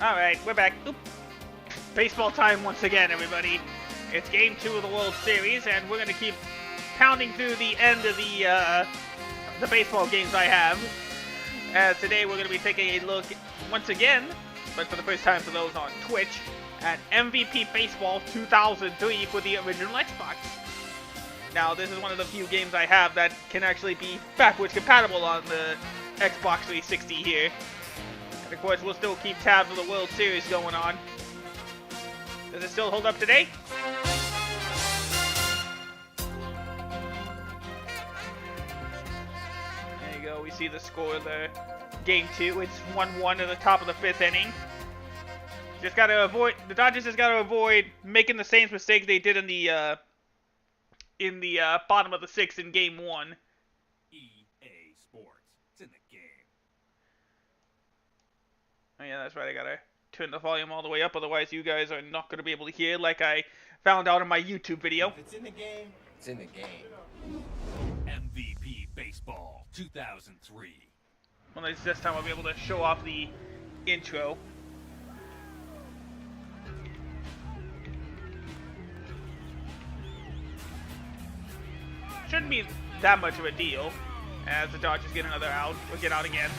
Alright, we're back. Oop. Baseball time once again, everybody. It's Game 2 of the World Series, and we're going to keep pounding through the end of the baseball games I have. As today we're going to be taking a look, once again, but for the first time for those on Twitch, at MVP Baseball 2003 for the original Xbox. Now, this is one of the few games I have that can actually be backwards compatible on the Xbox 360 here. And of course, we'll still keep tabs of the World Series going on. Does it still hold up today? There you go, we see the score of the Game 2. It's 1-1 in the top of the 5th inning. Just gotta avoid, the Dodgers just gotta avoid making the same mistakes they did in the bottom of the 6th in Game 1. EA Sports. It's in the game. Oh yeah, that's right, I gotta turn the volume all the way up, otherwise you guys are not gonna be able to hear like I found out in my YouTube video. If it's in the game, it's in the game. MVP Baseball 2003. Well, this time I'll be able to show off the intro. Shouldn't be that much of a deal, as the Dodgers get another out, or get out again.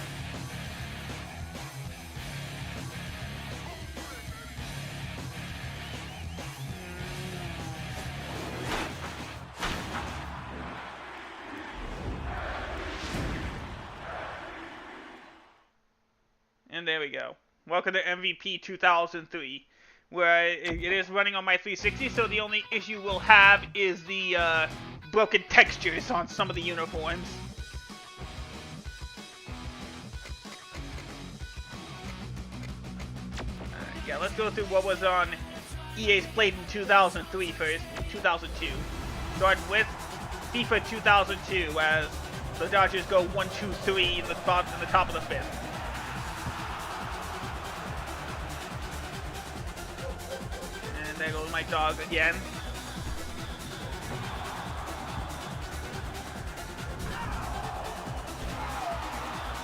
And there we go. Welcome to MVP 2003, where it is running on my 360, so the only issue we'll have is the broken textures on some of the uniforms. Yeah, let's go through what was on EA's plate in 2003 first, 2002. Starting with FIFA 2002, as the Dodgers go 1-2-3 in the top of the 5th. And there goes my dog again.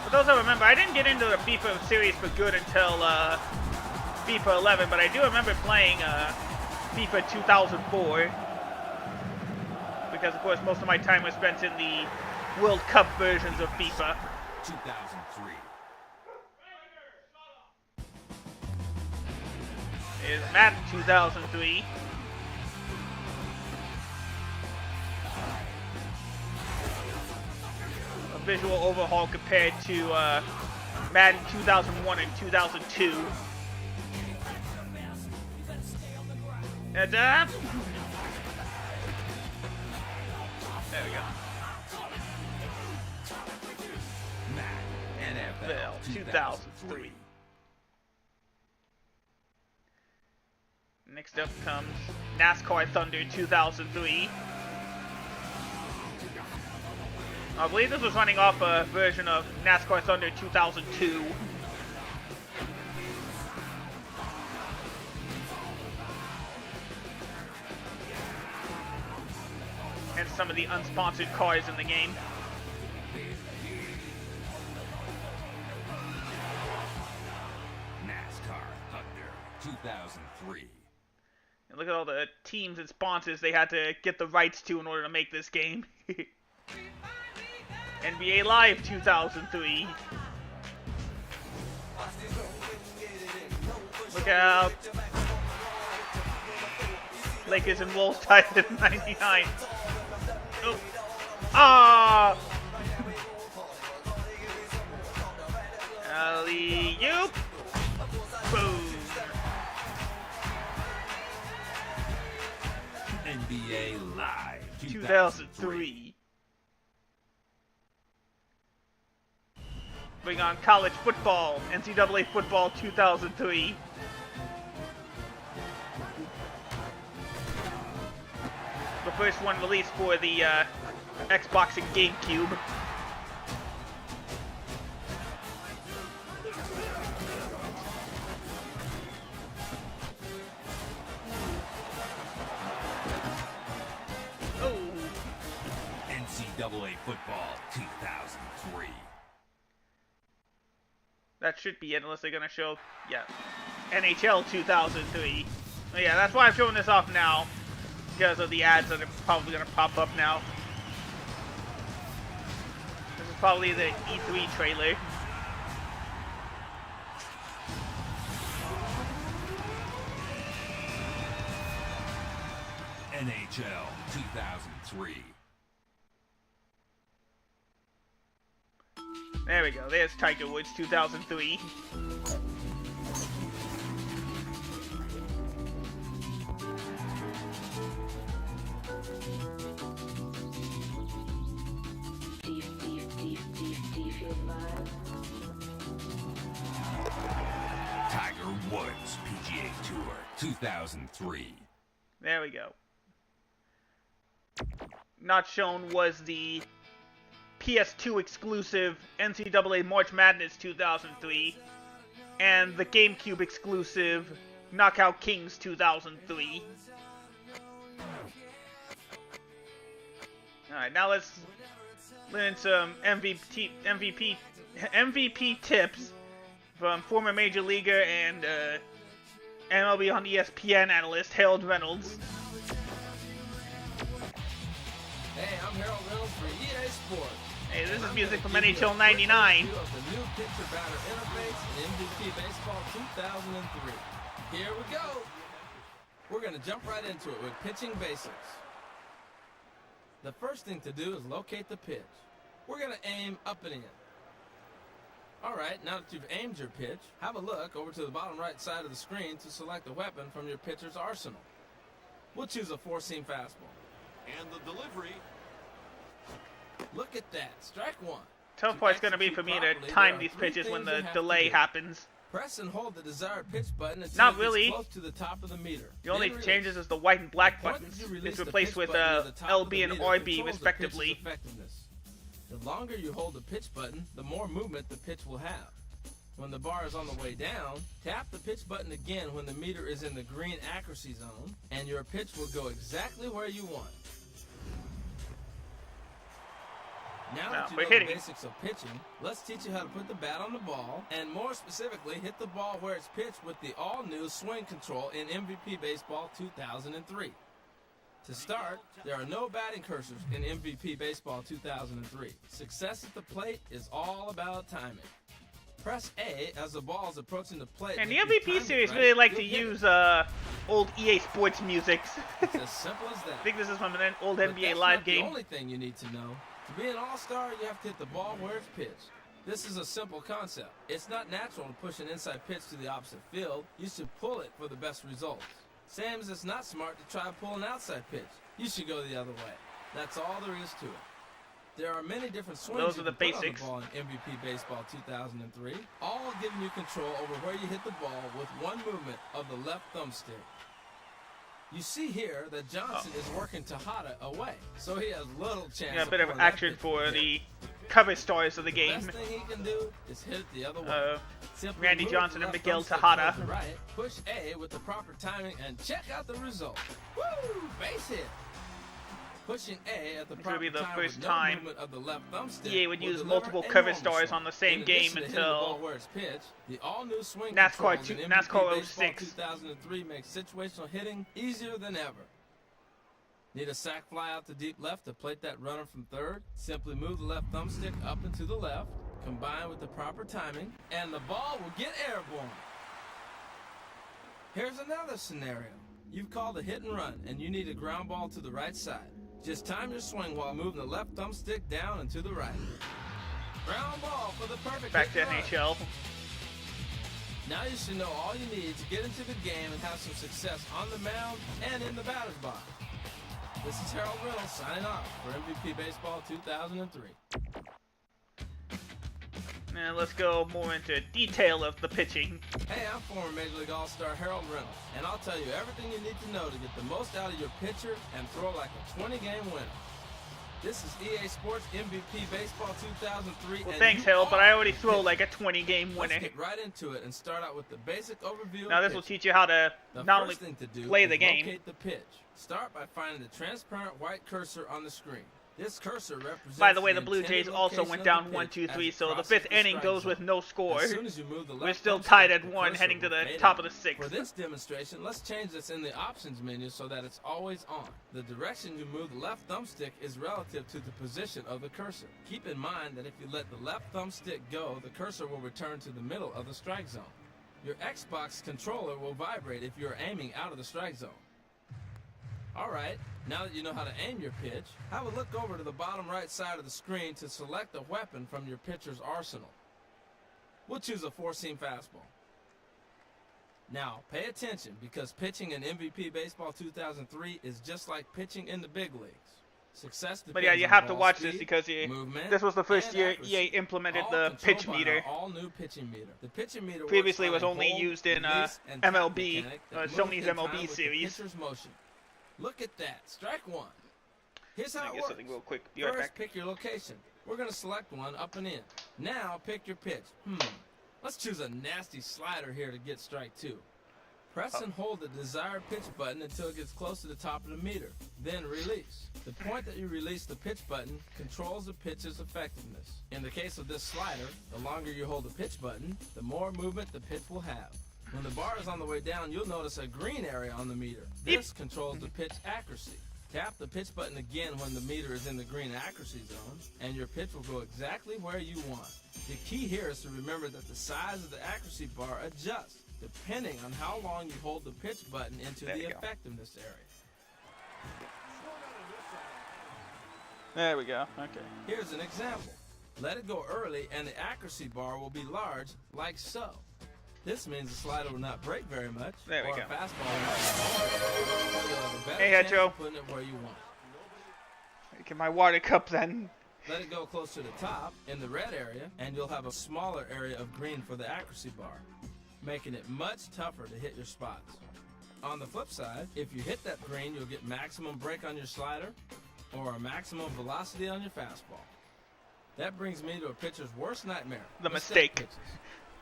For those that remember, I didn't get into the FIFA series for good until FIFA 11, but I do remember playing FIFA 2004. Because, of course, most of my time was spent in the World Cup versions of FIFA. 2003. Is Madden 2003. A visual overhaul compared to Madden 2001 and 2002. And there we go. NFL 2003. Next up comes NASCAR Thunder 2003. I believe this was running off a version of NASCAR Thunder 2002. And some of the unsponsored cars in the game. NASCAR Thunder 2003. And look at all the teams and sponsors they had to get the rights to in order to make this game. NBA Live 2003. Look out. Lakers and Wolves tied at 99. Oh. Ah! Alley-oop. Boom. NBA Live 2003. Bring on college football, NCAA football 2003. The first one released for the Xbox and GameCube. NCAA football 2003. That should be it, unless they're gonna show, yeah, NHL 2003. So yeah, that's why I'm showing this off now, because of the ads that are probably gonna pop up now. This is probably the E3 trailer. NHL 2003. There we go. There's Tiger Woods 2003. Tiger Woods PGA Tour 2003. There we go. Not shown was the PS2 exclusive NCAA March Madness 2003 and the GameCube exclusive Knockout Kings 2003. Alright, now let's learn some MVP tips from former Major Leaguer and MLB on ESPN analyst Harold Reynolds. Hey, I'm Harold Reynolds for EA Sports. Hey, this is music from NHL 99. Of the new pitcher batter interface in MVP Baseball 2003. Here we go. We're going to jump right into it with pitching basics. The first thing to do is locate the pitch. We're going to aim up and in. All right, now that you've aimed your pitch, have a look over to the bottom right side of the screen to select a weapon from your pitcher's arsenal. We'll choose a four-seam fastball. And the delivery. Look at that, strike one. Tough part's gonna be for me to time these pitches when the delay happens. Press and hold the desired pitch button until Not it really. gets close to the top of the meter. The only Then changes release. is the white and black Once buttons you release is the replaced pitch with button to the top of the LB and meter, RB controls the pitch's respectively. effectiveness. The longer you hold the pitch button, the more movement the pitch will have. When the bar is on the way down, tap the pitch button again when the meter is in the green accuracy zone, and your pitch will go exactly where you want. Now that you we're know hitting. the basics of pitching, let's teach you how to put the bat on the ball, and more specifically, hit the ball where it's pitched with the all-new swing control in MVP Baseball 2003. To start, there are no batting cursors in MVP Baseball 2003. Success at the plate is all about timing. Press A as the ball is approaching the plate. And the if you MVP time it series right, really like to you'll hit use it. old EA Sports music. It's as simple as that. I think this is from an old But NBA that's Live not game. the only thing you need to know. To be an all-star, you have to hit the ball where it's pitched. This is a simple concept. It's not natural to push an inside pitch to the opposite field. You should pull it for the best results. Same as it's not smart to try to pull an outside pitch. You should go the other way. That's all there is to it. There are many different swings Those you are the can put basics. on the ball in MVP Baseball 2003, all giving you control over where you hit the ball with one movement of the left thumbstick. You see here that Johnson is working Tejada away, so he has little chance. Yeah, a bit of pulling that action pitch for from the him. cover stars of the The game. best thing he can do is hit it the other way. Simply Randy move Johnson the and left Miguel thumbstick Tejada. towards the right, push A with the proper timing, and check out the result. Woo! Base hit. Pushing A at the Which proper would be the time first with no time movement of the left thumbstick EA would will use deliver multiple cover enormous stars run. on the same In game addition to hitting the ball until where it's pitched, the all-new swing NASCAR controls in NASCAR MVP Baseball 06. 2003 make situational hitting easier than ever. Need a sac fly out to deep left to plate that runner from third? Simply move the left thumbstick up and to the left, combine with the proper timing, and the ball will get airborne. Here's another scenario. You've called a hit and run, and you need a ground ball to the right side. Just time your swing while moving the left thumbstick down and to the right. Ground ball for the perfect back to hit and run. NHL. Now you should know all you need to get into the game and have some success on the mound and in the batter's box. This is Harold Reynolds signing off for MVP Baseball 2003. Now let's go more into detail of the pitching. Hey, I'm former Major League All-Star Harold Reynolds, and I'll tell you everything you need to know to get the most out of your pitcher and throw like a 20-game winner. This is EA Sports MVP Baseball 2003. Well, and thanks, you Harold, but are I already throw pitching. like a 20-game Let's winner. get right into it and start out with the basic overview. Now of this will pitching. teach you how to The not only first thing to do play is the game. locate the pitch. Start by finding the transparent white cursor on the screen. This cursor represents By the way, the Blue intended Jays also location went of down the 1, pitch 2, as 3, it so the crosses 5th inning strike goes zone. with no score. As soon as you move the We're left still thumbstick, tied at the 1, cursor heading to will the fade top out. of the 6th. For this demonstration, let's change this in the options menu so that it's always on. The direction you move the left thumbstick is relative to the position of the cursor. Keep in mind that if you let the left thumbstick go, the cursor will return to the middle of the strike zone. Your Xbox controller will vibrate if you're aiming out of the strike zone. Alright, now that you know how to aim your pitch, have a look over to the bottom right side of the screen to select a weapon from your pitcher's arsenal. We'll choose a four-seam fastball. Now, pay attention because pitching in MVP Baseball 2003 is just like pitching in the big leagues. Success depends But yeah, you on have to ball watch speed, this because movement, this was the first and year accuracy, EA implemented all the controlled pitch by our meter. all-new pitching meter. The pitching meter Previously works was on a only hold, used in release, and tap MLB, mechanic that moves Sony's in time MLB with the series. pitcher's motion. Look at that, strike one. Here's how I it guess works. something real quick. Be right First, back. pick your location. We're going to select one up and in. Now, pick your pitch. Let's choose a nasty slider here to get strike two. Press and hold the desired pitch button until it gets close to the top of the meter. Then release. The point that you release the pitch button controls the pitch's effectiveness. In the case of this slider, the longer you hold the pitch button, the more movement the pitch will have. When the bar is on the way down, you'll notice a green area on the meter. This controls the pitch accuracy. Tap the pitch button again when the meter is in the green accuracy zone, and your pitch will go exactly where you want. The key here is to remember that the size of the accuracy bar adjusts depending on how long you hold the pitch button into There the you go. effectiveness area. There we go. Okay. Here's an example. Let it go early and the accuracy bar will be large, like so. This means the slider will not break very much, There we or go. a fastball will not be long. You'll have a better Hey, chance Hedjo. of putting it where you want. Get my water cup then. Let it go close to the top in the red area, and you'll have a smaller area of green for the accuracy bar, making it much tougher to hit your spots. On the flip side, if you hit that green, you'll get maximum break on your slider or a maximum velocity on your fastball. That brings me to a pitcher's worst nightmare. The mistake. Pitches.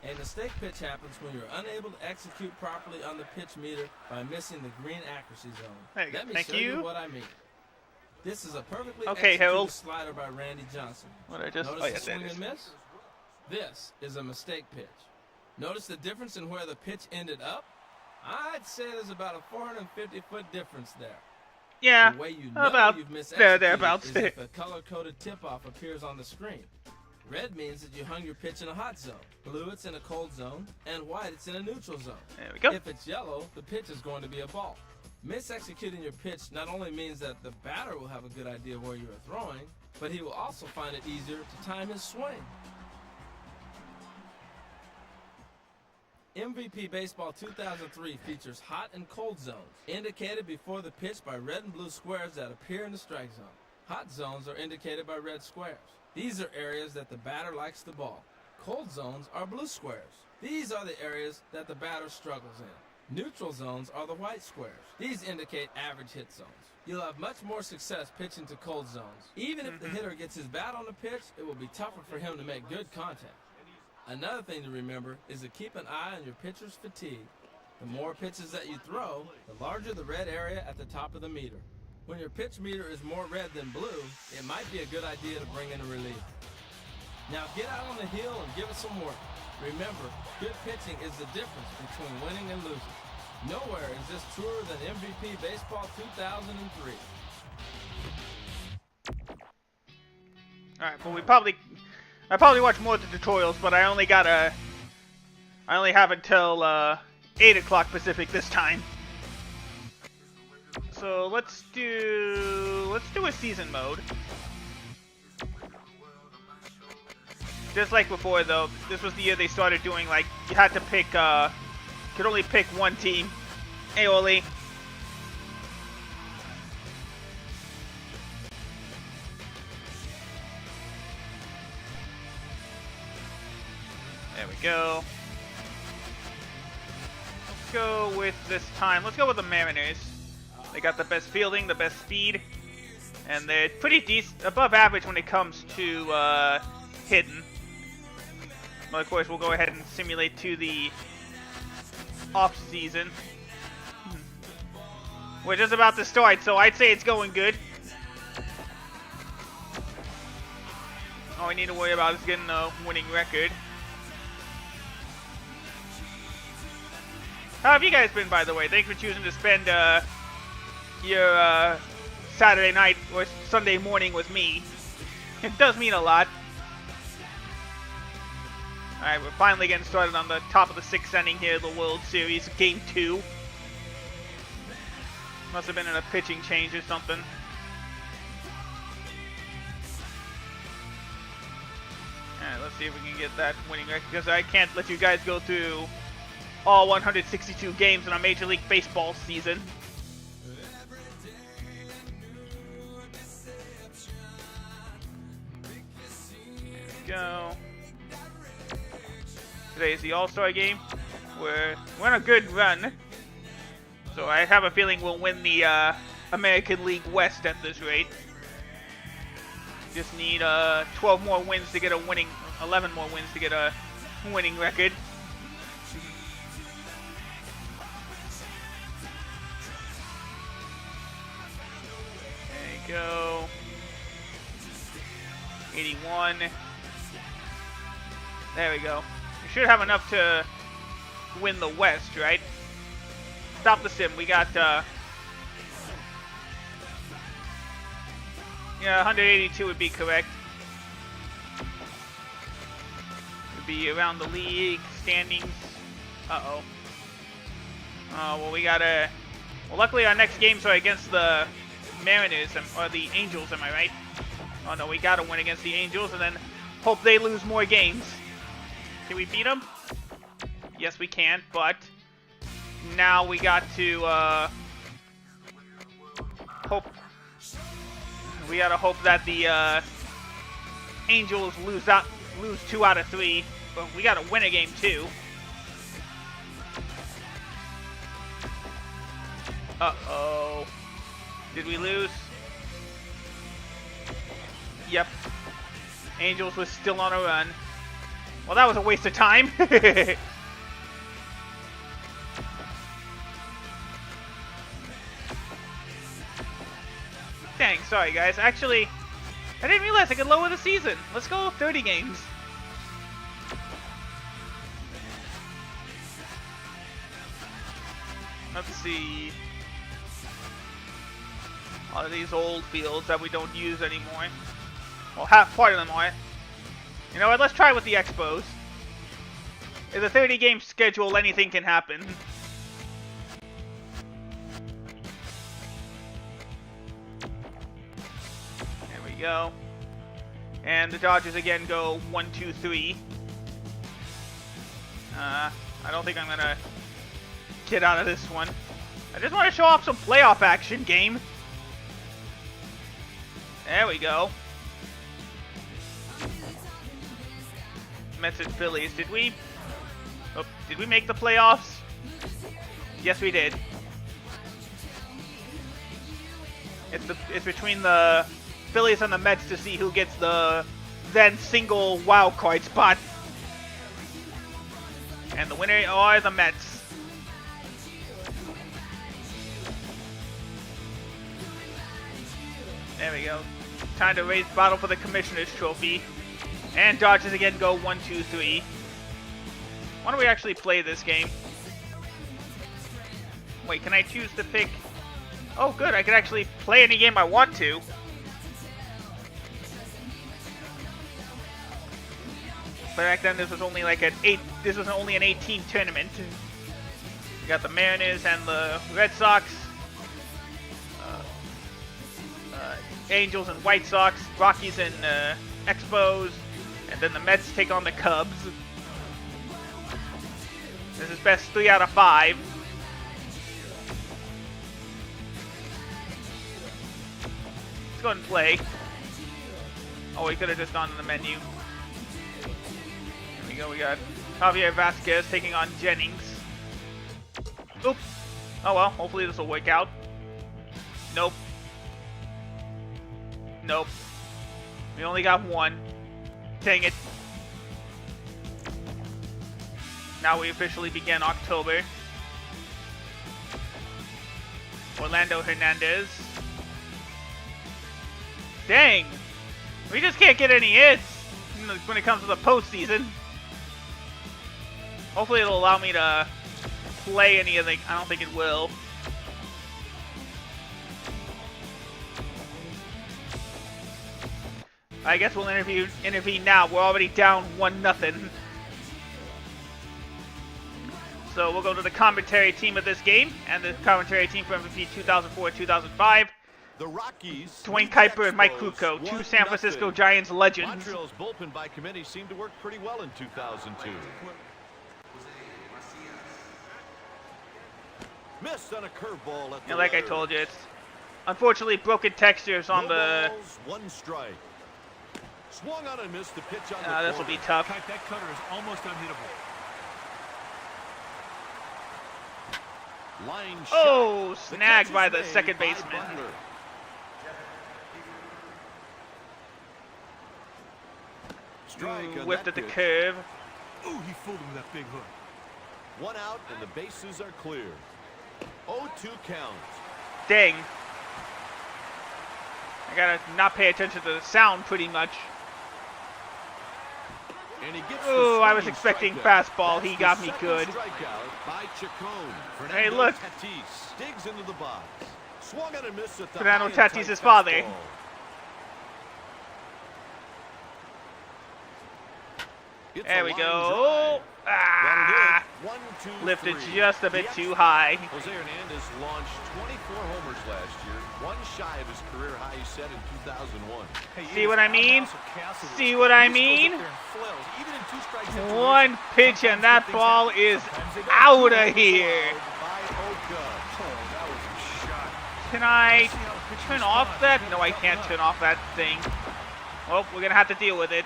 A mistake pitch happens when you're unable to execute properly on the pitch meter by missing the green accuracy zone. There you go. Let me Thank show you. you what I mean. This is a perfectly Okay, executed Harold. slider by Randy Johnson. What I just? Notice Oh the yes, swing that is. and miss? This is a mistake pitch. Notice the difference in where the pitch ended up? I'd say there's about a 450-foot difference there. Yeah. The way you know About you've thereabouts. misexecuted is if a color-coded tip-off appears on the screen. Red means that you hung your pitch in a hot zone. Blue, it's in a cold zone. And white, it's in a neutral zone. There we go. If it's yellow, the pitch is going to be a ball. Misexecuting your pitch not only means that the batter will have a good idea where you are throwing, but he will also find it easier to time his swing. MVP Baseball 2003 features hot and cold zones, indicated before the pitch by red and blue squares that appear in the strike zone. Hot zones are indicated by red squares. These are areas that the batter likes the ball. Cold zones are blue squares. These are the areas that the batter struggles in. Neutral zones are the white squares. These indicate average hit zones. You'll have much more success pitching to cold zones. Even if the hitter gets his bat on the pitch, it will be tougher for him to make good contact. Another thing to remember is to keep an eye on your pitcher's fatigue. The more pitches that you throw, the larger the red area at the top of the meter. When your pitch meter is more red than blue, it might be a good idea to bring in a reliever. Now get out on the hill and give it some work. Remember, good pitching is the difference between winning and losing. Nowhere is this truer than MVP Baseball 2003. All right, but I probably watch more of the tutorials, but I only have until 8 o'clock Pacific this time. So let's do a season mode. Just like before, though, this was the year they started doing, like, you had to pick, could only pick one team. Aioli. There we go. Let's go with this time. Let's go with the Mariners. They got the best fielding, the best speed, and they're pretty decent, above average when it comes to hitting. But of course, we'll go ahead and simulate to the off season. We're just about to start, so I'd say it's going good. All we need to worry about is getting a winning record. How have you guys been, by the way? Thanks for choosing to spend your Saturday night or Sunday morning with me. It does mean a lot. Alright, we're finally getting started on the top of the 6th inning here of the World Series, Game 2. Must have been in a pitching change or something. Alright, let's see if we can get that winning record, because I can't let you guys go through all 162 games in a Major League Baseball season. There we go. Today is the All-Star game. We're on a good run. So I have a feeling we'll win the American League West at this rate. Just need 12 more wins to get a winning, 11 more wins to get a winning record. There you go. 81. There we go. We should have enough to win the West, right? Stop the sim. We got, yeah, 182 would be correct. Would be around the league standings. Uh-oh. Well, we gotta... Well, luckily our next games are against the Mariners, or the Angels, am I right? Oh, no, we gotta win against the Angels, and then hope they lose more games. Can we beat them? Yes, we can, but now we got to we gotta hope that the Angels lose 2 out of 3, but we gotta win a game too. Uh-oh. Did we lose? Yep. Angels was still on a run. Well, that was a waste of time. Dang, sorry guys. Actually, I didn't realize I could lower the season. Let's go 30 games. Let's see. A lot of these old fields that we don't use anymore. Well, half part of them are. You know what, let's try with the Expos. In a 30-game schedule, anything can happen. There we go. And the Dodgers again go 1-2-3. I don't think I'm gonna get out of this one. I just want to show off some playoff action, game. There we go. Mets and Phillies. Did we make the playoffs? Yes, we did. It's between the Phillies and the Mets to see who gets the then single wild card spot. And the winner are the Mets. There we go. Time to raise battle for the Commissioner's Trophy. And Dodgers again go 1-2-3. Why don't we actually play this game? Wait, can I choose to pick... Oh, good, I can actually play any game I want to. But back then this was only like this was only an 18 tournament. We got the Mariners and the Red Sox. Angels and White Sox, Rockies and Expos, and then the Mets take on the Cubs. This is best 3 out of 5. Let's go ahead and play. Oh, we could have just gone to the menu. Here we go, we got Javier Vasquez taking on Jennings. Oops. Oh well, hopefully this will work out. Nope. Nope. We only got one. Dang it. Now we officially begin October. Orlando Hernandez. Dang! We just can't get any hits! when it comes to the postseason. Hopefully it'll allow me to play any of the... I don't think it will. I guess we'll intervene now. We're already down 1-0. So we'll go to the commentary team of this game, and the commentary team for MVP 2004-2005. The Rockies, Dwayne Kuiper and Mike Krukow, two San Francisco Giants legends. Montreal's bullpen by committee seemed to work pretty well in 2002. Missed on a curveball at the And like I letter. told you, it's unfortunately broken textures on No the... balls, one strike. Swung on and missed the pitch on the this will be corner. tough. That cutter is almost unhittable. Line shot. Oh, The snagged catch by is the made second by baseman. Butler. Strike on Whiffed that at the pitch. curve. Ooh, he fooled him with that big hook. One out and the bases are clear. 0-2 count. Dang. I gotta not pay attention to the sound pretty much. And he gets Ooh, the I was swinging expecting strikeout. fastball. That's He the got me second good. Strikeout by Chacon. Hey, Fernando look. Tatis digs into the box. Swung on and missed at the Fernando high and Tatis' tight father. fastball. It's There a we line go. drive. Ah! That'll do it. 1, 2, Lifted 3. just a bit The too high. Jose Hernandez launched 24 homers last year, one shy of his career high he set in 2001. See what I mean? See what I mean? One pitch and that ball is out of here. By Oka. Can I turn off that? No, I can't turn off that thing. Well, we're gonna have to deal with it.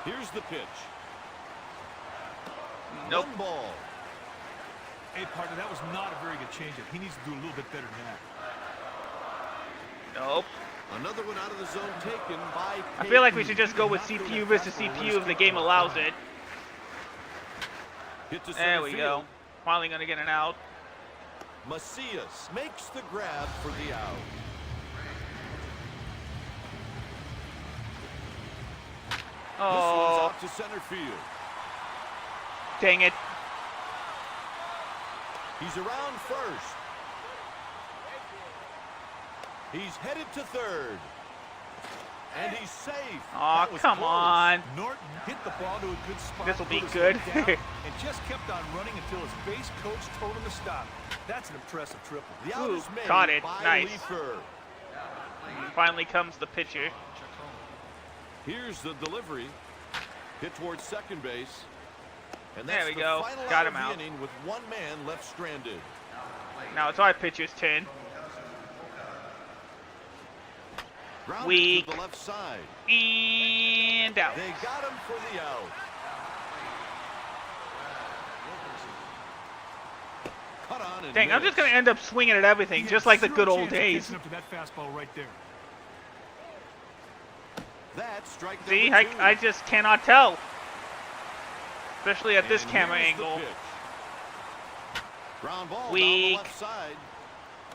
Here's the pitch. Nope. One ball. Hey, partner, that was not a very good changeup. He needs to do a little bit better than that. Nope. Another one out of the zone taken by I feel like we Payton. should just go with CPU versus CPU if the game allows it. Hit to There center we field. go. Finally gonna get an out. Macias makes the grab for the out. This one's Oh, out to center field. dang it. He's around first. He's headed to third. And he's safe. Aw, That was come close. on. Norton hit the ball to a good spot. This'll be put his good. head down, and just kept on running until his base coach told him to stop. That's an impressive triple. The out Ooh, is made caught it. by Nice. Leifer. Finally comes the pitcher. Here's the delivery. Hit towards second base. And There that's we the go. final Got out him of out. the inning with one man left stranded. Now it's our pitcher's turn. Grounded Weak. to the left side. And out. They got him for the out. Cut on and Dang, I'm just gonna missed. end up swinging at everything, He just had like the zero good old chance of days. catching up to that fastball right there. That's strike See, number two. I just cannot tell. Especially at this And camera here's the angle. pitch. Ground ball Weak. down the left side.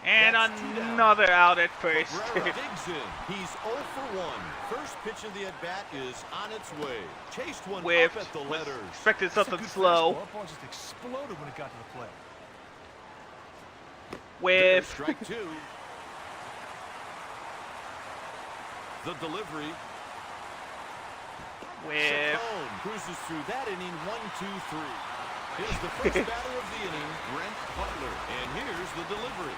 And That's two down. another out at first. Cabrera digs in. He's 0 for 1. First pitch of the at-bat is on its way. Chased one Whiffed. up at the Was letters. expected That's a something good slow. fastball. That ball just exploded when it got to the plate. There's With strike two. The delivery. Chacon cruises through that inning. 1-2-3. Here's the first batter of the inning, Brent Butler. And here's the delivery.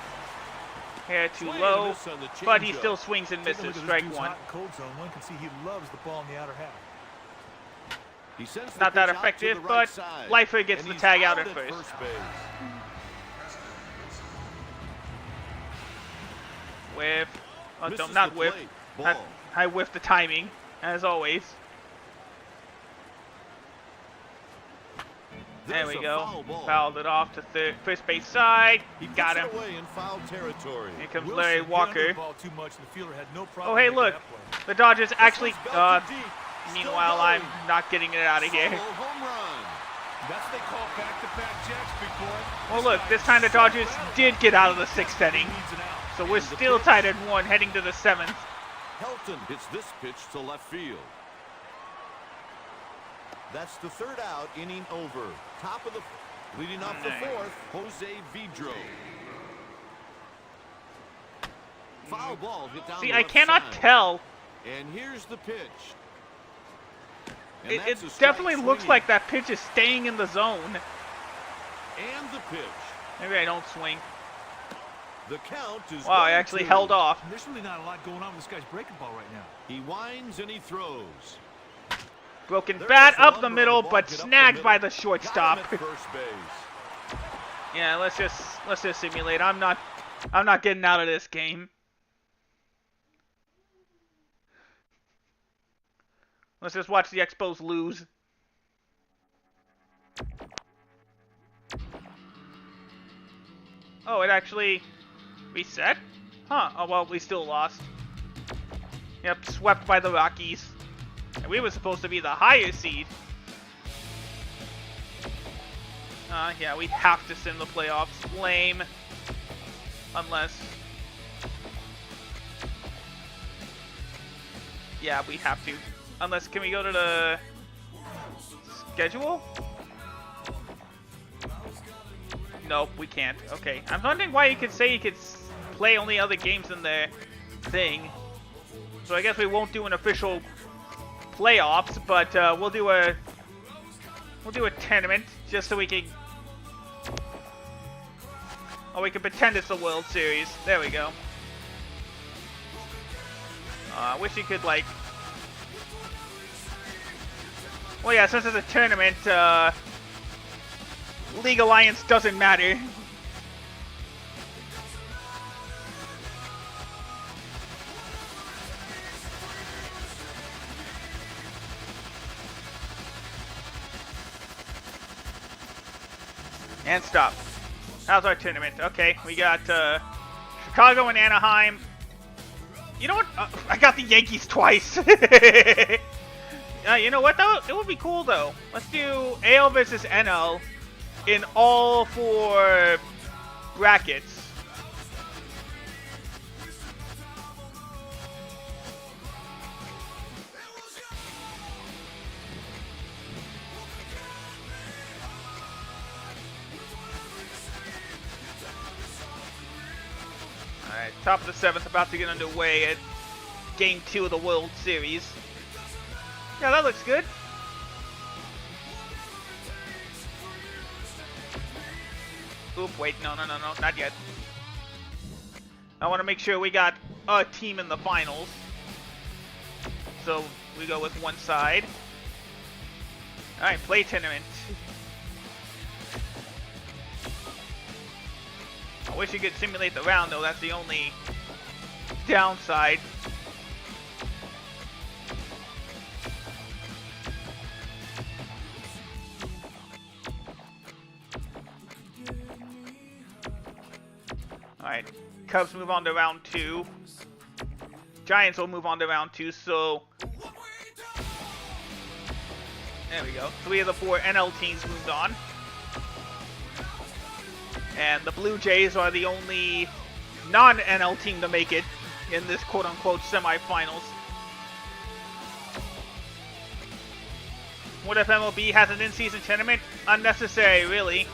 hair too Swing and low, miss on the but he changeup. still swings and Taking a misses. look at this Strike dude's one. hot and cold zone. One can see he loves the ball in the outer half. He sends the Not that pitch out to effective, the but right side. Leifer gets And the he's tag out out at first. base. Whiff. Oh, Misses not the whiff. plate. I, Ball. I whiffed the timing, as always. There There's we a go. foul ball. Fouled it off to first base side. He Got puts him. it away in foul territory. Here comes Wilson Larry hit under Walker. the ball too much, and the fielder had no problem Oh, hey, making look. that play. The Dodgers actually. This one's belted deep. Still Meanwhile, going. I'm not getting it out of here. Solo home run. That's what they call back-to-back jacks, big boy. Well, look, this time the Dodgers did get out of the sixth inning. Needs an out. So we're still tied at 1, heading to the 7th. Helton hits this pitch to left field. That's the third out, inning over. Top of the... Leading off the fourth, Jose Vidro. Foul ball hit down See, the I left cannot side. tell. And here's the pitch. And It that's a definitely strike looks swinging. like that pitch is staying in the zone. And the pitch. Maybe I don't swing. The count is Wow, I actually 1-2. held off. There's really not a lot going on with this guy's breaking ball right now. He winds and he throws. Broken There's bat a up the lumber middle, ball, but get up the snagged middle. by the Got him shortstop. at first base. Yeah, let's just simulate. I'm not getting out of this game. Let's just watch the Expos lose. Oh, it actually reset? Huh. Oh, well, we still lost. Yep, swept by the Rockies. And we were supposed to be the higher seed. Yeah, we have to send the playoffs. Lame. Unless... Yeah, we have to. Unless, can we go to the schedule? Nope, we can't. Okay. I'm wondering why you could say you could play only other games in the thing. So I guess we won't do an official playoffs, but we'll do a tournament just so we can. Oh, we can pretend it's the World Series. There we go. I wish you could like. Well, yeah, since it's a tournament, League Alliance doesn't matter. And stop. How's our tournament? Okay, we got Chicago and Anaheim. You know what? I got the Yankees twice. You know what though? It would be cool though. Let's do AL versus NL in all four brackets. Alright, top of the seventh, about to get underway at Game 2 of the World Series. Yeah, that looks good. Oop, wait, no, not yet. I want to make sure we got a team in the finals. So, we go with one side. Alright, play tournament. I wish you could simulate the round, though. That's the only downside. Alright, Cubs move on to round 2. Giants will move on to round 2, so... There we go. 3 of the 4 NL teams moved on. And the Blue Jays are the only non-NL team to make it in this quote-unquote semifinals. What if MLB has an in-season tournament? Unnecessary, really.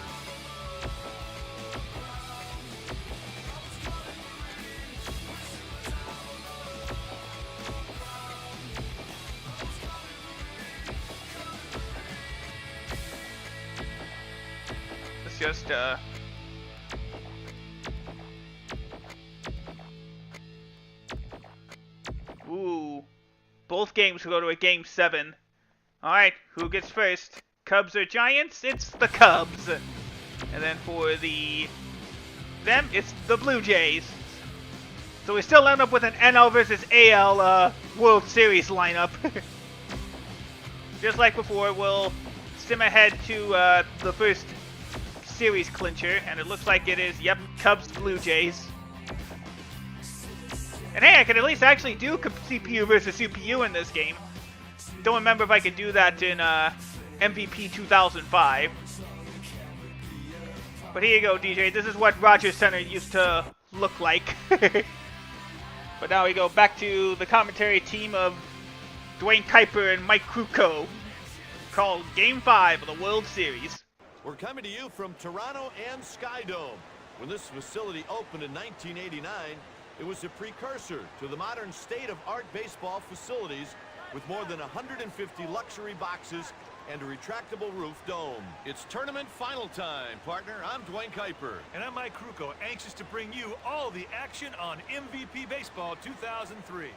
It's just, Ooh. Both games will go to a Game 7. Alright, who gets first? Cubs or Giants? It's the Cubs. And then for them, it's the Blue Jays. So we still end up with an NL versus AL World Series lineup. Just like before, we'll skim ahead to the first series clincher. And it looks like it is, yep, Cubs Blue Jays. And hey, I can at least actually do CPU versus CPU in this game. Don't remember if I could do that in MVP 2005. But here you go, DJ. This is what Rogers Center used to look like. But now we go back to the commentary team of Dwayne Kuiper and Mike Krukow call Game 5 of the World Series. We're coming to you from Toronto and Skydome. When this facility opened in 1989, it was a precursor to the modern state-of-art baseball facilities with more than 150 luxury boxes and a retractable roof dome. It's tournament final time, partner. I'm Dwayne Kuiper. And I'm Mike Krukow, anxious to bring you all the action on MVP Baseball 2003.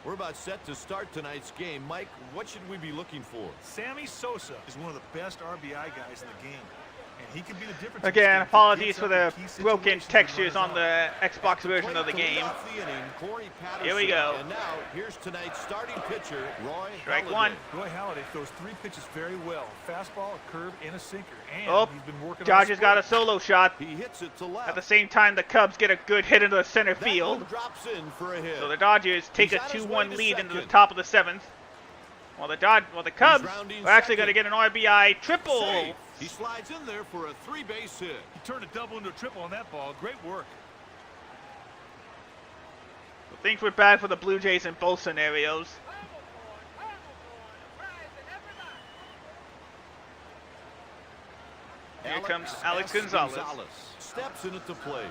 We're about set to start tonight's game. Mike, what should we be looking for? Sammy Sosa is one of the best RBI guys in the game. And he can be the difference. in this Again, game if he apologies gets for up the in key broken situations and textures runs on the Xbox version of the To lead game. off the inning, Corey Patterson. Here we go. And now, here's tonight's starting pitcher, Roy Strike Halladay. one. Roy Halladay throws 3 pitches very well. Fastball, a curve, and a sinker. And Oh, he's been working Dodgers on got a solo shot. He hits it to left. At the same time, the Cubs get a good hit into the center That field. one drops in for a hit. So the Dodgers take a He's on his 2-1 way to lead into the second. top of the 7th. While the Cubs rounding are actually going to second. get an RBI triple. Safe. He slides in there for a 3-base hit. He turned a double into a triple on that ball. Great work. Things were bad for the Blue Jays in both scenarios. Here comes Alex Gonzalez. Steps in at the plate.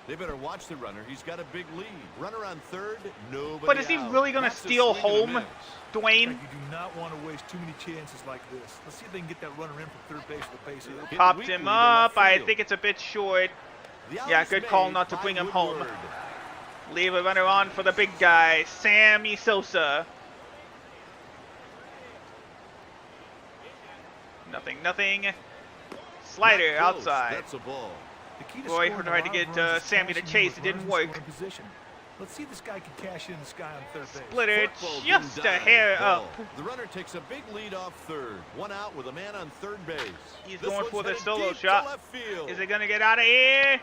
They better watch the runner. He's got a big lead. Runner on third, nobody But is he out. really going to That's a steal swing and a home, miss. Dwayne? You do not want to waste too many chances like this. Let's see if they can get that runner in from third base with a base hit. Hit Popped weakly him to up. left I field. think it's a bit short. The out Yeah, is good call made not to by bring him home. Woodward. Leave a runner on for the big guy, Sammy Sosa. Nothing. Slider Not close. outside. That's a ball. The key to Roy scoring tried a to lot get of runs is Sammy to cashing in chase. with It didn't runners in work. scoring position. Let's see if this guy can cash in this guy on third base. Splitter Football just going a down. hair Ball. up. The runner takes a big lead off third. One out with a man on third base. He's This going one's for the headed solo deep to shot. left field. Is it going to get out of here?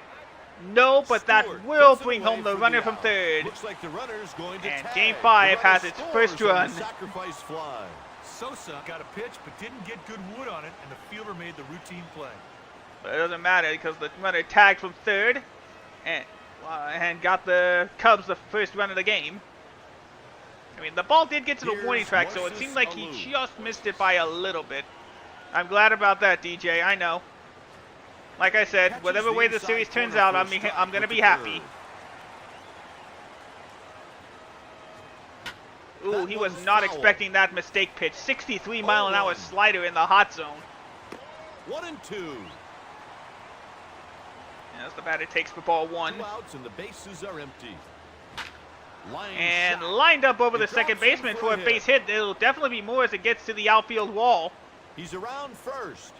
No, but that Stewart will puts it bring away home the for runner from out. third. Looks like the runner's going to And tag. Game 5 The runner has its first scores on run. the sacrifice fly. Sosa got a pitch but didn't get good wood on it, and the fielder made the routine play. But it doesn't matter because the runner tagged from third and got the Cubs the first run of the game. I mean, the ball did get to the Here's warning track, so it Narcissus seemed like he Alou. just missed it by a little bit. I'm glad about that, DJ. I know. Like I said, Catches whatever the way the inside series turns corner out, for a strike I'm going to with be the happy. curve. Ooh, That he was one's not foul. expecting that mistake pitch. 63-mile-an-hour 0-1. slider in the hot zone. 1-2. As the batter takes for ball 1. 2 outs and the bases are empty. Line And shot. lined up over the It second drops in baseman for for a a hit. base hit. It'll definitely be more as it gets to the outfield wall. He's around first.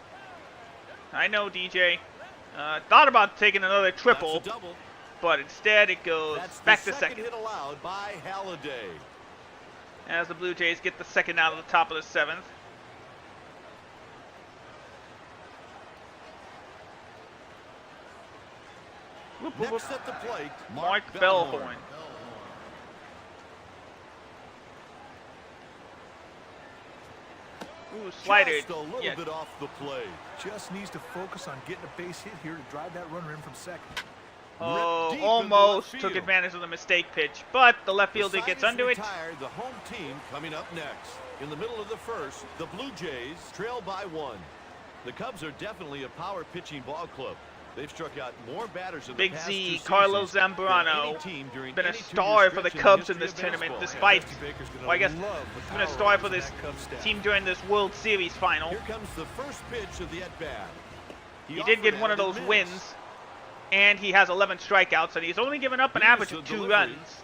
I know, DJ. Thought about taking another triple, That's a double. but instead it goes That's back the to second second. hit allowed by Halladay. As the Blue Jays get the second out of the top of the 7th. Whoop, whoop, whoop. Next at the plate, Mark Bellhorn. Ooh, slider. Just a little Yeah, bit off the plate. Just needs to focus on getting a base hit here to drive that runner in from second. oh, Ripped deep into almost left took field. advantage of the mistake pitch, but the left fielder The gets side is under it. retired. The home team coming up next. In the middle of the first, the Blue Jays trail by 1. The Cubs are definitely a power pitching ball club. They've struck out more batters in Big the past Z, 2 Carlos seasons than Zambrano, any team during been a any 2-year star for the stretch in Cubs in history this of tournament, baseball. despite, Dusty Baker's gonna well, I guess, love the been a power star runs for in this that Cubs staff. team during this World Series final. Here comes the first pitch of the at-bat. He did get one of those wins, and he has 11 strikeouts, and he's only given up an Here's average the of 2 delivery. runs.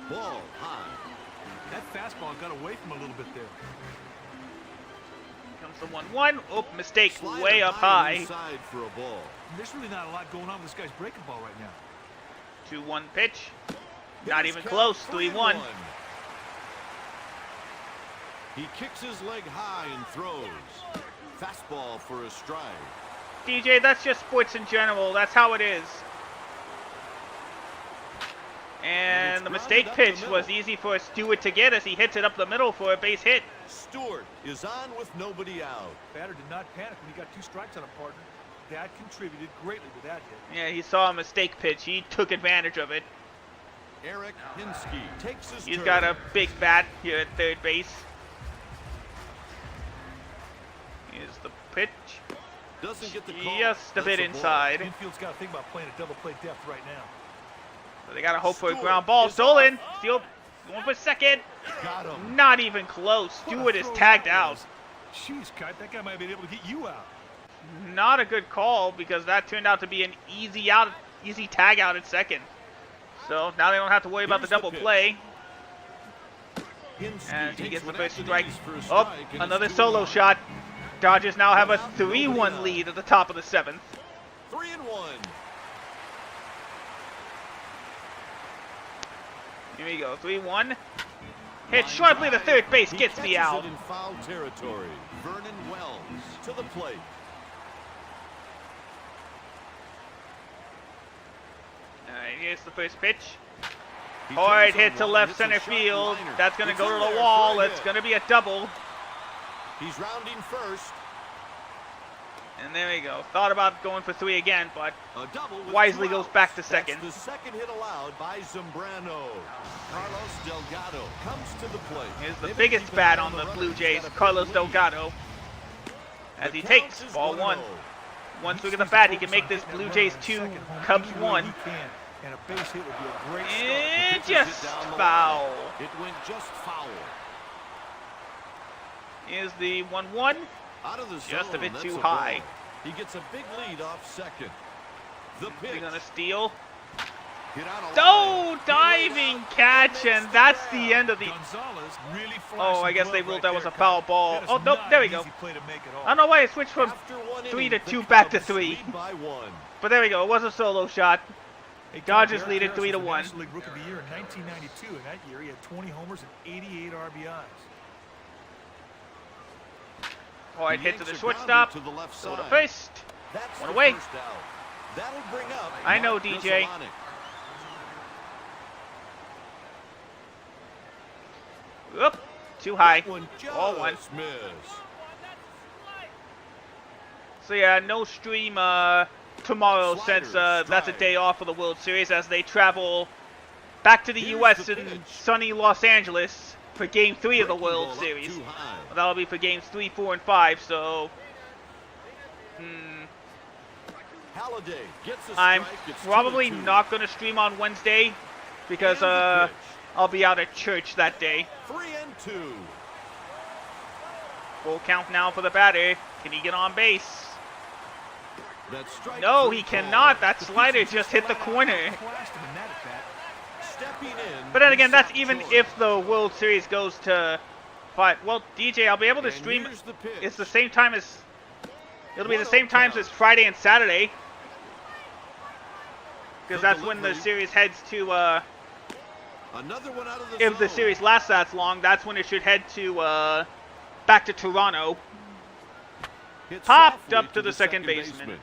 Ball high. That fastball got away from him a little bit there. Comes the 1-1. Oh, mistake, Slider way up high. inside for a ball. There's really not a lot going on with this guy's breaking ball right now. 2-1 pitch. Not His even count, close, 3-1. 3-1. He kicks his leg high and throws. Fastball for a strike. DJ, that's just sports in general. That's how it is. And the grounded mistake up the pitch middle. was easy for Stewart to get as he hits it up the middle for a base hit. Stewart is on with nobody out. Batter did not panic when he got 2 strikes on him, partner. That contributed greatly to that hit. Yeah, he saw a mistake pitch. He took advantage of it. Eric Hinsky takes his He's turn. got a big bat here at third base. Here's the pitch. Doesn't get the call. Just a bit That's ball. inside. Infield's got to think about playing a double play depth right now. So they gotta hope for a Stewart ground ball. is Stolen. off. Steal. Going for second. Got him. Not even close. What a Stewart is throw tagged that out. was. Jeez, Kurt, that guy might be able to get you out. Not a good call because that turned out to be an easy tag out at second. So now they don't have to worry about the Here's the double pitch. play. Hinski And he takes gets the one first at the strike. knees for a Oh, strike, and another it's solo 2-1. shot. Dodgers now have a 3-1 lead at the top of the 7th. 3-1. Here we go, 3-1. Hit sharply to third base, He gets the catches out. it in foul territory. Vernon Wells to the plate. Alright, here's the first pitch. He Hard turns on hit to one, left hits a center shot field. liner. That's going to It's go in to there the for wall. a It's hit. going to be a double. He's rounding first. And there we go. Thought about going for 3 again, but A double with wisely 2 goes outs. back to That's second. the second hit allowed by Zambrano. Carlos Delgado comes to the plate. here's the They've been biggest keeping bat an eye on the runner. Blue He's Jays, got a Carlos big Delgado. As lead. he The takes count is ball 1. 1-0. Once we He get the needs to bat, he can focus make on this getting that Blue runner Jays on 2, second Cubs any way 1. he can, and a base hit would be a great start. And Pitches it just down the foul. line. It went just foul. Here's the 1-1. Out of the Just a zone, bit that's too ball. high. He gets a big lead off second. The pitch. He's going to steal. Hit out a Oh, line. diving catch, and that's the end of the... Gonzalez really Oh, I guess they ruled that was a foul ball. That is Oh, nope, not there we an go. easy play to make at all. I don't know why it switched from After one 3 inning, to 2 the back to Cubs 3. lead by 1. But there we go. It was a solo shot. Hey, Dodgers Derek lead it Harris 3 to was the 1. National League Rookie of the Year in 1992. In that year, he had 20 homers and 88 RBIs. Hard He hit to yanks the a shortstop. grounder to the left Go to side. first. That's One the away. first out. That'll bring up I know, Mark DJ. Grudzielanek. Oop, too high. That one Ball 1. just missed. So yeah, no stream tomorrow Slider, since that's a strike. day off for the World Series as they travel back to the Here's U.S. the in pitch. sunny Los Angeles for Game 3 of the Breaking ball World up Series. too high. That'll be for Games 3, 4, and 5. So Halladay gets a I'm strike. It's probably 2-2. not going to stream on Wednesday because And the pitch. I'll be out at church that day. 3-2. Full count now for the batter. Can he get on base? That strike No, 3 he call. cannot. That slider just hit the corner. Clashed him in that at bat. Stepping in. But then again, that's Scott even Joyce. if the World Series goes to 5. Well, DJ, I'll be able to And stream. here's the pitch. It's the same time as. It'll be the same times as Friday and Saturday. Because The that's when the delivery. series heads to. Another one out of the If the zone. series lasts that long, that's when it should head to. Back to Toronto. Hit Popped softly up to the second baseman.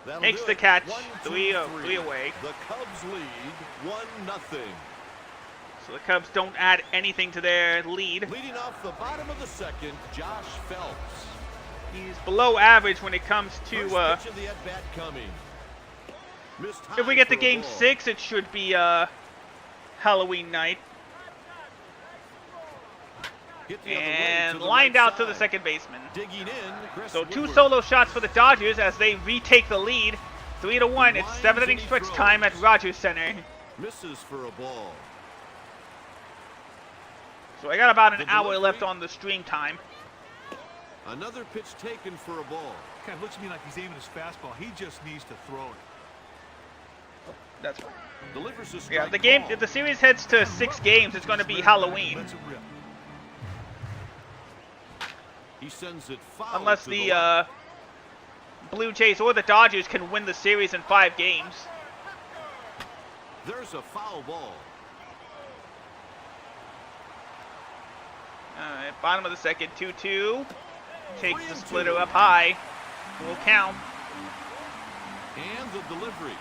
That'll Makes do the it. catch. 1-2-3. Three away. The Cubs lead 1-0. So the Cubs don't add anything to their lead. Leading off the bottom of the second, Josh Phelps. He's below average when it comes to. First pitch of the at-bat coming. Missed If we high get to for a Game ball. 6, it should be Halloween night. Hit the other way And to the lined right out to the side. second baseman. Digging in, Chris So 2 Woodward. solo shots for the Dodgers as they retake the lead. 3-1. It's 7th inning stretch time at Rogers Center. Misses for a ball. So I got about an The hour delivery. left on the stream time. Another pitch taken for a ball. Kind of looks to me like he's aiming his fastball. He just needs to throw it. That's right. Delivers a strike Yeah, the game. call. If the series heads to 6 games, it's going to be Halloween. Lets it rip. He sends it foul Unless to the left. Blue Jays or the Dodgers can win the series in 5 games. There's a foul ball. Alright, bottom of the second, 2-2. Takes the 3-2. splitter up high. Full count. And the delivery.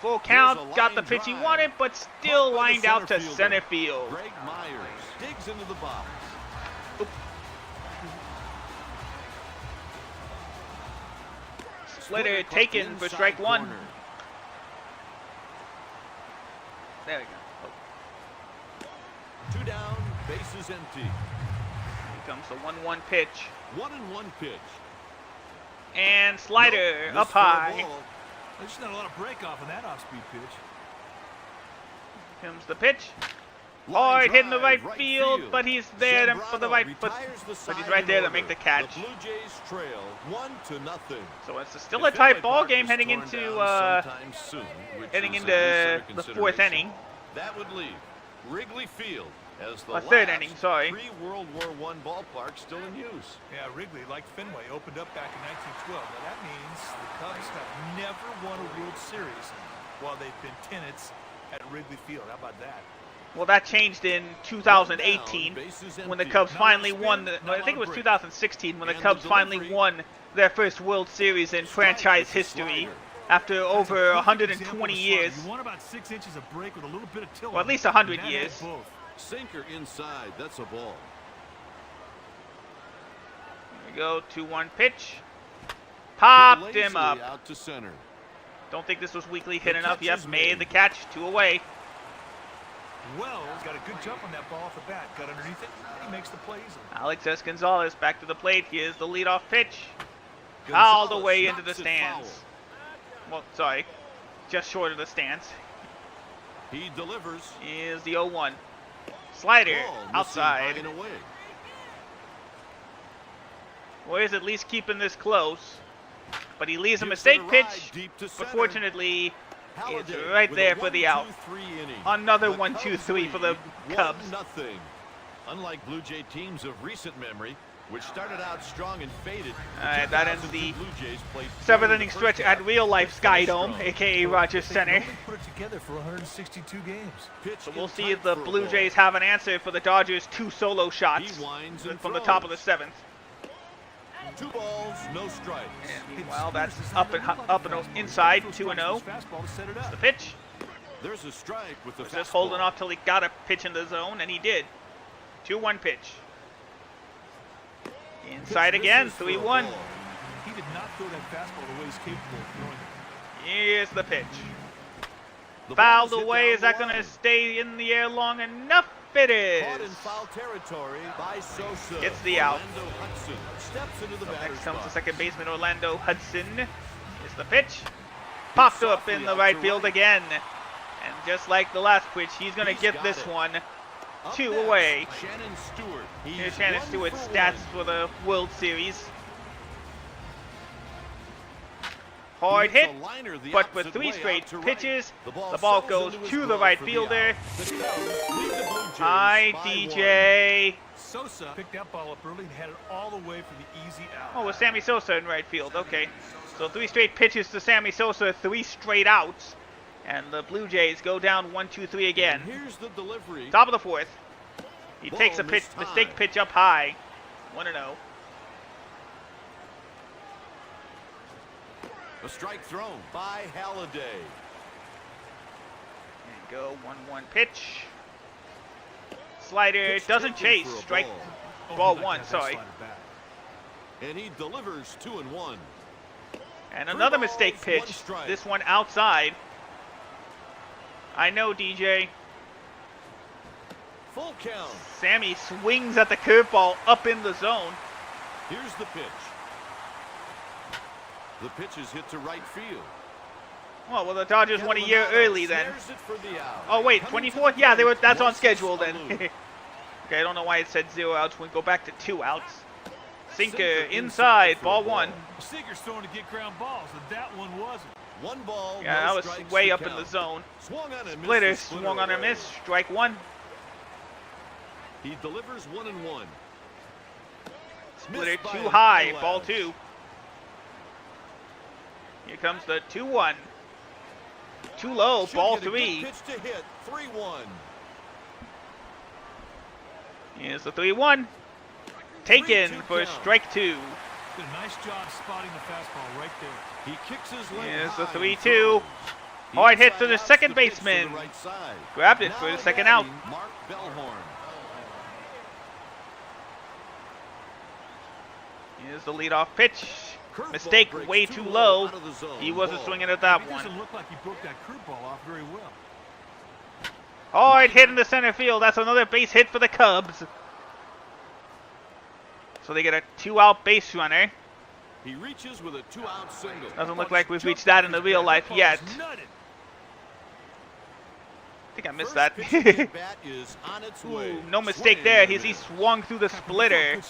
Full a count. Got the line pitch he drive. wanted, but still Caught by the lined out to fielder. center field. Greg Myers digs into the box. Splitter caught taken for inside strike 1. corner. There we go. 2 down, bases empty. comes the 1-1 pitch. 1-1 pitch. And slider Nope, up missed for a high. ball. There's just not a lot of break off in that off-speed pitch. Comes the pitch. Line Hard hitting the drive, right field, but he's there for the Zambrano right, but retires the he's side right in there to order. make the catch. The Blue Jays trail 1-0. So it's still The a tight Fenway ball Park game is heading torn into down sometime soon, which heading is into at least the under 4th consideration. inning. That would leave Wrigley Field as the Third last inning, sorry. pre-World War I ballpark still in use. Yeah, Wrigley, like Fenway, opened up back in 1912. Now that means the Cubs have never won a World Series while they've been tenants at Wrigley Field. How about that? Well, that changed in 2018 Bases when the empty. Cubs Not finally a lot of won. spin, I not a think lot it was of break. 2016 when the And the Cubs finally delivery. won their first World Series in franchise history after That's a over perfect 120 example of a years. slider. You want about 6 inches of break with a little bit of tilt. Well, at on least it, 100 and that years. had both. Sinker inside. That's a ball. Here we go, 2-1 pitch. Popped Hit him lazily up. out to center. Don't think this was weakly hit The enough. catch Yep, is made made. the catch, 2 away. Wells got a good jump on that ball off the bat. Got underneath it. He makes the play easily. Alex S. Gonzalez back to the plate. Here's the leadoff pitch. All the Gonzalez way into the knocks it stands. foul. Well, sorry, just short of the stands. He delivers. Is the 0-1. Slider Ball missing outside. high and away. Warriors at least keeping this close. But he leaves a Gives mistake it a pitch. ride deep to But center. fortunately, Halliday it's right with there a for the out. 1-2-3 inning. Another The 1-2-3 for the lead Cubs. 1-0. Unlike Blue Jay teams of recent memory, which started out strong and faded. All right, that ends 2002 the Blue Jays played 7th poorly inning the stretch first half, at Real Life but Sky finished Dome, strong. aka Rogers They Center. can only put it together for 162 games. Pitch So in we'll see tight if the for a Blue ball. Jays have an answer for the Dodgers' 2 solo shots He winds and from the top of the throws. 7th. 2 balls, no strikes. Meanwhile, that's up and inside, 2-0. Fastball to set it The up. pitch. There's a strike with the Was just holding fastball. off till he got a pitch in the zone, and he did. 2-1 pitch. Inside again, Misses for a 3-1. ball. He did not throw that fastball the way he's capable of throwing it. Here's the pitch. The Fouled ball's hit away. down Is that the going to line. stay in the air long enough? It Caught in is. foul territory by Sosa. Gets the out. Orlando Hudson steps into the So batter's next comes the box. second baseman, Orlando Hudson. Here's the pitch. Popped up in the right field again. And just like the last pitch, he's going to He's get got this it. one. Up 2 next, away. Shannon Stewart. He's Here's Shannon 1 Stewart's for stats 1. for the World Series. Hard He hits hit, a liner the but with opposite 3 way straight out to right. pitches, The the ball settles goes into his to the glove right for the fielder. out. The Cubs lead the Blue Jays Hi, by DJ. Sosa picked that ball up early and had it all the way for the easy out. Oh, with Sammy Sosa in right field. Okay. So 3 straight pitches to Sammy Sosa, 3 straight outs. And the Blue Jays go down 1-2-3 again. And here's the delivery. Top of the 4th. He Ball takes a pitch, missed mistake high. pitch up high. 1-0. A strike thrown by Halliday. And go 1-1 pitch. Slider Pitch doesn't taken chase. for a Strike. Oh, Ball he might 1, have that sorry. slider back. And he delivers 2-1. And 3 another balls, mistake 1 pitch. strike. This one outside. I know, DJ. Full count. Sammy swings at the curveball up in the zone. Here's the pitch. The pitch is hit to right field. Well, the Dodgers won a year early then. Snares it for the out. Oh wait, Coming to 24th? the Yeah, they were. plate, That's on Moises schedule then. Alou. Okay, I don't know why it said 0 outs. We go back to 2 outs. Sinker inside, for a ball ball. 1. Sinker's throwing to get ground balls, and that one wasn't. 1 ball. Yeah, no that was strikes way to up in count. the zone. Swung on and missed Splitter the splitter swung on a away. miss. Strike 1. He delivers 1-1. Splitter Missed by too an high. eyelash. Ball 2. Here comes the 2-1. Too low. Should Ball get a good 3. pitch to hit. 3-1. Here's the 3-1. Taken 3-2 for count. strike 2. Did a nice job spotting the fastball right there. He kicks his leg Here's the high 3-2. and throws. He Hard hit to inside the outs second the pitch to the baseman. right side. Grabbed it Now for the second out. batting, Mark Bellhorn. Here's the leadoff pitch. Curveball Mistake breaks way too low. out of the zone. He wasn't Ball. swinging at that It one. doesn't look like he broke that curveball off very well. Hard hit in the center field. That's another base hit for the Cubs. So they get a 2-out base runner. He reaches with a 2-out single. Doesn't look like we've reached that in the real life yet. I think I missed that. Bat is on its way. Ooh, no mistake there. He swung through the splitter.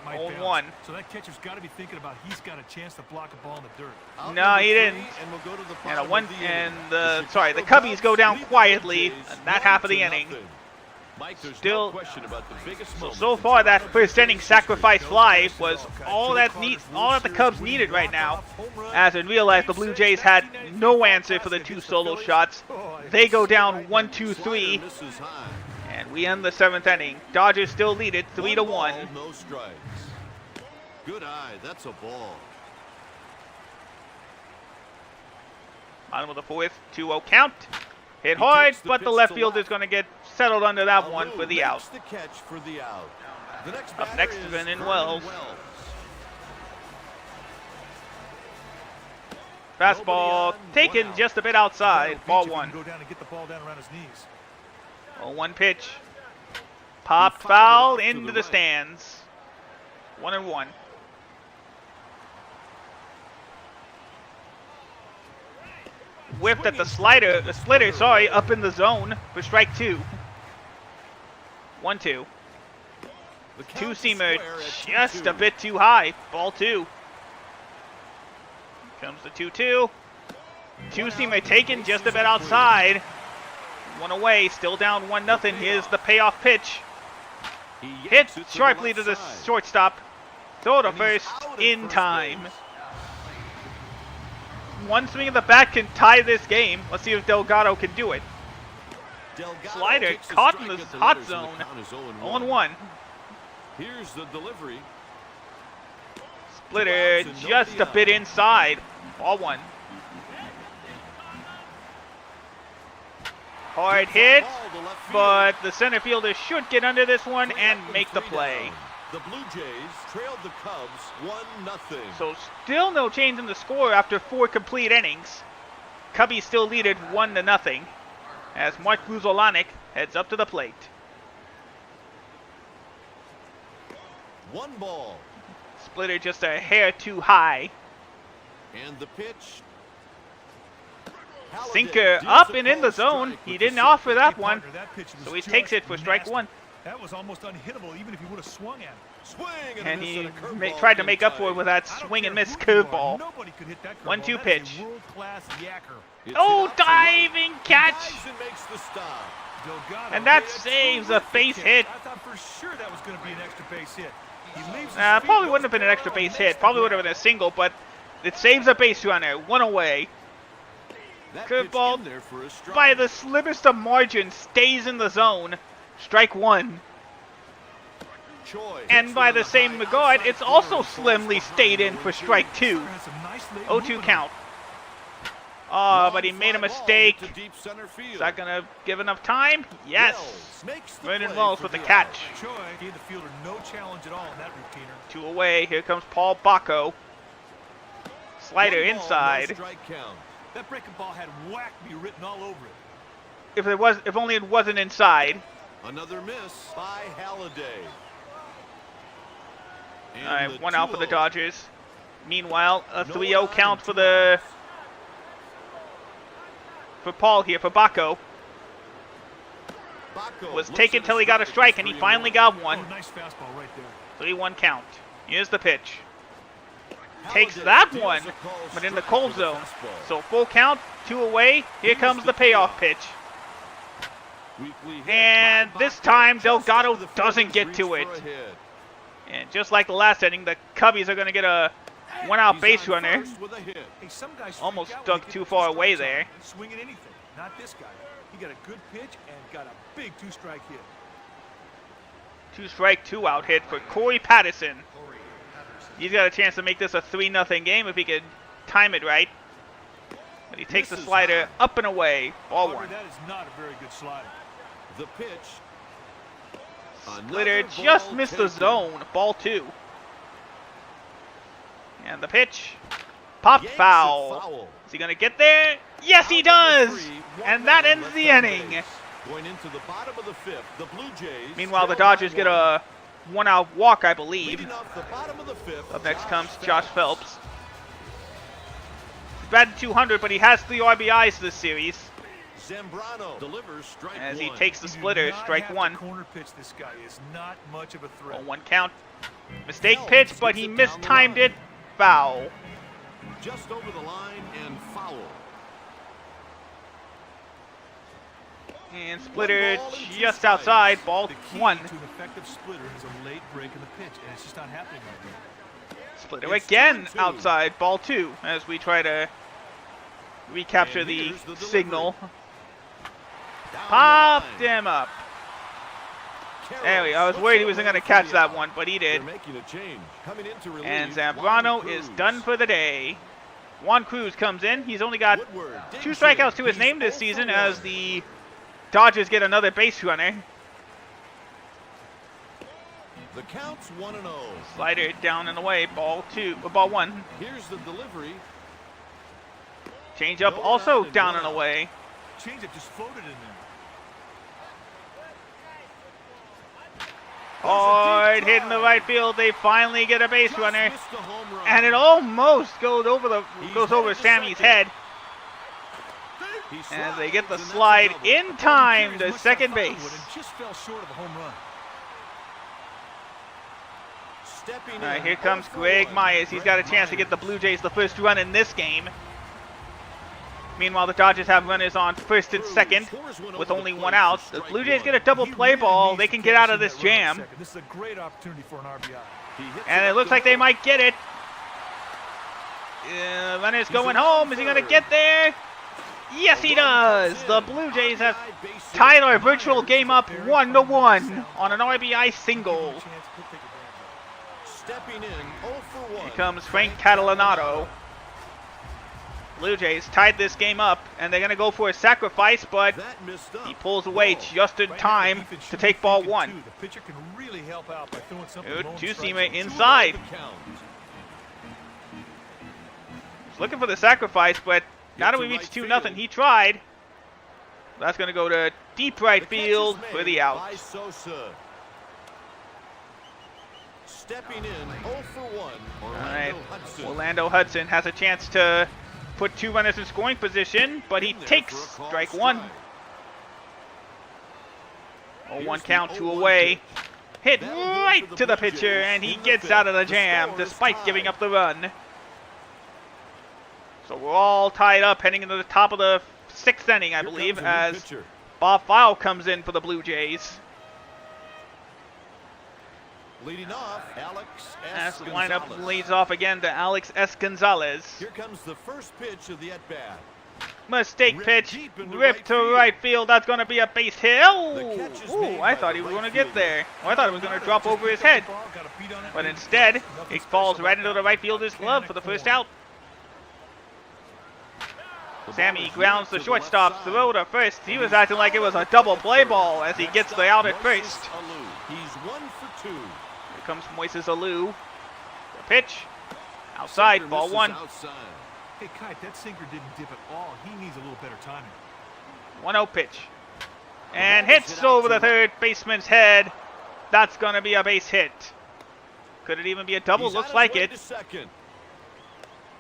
0-1. So that catcher's got to be thinking about he's got a chance to block a ball in the dirt. Out No, number he 3, didn't. And we'll go to the And bottom of the inning. The Cubbies go down Chicago quietly Blue in Jays that half of the 1-0. inning. Mike, there's Still- no question about the biggest moment So in far, that Chicago first inning history. sacrifice fly was all that the Cubs needed right now. As in real life, the Blue Jays had no answer for the 2 solo shots. They go down 1-2-3, Slider misses high. and we end the 7th inning. Dodgers still lead it 3-1. Ball, no strikes. Good eye. That's a ball. Bottom of the 4th, 2-0 count. Hit He hard, takes the but the pitch left to fielder's left. going to get settled under that one Alou for the makes out. the catch for the out. The next Up batter next, is Vernon Vernon Wells. Nobody Fastball on, taken 1 out. just a bit outside. Ball 1. Go down and get the ball down around his knees. 0-1 pitch. Popped, He fouled it fouled off to into the the right. stands. 1-1. Whiffed at the splitter, sorry, up in the zone for strike 2. 1-2. The count Two-seamer square at just 2-2. a bit too high. Ball 2. Comes the 2-2. Two-seamer taken just a bit outside. 1 away, still down 1-0. Here's the payoff pitch. He Hit yanks it to sharply to left the side. shortstop. Throw to And he's first out at in first time. base. One swing of the bat can tie this game. Let's see if Delgado can do it. Delgado Slider takes a caught in strike the at hot letters, and the zone. count is 0-1. 0-1. Here's the delivery. Splitter Two outs and just a nobody bit out. inside. Ball 1. Hard hit, Ball to left field. but the center fielder should get under this one 3 and up make the 3 play. down. The Blue Jays trailed the Cubs 1-0. So still no change in the score after 4 complete innings. Cubbies still lead it 1-0 as Mark Gruzolanek heads up to the plate. 1 ball. Splitter just a hair too high. And the pitch. Halladay Sinker deals up a and in the called zone. strike He with the didn't offer sinker. that Hey, one, partner, that pitch was so he just takes it for strike nasty. 1. That was almost unhittable, even if he would have swung at it. Swing And a miss he and a curveball tried to came make up for it tight. with that I don't swing and care miss who you are, curveball. Nobody could hit that curveball. 1-2 That is a pitch. world-class yacker. It's Oh, out to diving right. catch! He dives and makes the stop. Delgado And that hit a saves a terrific base catch. hit. I thought for sure that was going to be an extra base hit. He leaves his Probably feet, wouldn't have been an goes extra parallel, base makes hit. the Probably would have grab. been a single, but it saves a base runner. 1 away. That pitch Curveball in there for a strike. By the slimmest of margin, stays in the zone. Strike 1. Choi And hits by it the on same high regard, outside it's corner also and falls slimly behind stayed in the for 1-2. strike 2. Has some nice leg 0-2 movement. count. Oh, Long but he made a fly ball mistake. to deep center field. Is that going to give enough time? Yes. Wells makes the Vernon play Wells for with the out. catch. Choi gave the fielder no challenge at all in that routiner. 2 away. Here comes Paul Bacco. Slider 1 ball, no inside. strike count. That breaking ball had whack me written all over it. If only it wasn't inside. Another miss by Halladay. And All right, the 1 out for the 2-0. Dodgers. Meanwhile, a No 3-0 one count on, for 2 outs. Paul here for Bacco. Bacco Was looks taken at till he got a strike, and he 3-1. finally got one. Oh, nice fastball right there. 3-1 count. Here's the pitch. Halladay Takes that deals one, a called but in the strike cold with the zone. fastball. So full count, 2 away. Here Here's comes the the payoff payoff. pitch. Weekly hit And by this Bacco. time, Just Delgado under the doesn't fielders, get reach to for it. a hit. And just like the last inning, the Cubbies are going to get a 1-out He's base on runner. first with a hit. Hey, some guys freak Almost out when dug they get too the far 2 away strikes on there. them and swing at anything. Not this guy. He got a good pitch and got a big 2-strike hit. 2-strike, 2-out hit for Corey Patterson. He's got a chance to make this a 3-0 game if he could time it right. But he takes the Misses slider high. up and away. Ball However, 1. that is not a very good slider. The pitch. Splitter Another just ball missed the taken. zone. Ball 2. And the pitch. Pop Yanks it foul. foul. Is he going to get there? Yes, he Out number does. 3, And 1 that man ends left the on inning. base. Going into the bottom of the 5th, the Blue Jays. Meanwhile, the trail by Dodgers get 1. a 1-out walk, I believe. Leading off the bottom of the fifth, Up next comes Josh Phelps. He's batted 200, but he has 3 RBIs this series. Zambrano delivers strike As one. he takes the You do splitter, not strike have one. to corner pitch this guy is not much of a threat. 1 count. Mistake pitch, but he mistimed it. Foul. Just over the line and foul. And splitter One ball and 2 just strikes. outside. Ball The key 1. to an effective splitter is a late break in the pitch, and it's just not happening right now. Splitter It's again 2-2. outside. Ball 2 as we try to recapture And the here's the signal. Down Popped the line. him up. Carroll There we go. I was slips worried he it wasn't away going to for catch the that out. one, but he They're did. making a change. Coming in to relieve And Juan Zambrano is Cruz. done for the day. Juan Cruz comes in. He's only got Woodward 2 digs strikeouts in. to his He's name this 0 for season 1. as the Dodgers get another base runner. The count's 1-0. Slider down and away. Ball 1. Here's the delivery. Change up Going also on and down going and out. away. Changeup just floated in there. Hard hit in the right field. They finally get a base Just runner. missed a home run. And it almost goes over He's over headed to Sammy's second. head. He As they slides, get the and that's a slide double. in time Carries to much like second Firewood base. and just fell short of a home run. Stepping All right, in, here comes 0 for Greg 1. Myers. He's got a Greg chance to get the Myers. Blue Jays the first run in this game. Meanwhile, the Dodgers have runners on first and Cruz second scores one with over only the 1 plate out. for The strike Blue Jays one. get a double He play really ball. needs They to can get out cash of in this that run on jam. second. This is a great opportunity for an RBI. He hits And it up looks the like they middle. might get it. Runner's going home. Is he going to get there? Yes, he does. The Blue Jays have tied our virtual game up 1-1 on an RBI single. Stepping in 0 for 1. Here comes Frank Catalanato. Blue Jays tied this game up, and they're going to go for a sacrifice, but That missed up. he pulls away Ball. just in Right now, time the defense to should take be ball thinking, 1. too. The pitcher can really help out by throwing something Good low in two-seamer strike zone. inside. 2-0 the count. Looking for the sacrifice, but now that we to reached right 2-0, field. he tried. That's going to go to deep right The catch field is for made the out. by Sosa. Stepping in 0 for 1. All right, Orlando Hudson. Orlando Hudson has a chance to put 2 runners in scoring position, but he In there takes for a called strike 1. strike. 0-1 Here's the count, 2 0-1 away. pitch. Hit That'll do it right for the to the Blue pitcher, Jays and he in the gets fifth. out of the The jam score is despite tied. giving up the run. So we're all tied up heading into the top of the 6th inning, I Here believe, comes a new as pitcher. Bob Fowl comes in for the Blue Jays. Leading off, Alex As S. the lineup Gonzalez. leads off again to Alex S. Gonzalez. Here comes the first pitch of the at-bat. Mistake Ripped pitch, deep into ripped right to field. right field. That's going to be a base hit. The catch is Ooh, made I by thought the he was right going to get fielder. there. I thought it was going to drop over his head. But instead, it falls right into the right fielder's glove for the first out. The Sammy ball is grounds hit the to left shortstop's side. throw to first. He was acting like it was a double play ball as he gets the out at Moises first. Alou. He's 1 for 2. Here comes Moises Alou. The pitch. Outside, Sinker ball misses 1. Hey, outside. Kite, that sinker didn't dip at all. He needs a little better timing. 1-0 pitch. And ball is hits hit out over to the third baseman's head. That's going to be a base hit. Could it even be a double? He's on Looks his like way it. to second.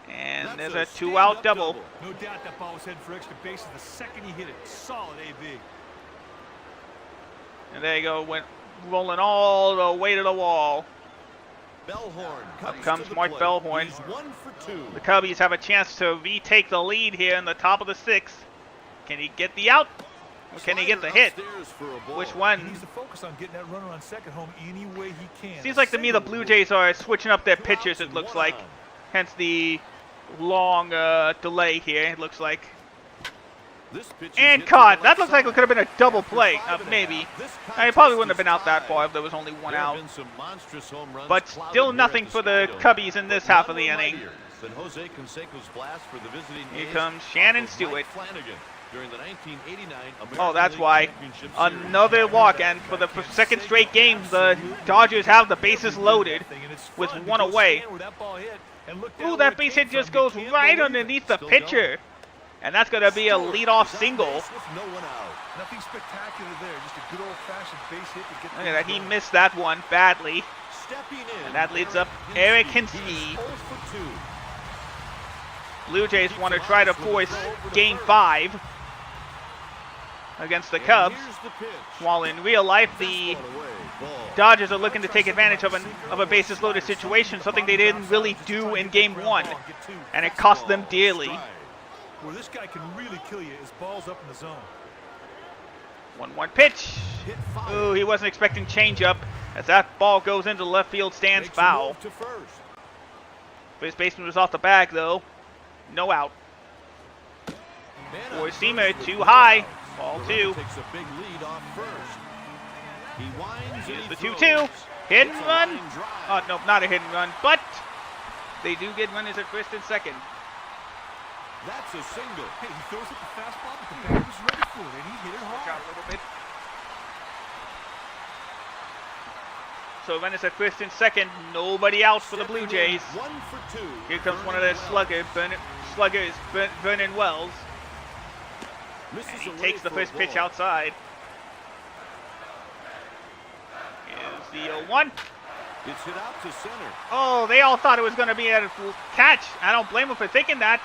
And That's there's a a 2-out stand-up double. No doubt that ball was heading for extra bases the second he hit it. Solid AB. And there you go. Went rolling all the way to the wall. Bellhorn Up comes to the Mark plate. Bellhorn. He's 1 for 2. The Cubbies have a chance to retake the lead here in the top of the 6th. Can he get the out? Or can he get the hit? Upstairs for a ball. Which He one? needs to focus on getting that runner on second home any way he can. Seems like to me the Blue Jays are switching up their pitchers, it looks like. Hence the long delay here, it looks like. This pitch is And hit to caught. the That left looks like it side. could have been a double After play, 5 and a maybe. half, this It probably wouldn't contest have been out is that tied. far if there was only 1 There have out. been some monstrous home runs But clouded still here nothing at for the the Skydome. Cubbies in this But half of none the were inning. mightier than Jose Canseco's blast for the visiting Here A's comes off Shannon of Stewart. Mike Flanagan during the 1989 American Oh, that's League why. Championship Series. Another walk, and for the second straight game, the Dodgers have the bases loaded with 1 away. Ooh, that base hit just goes right underneath the Still pitcher. And that's going to be a leadoff single. With no one out. Nothing spectacular there. Just a good old-fashioned base hit to get Look at that. He going. missed that one badly. Stepping in, And that leads up Eric Hinske. He's 0 for 2. Blue Jays want to try to force Game 5 against the Cubs, And here's the pitch. while in real life the Fastball away. Ball. Dodgers are looking to take advantage of a bases loaded situation, something they didn't really do in Game 1, and it cost them dearly. Strike. Where this guy can really kill you is balls up in the zone. 1-1 pitch. Hit foul. Ooh, he wasn't expecting changeup as that ball goes into the left field stands Makes a foul. move to first. First baseman was off the bag though. No out. Man Four on seamer first too with high. the Ball runner 2. takes a big lead off first. He winds Here's and the he 2-2. throws. Hit and It's a run. line drive. Oh, no, not a hit and run, but they do get runners at first and second. That's a single. Hey, he throws up the fastball, but the batter was ready for it, and he hit it Watch hard. out a little bit. So runners at first and second. Nobody out for the Blue Jays. 1 for 2. Here comes one of their sluggers, Vernon Wells. Misses And he away takes the for first a pitch ball. outside. Here's the 0-1. It's hit out to center. Oh, they all thought it was going to be a catch. I don't blame them for thinking that.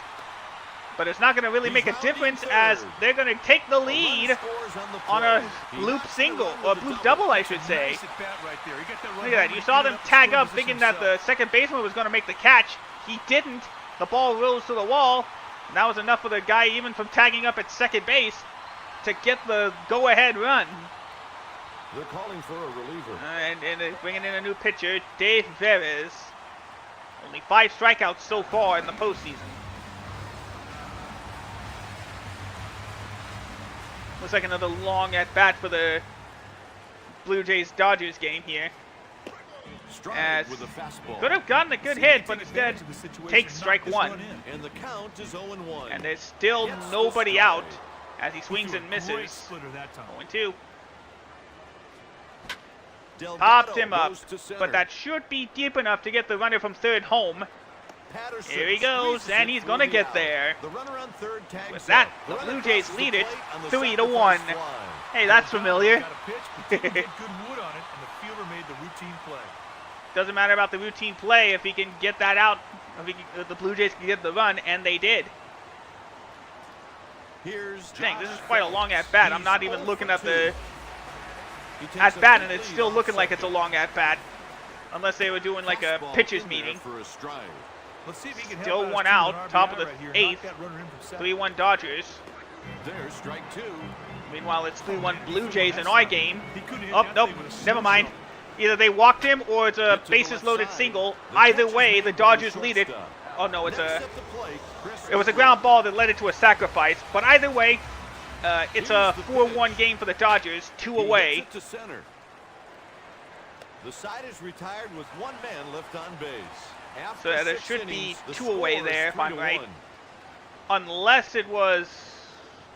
But it's not going to really make a difference as they're going to take the lead on a loop single, or loop double, I should say. Nice at bat right there. He got that run Look at that. home, You he saw put it them up, tag scored up position thinking that the himself. second baseman was going to make the catch. He didn't. The ball rose to the wall. And that was enough for the guy even from tagging up at second base to get the go-ahead run. They're calling for a reliever. And they're bringing in a new pitcher, Dave Veres. Only 5 strikeouts so far in the postseason. Looks like another long at-bat for the Blue Jays-Dodgers game here. Strike As with a fastball. could have gotten a good See if he hit, can but take instead advantage of the situation takes and strike knock this 1. one in. And the count is 0-1. And there's still Gets the nobody strike. out as he swings He and threw a great misses. splitter that time. 0-2. Delgado Popped him up, goes to center. but that should be deep enough to get the runner from third home. Patterson Here he goes, squeezes and it he's through gonna the get out. there. The runner on third tags With that, out. the runner Blue Jays crosses lead the it plate on the 3-1. sacrifice fly. Hey, that's familiar. Got a pitch, but didn't get good wood on it, and the fielder made the routine play. Doesn't matter about the routine play if he can get that out. If the Blue Jays can get the run, and they did. Here's Dang, this Josh is quite a long at bat. I'm He's not even 0 looking for at the 2. He takes at a bat, big and it's lead still on looking like it's a second. long at bat, unless they were doing like a Fastball pitcher's in there meeting. for a strike. Let's see if he can Still help one his team out, with an top of RBI the right here. eighth. Knock that runner in from second. 3-1 Dodgers. There's strike 2. Meanwhile, it's 3-1 Blue Jays in our game. He couldn't hit Oh, that nope, thing with a never single mind. shot. Either they walked him or it's a Get to the bases left loaded side. single. The Either catch is way, made the by Dodgers lead it. shortstop. Oh no, it's Next a at the plate, Chris it was a Woodward. ground ball that led it to a sacrifice. But either way, it's a Here's the 4-1 pitch. game for the Dodgers, 2 He away. hits it to center. The side is retired with 1 man left on base. After So there 6 should be innings, the 2 away score is there, if I'm right. 3-1. Unless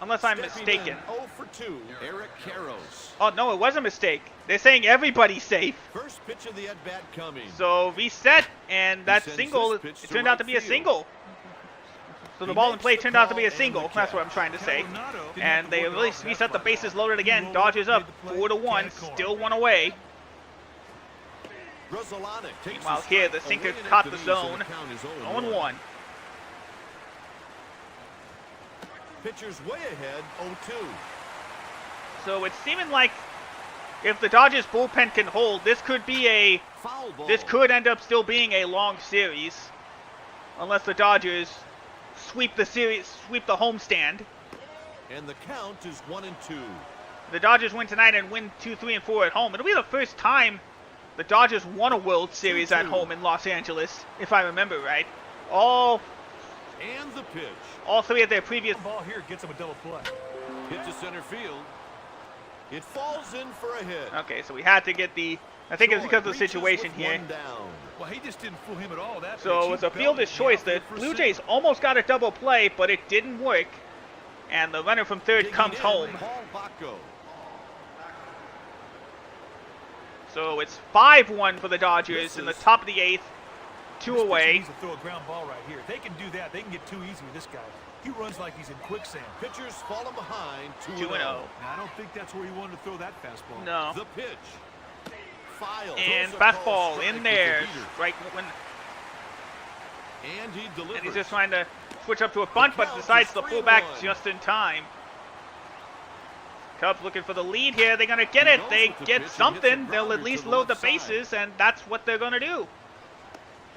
I'm Stepping mistaken. in 0 for 2, Eric Karros. Oh no, it was a mistake. They're saying everybody's safe. First pitch of the at-bat coming. So reset, and that sends single, his it pitch to turned out right to be a field. single. So the He ball in makes play the turned out to be call a and single. the That's what I'm catch. trying to say. Coronado didn't And have to they work at it least off reset the that bases far. loaded again. He Dodgers rolled, up made the play, 4-1, can't score. still 1 away. Grzelcyk takes Meanwhile, a here, strike, the a sinker win caught at the knees, zone. and the count is 0-1. Pitcher's way ahead, 0-2. So it's seeming like if the Dodgers bullpen can hold, this could Foul ball. end up still being a long series, unless the Dodgers sweep the homestand. And the count is 1-2. The Dodgers win tonight and win 2, 3, and 4 at home. It'll be the first time the Dodgers won a World Series at 2-2. home in Los Angeles, if I remember right. All And the pitch. 3 of their previous. The ball here gets him a double play. Hit to center field. It falls in for a hit. Okay, so we had to get the. I think it's because of the Reaches situation with here. 1 down. Well, he just didn't fool him at all. That So pitch, it was he a belted fielder's the choice. The outfield for Blue a Jays single. almost got a double play, but it didn't work. And the runner from third Digging comes in, home. Paul Bacco. So it's 5-1 for the Dodgers in the top of the 8th. 2 This pitcher away. needs to throw a ground ball right here. If they can do that, they can get too easy with this guy. He runs like he's in quicksand. Pitchers falling behind 2-0. 2-0. Now, I don't think that's where he wanted to throw that fastball. No. The pitch. File. And Throws a fastball called in strike there. with the heater. Strike one. And he delivers. And he's just trying to switch up to a bunt, but decides to pull back just in time. Cubs looking for the lead here. They're going to get it. They get something. They'll at least load the bases, and that's what they're going to do.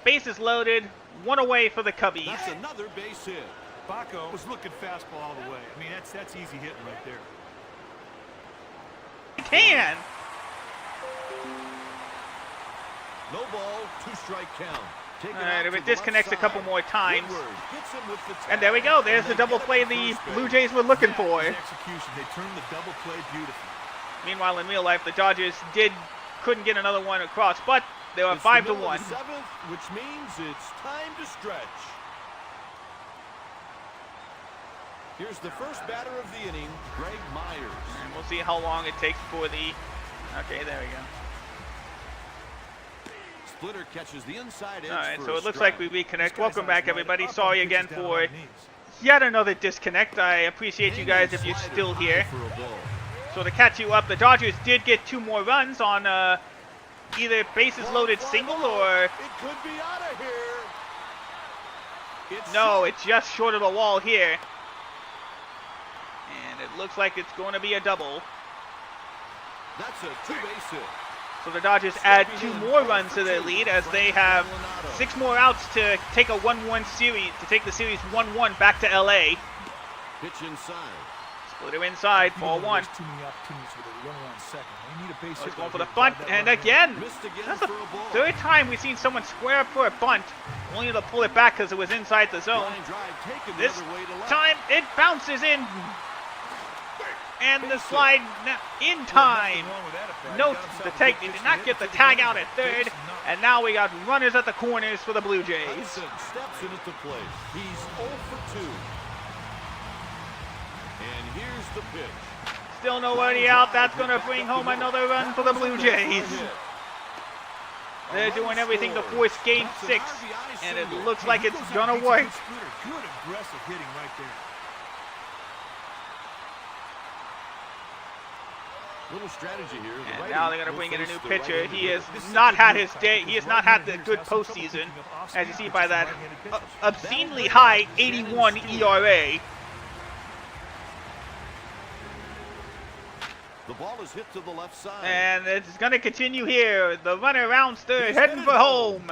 Bases loaded. 1 away for the Cubbies. That's another base hit. Baco was looking fastball all the way. I mean, that's easy hitting right there. Can. No ball, 2-strike count. Taken All right, out if to it the disconnects a left couple side. more times. Woodward hits him with the And there we go. There's the and double they play get it the to first Blue base. Jays were looking for. That is execution. They turned the double play beautifully. Meanwhile, in real life, the Dodgers couldn't get another one across, but they were It's the 5 to middle of 1. the 7th, which means it's time to stretch. Here's the first batter of the inning, Greg Myers. And we'll see how long it takes for the. Okay, there we go. Splitter catches the inside edge. All right, for so a it looks strike. like we reconnect. This guy's Welcome on back, his way everybody. up on Sorry pitches again down on for his knees. yet another disconnect. I appreciate you guys if you're Hanging still slider here. high for a ball. So to catch you up, the Dodgers did get 2 more runs on either bases loaded Fly single ball. or It could be out of here. It's no, short. it's just short of the wall here. And it looks like it's going to be a double. That's a 2-base hit. So the Dodgers add 2 more runs to their lead as they have 6 more outs to take a 1-1 series, to take the series 1-1 back to LA. Pitch inside. Splitter inside, You ball don't 1. waste too many opportunities with a runner on second. They need a base Oh, he's hit going right for the here to bunt, drive that and runner in. again, Missed again that's the for a ball. 3rd time we've seen someone square up for a bunt, only to pull it back because it was inside the zone. Line drive taken This the other way to left. time, it bounces in, and the slide in time. Nothing wrong with that at bat. He Note got himself the a tag, good they pitch did to not hit get the to tag base. out at 3rd, Base knock. and now we got runners at the corners for the Blue Jays. Hudson steps in at the plate. He's 0 for 2. And here's the pitch. Still nobody out. That's going to bring home another run for the Blue Jays. They're doing everything to force Game 6, and it looks like it's going to work. Good aggressive hitting right there. Little strategy here. The And righty now they're going to will bring in a face new the pitcher. right-handed He has hitter. This is not a had good his move, day. because He has not had the right-handed good hitters have some trouble postseason, picking up as off-speed you see pitches by from that right-handed pitchers. obscenely high 81 ERA. The ball is hit to the left side. And it's going to continue here. The runner rounds 3rd, heading for home.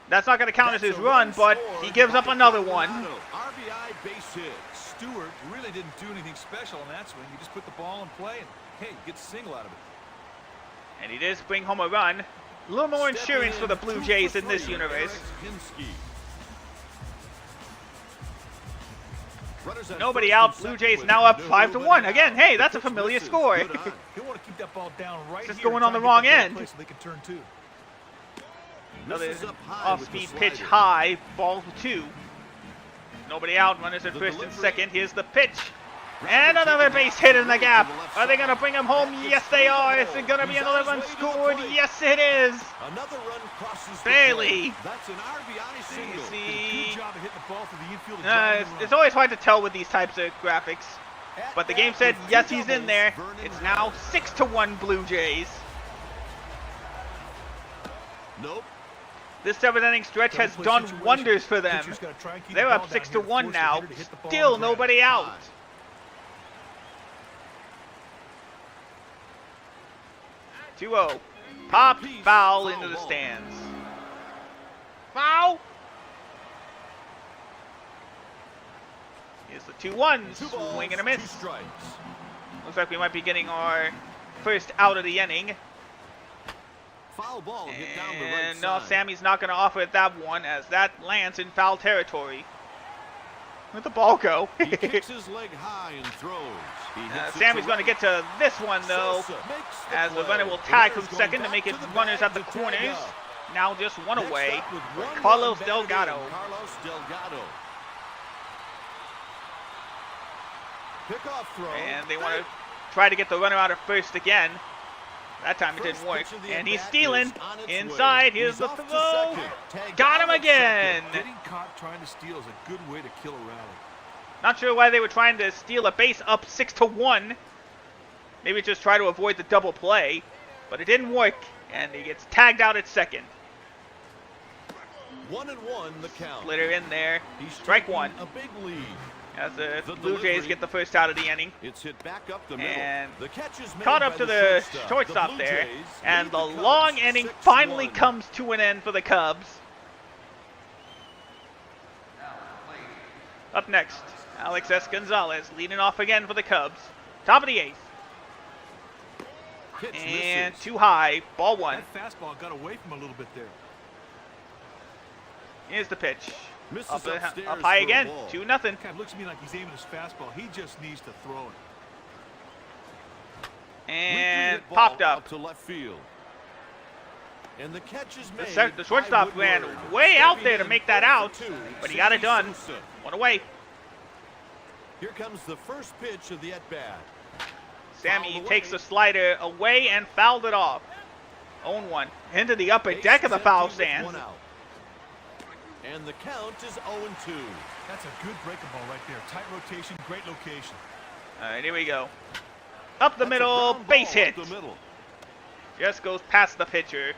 That's not going to count as his run, but he gives up another one. RBI base hit. Stewart really didn't do anything special on that swing. He just put the ball in play and, hey, gets a single out of it. And he does bring home a run. A little more insurance for the Blue Jays in this universe. Nobody out. Blue Jays now up 5 to 1. Again, hey, that's a familiar score. He'll want to keep that ball down right Just here going and on the try wrong to get that end. place so they can turn 2. Another Misses up high with the off-speed pitch slider. high, ball 2. Nobody out, runners at The first and delivery. second. Here's the pitch. And another base hit in the gap. Are they going to bring him home? Yes, they are. Is it going to be another run scored? Yes, it is. Another run crosses the Bailey. plate. That's an RBI single. See, Good job of hitting the ball through the infield and driving the it's run. always hard to tell with these types of graphics. At But the bat game said, with yes, two he's in doubles, there. Vernon It's now Reynolds. 6 to 1 Blue Jays. Nope. This 7th inning stretch has Double play done situation. wonders for them. Pitcher's gotta try and keep They're the ball up down 6 here to to 1 force the now. hitter to hit the ball Still on the ground. nobody out. Five. 2-0. Pop, foul into the stands. Foul. Here's the 2-1. Two balls, Swing and a 2 miss. strikes. Looks like we might be getting our first out of the inning. Foul ball hit down the right And no, side. Sammy's not going to offer it that one as that lands in foul territory. Where'd the ball go? He kicks his leg high and throws. He hits it Sammy's to going to get to this one though, Sosa makes the as the play. runner will The tag runner's from going second to back make it the runners bag at the to tag corners. up. Now just one Next away. up with one Carlos run Delgado. batted in, Carlos Delgado. Pickoff throw. And they want to try to get the runner out of first again. That time it didn't First work. pitch of the And he's at-bat stealing. is on its Inside. way. Here's He's the off to throw. second. Tagged Got out him at again. second. Getting caught trying to steal is a good way to kill a rally. Not sure why they were trying to steal a base up 6-1. Maybe just try to avoid the double play. But it didn't work. And he gets tagged out at second. 1-1 the count. Splitter in there. He's Strike taking one. a big lead. As the The Blue Jays delivery. get the first out of the inning. It's hit back up the middle. And The catch is made Caught by up to the shortstop Blue there. Jays And lead the Cubs long inning 6-1. finally comes to an end for the Cubs. Up next, Alex S. Gonzalez leading off again for the Cubs. Top of the eighth. Pitch And misses. too high. Ball one. That fastball got away from him a little bit there. Here's the pitch. Misses Up upstairs high for a again. ball. 2-0. Kind of looks to me like he's aiming his fastball. He just needs to throw it. And Weakly hit popped ball up. out to left field. And the catch is The made. the shortstop by ran Woodward. way out Stepping there to in make that 0 for out, 2, but he got it Sammy done. Sosa. One away. Here comes the first pitch of the at-bat. Sammy Foul takes away. the slider away and fouled it off. 0-1. Into the upper deck of the Bases foul empty with stands. one out. And the count is 0-2. That's a good breaking ball right there. Tight rotation, great location. All right, here we go. Up the That's a middle, ground base ball hit. up the middle. Just goes past the pitcher.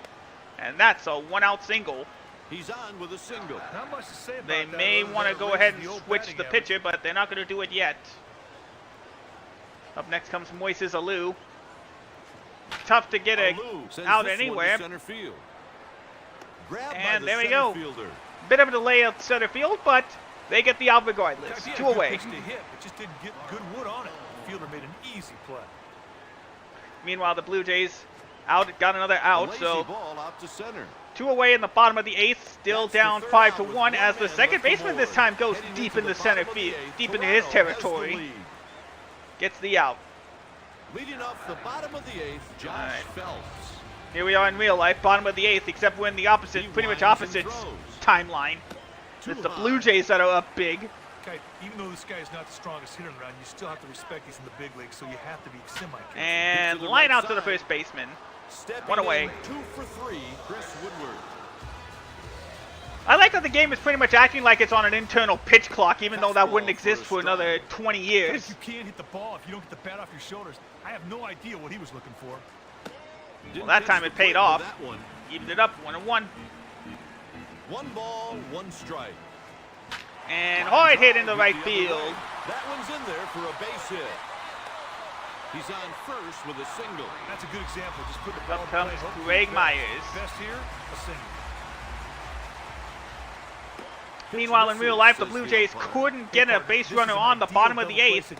And that's a one-out single. He's on with a single. Not much to say about They that. may other want to than go it ahead raises and old switch batting the average. pitcher, but they're not going to do it yet. Up next comes Moises Alou. Tough to get Alou sends out this one to anywhere. center field. Grabbed by And the there we center go. fielder. Bit of a delay at center field, but they get the out regardless. Guys, he had 2 a good away. pitch to hit, but just didn't get good wood on it. The fielder made an easy play. Meanwhile, the Blue Jays got another A out, lazy so ball out to center. 2 away in the bottom of the eighth, still That's the down third 5-1 out with one as the man second left to baseman this board. time goes Heading deep into into the center bottom of the field, eighth, deep into Toronto his has the territory. lead. Gets the out. Leading off the bottom of the eighth, Josh Alright. Phelps. Here we are in real life, bottom of the eighth, except we're in the opposite, He pretty much winds and opposite throws. timeline. Too It's the high. Blue Jays that are up big. Okay, even though this guy is not the strongest hitter around, you still have to respect he's in the big leagues, so you have to be semi-careful. And to the line right out to the side. first baseman. Stepping One away. in, 2 for 3, Chris Woodward. I like that the game is pretty much acting like it's on an internal pitch clock, even though that wouldn't Fastball for exist a for another strike. 20 If years. you can't hit the ball, if you don't get the bat off your shoulders, I have no idea what he was looking for. Didn't that catch time the it paid plate with off. That one. Evened it up, 1-1. 1 ball, 1 strike. And Line hard hit drive into hit right the other field. way. That one's in there for a base hit. He's on first with a single. That's a good example. Just put the ball Up in play, comes hope for the Greg best. Myers. Best here, a single. Meanwhile, in real life, the Blue Jays couldn't get a base runner on the bottom of the eighth.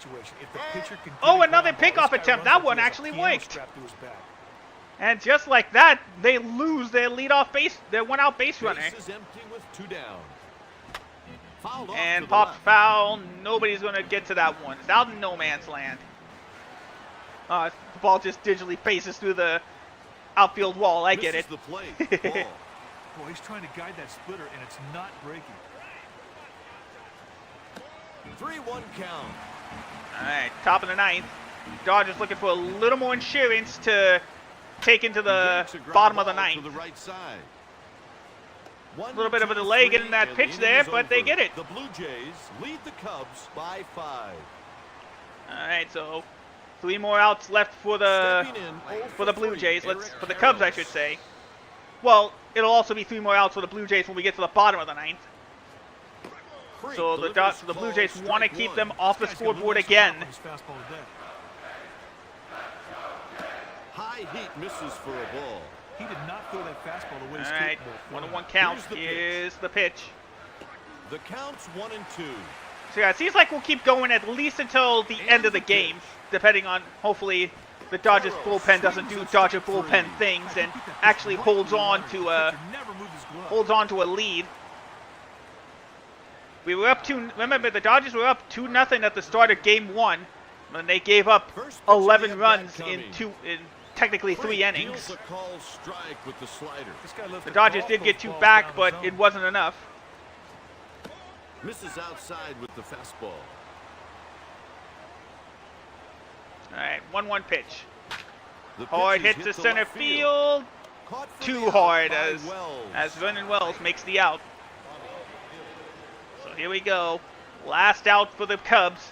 Oh, another pickoff attempt. That one actually worked. And just like that, they lose their leadoff base, their one-out base runner. Base is empty with 2 down. Fouled off to And the popped left. foul. Nobody's going to get to that one. It's out in no man's land. The ball just digitally faces through the outfield wall. I get Misses it. the plate. Ball. Boy, he's trying to guide that splitter, and it's not breaking. 3-1 count. All right, top of the ninth. Dodgers looking for a little more insurance to take into the Yanks a ground bottom of the ball ninth. To the right side. A little bit of a delay getting that pitch there, but they get it. The Blue Jays lead the Cubs by 5. All right, so 3 more outs left for the Stepping in, 0 for the Blue 3, Jays. Eric For the Cubs, I Karros. should say. Well, it'll also be 3 more outs for the Blue Jays when we get to the bottom of the ninth. Creek So delivers the Blue called Jays want to strike keep one. them off the This guy's got a scoreboard little again. on his fastball today. High heat misses for a ball. He did not throw that fastball the way he's All right, capable of. 1-1 count. Here's the pitch. Here's the pitch. The count's 1 and 2. So yeah, it seems like we'll keep going at least until the end of the game, depending on, hopefully, the Dodgers bullpen doesn't do Dodger bullpen things and actually holds on to a lead. We were up 2. Remember, the Dodgers were up 2-0 at the start of Game 1, and they gave up First pitch of the 11 at-bat runs in coming. technically 3 Creek innings. deals a called strike with the slider. The Dodgers did get 2 back, but it wasn't enough. Misses outside with the fastball. All right, 1-1 pitch. The Hard pitch hit is to to center left field. Caught for Too the out hard by as Wells. Vernon Wells makes the out. So here we go. Last out for the Cubs.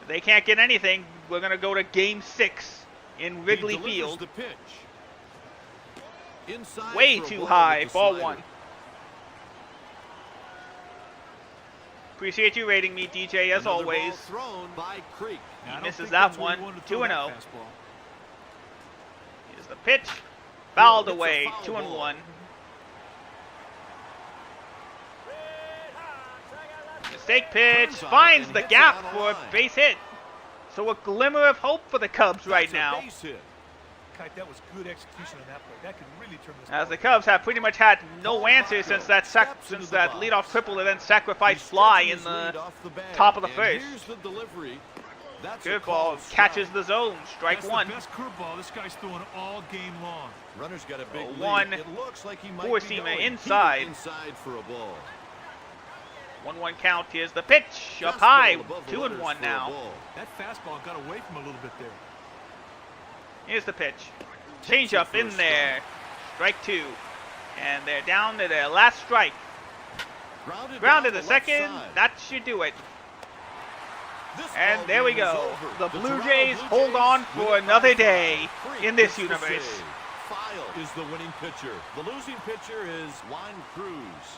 If they can't get anything, we're going to go to Game 6 in Wrigley He delivers Field. the pitch. Inside Way for a too ball high. with the Ball slider. 1. Appreciate you rating me, DJ, as Another always. ball thrown by Creek. Now, I don't misses think that that's where one. you wanted to throw 2-0. that fastball. Here's the pitch. Fouled it's a away. foul 2-1. ball. Mistake pitch. Turns on it Finds and the hits it gap on a for a line. base hit. So a glimmer of hope for the Cubs right That's a now. base hit. Kite, that was good execution on that play. That could really turn this As ball the Cubs have pretty much had no Paul answer Marco since that steps into the box. leadoff triple and then He's sacrificed fly stretching in his the lead off the bag. top of the And first. Here's the delivery. That's a curveball. called strike. Catches the zone. Strike That's 1. the best curveball this guy's throwing all game long. Runner's got a big lead. 1. It looks like he might be Four-seamer going. inside. He went inside for a ball. 1-1 count. Here's the pitch. Up Fastball high. above the 2-1 letters for a now. ball. That fastball got away from him a little bit there. Here's the pitch. Change up in there. Strike 2. And they're down to their last strike. Grounded down to the left second. side. That should do it. This And ball there we game is go. over. The Blue Toronto Jays Blue hold Jays on win for it another by day 5. in this Gets the universe. save. File is the winning pitcher. The losing pitcher is Juan Cruz.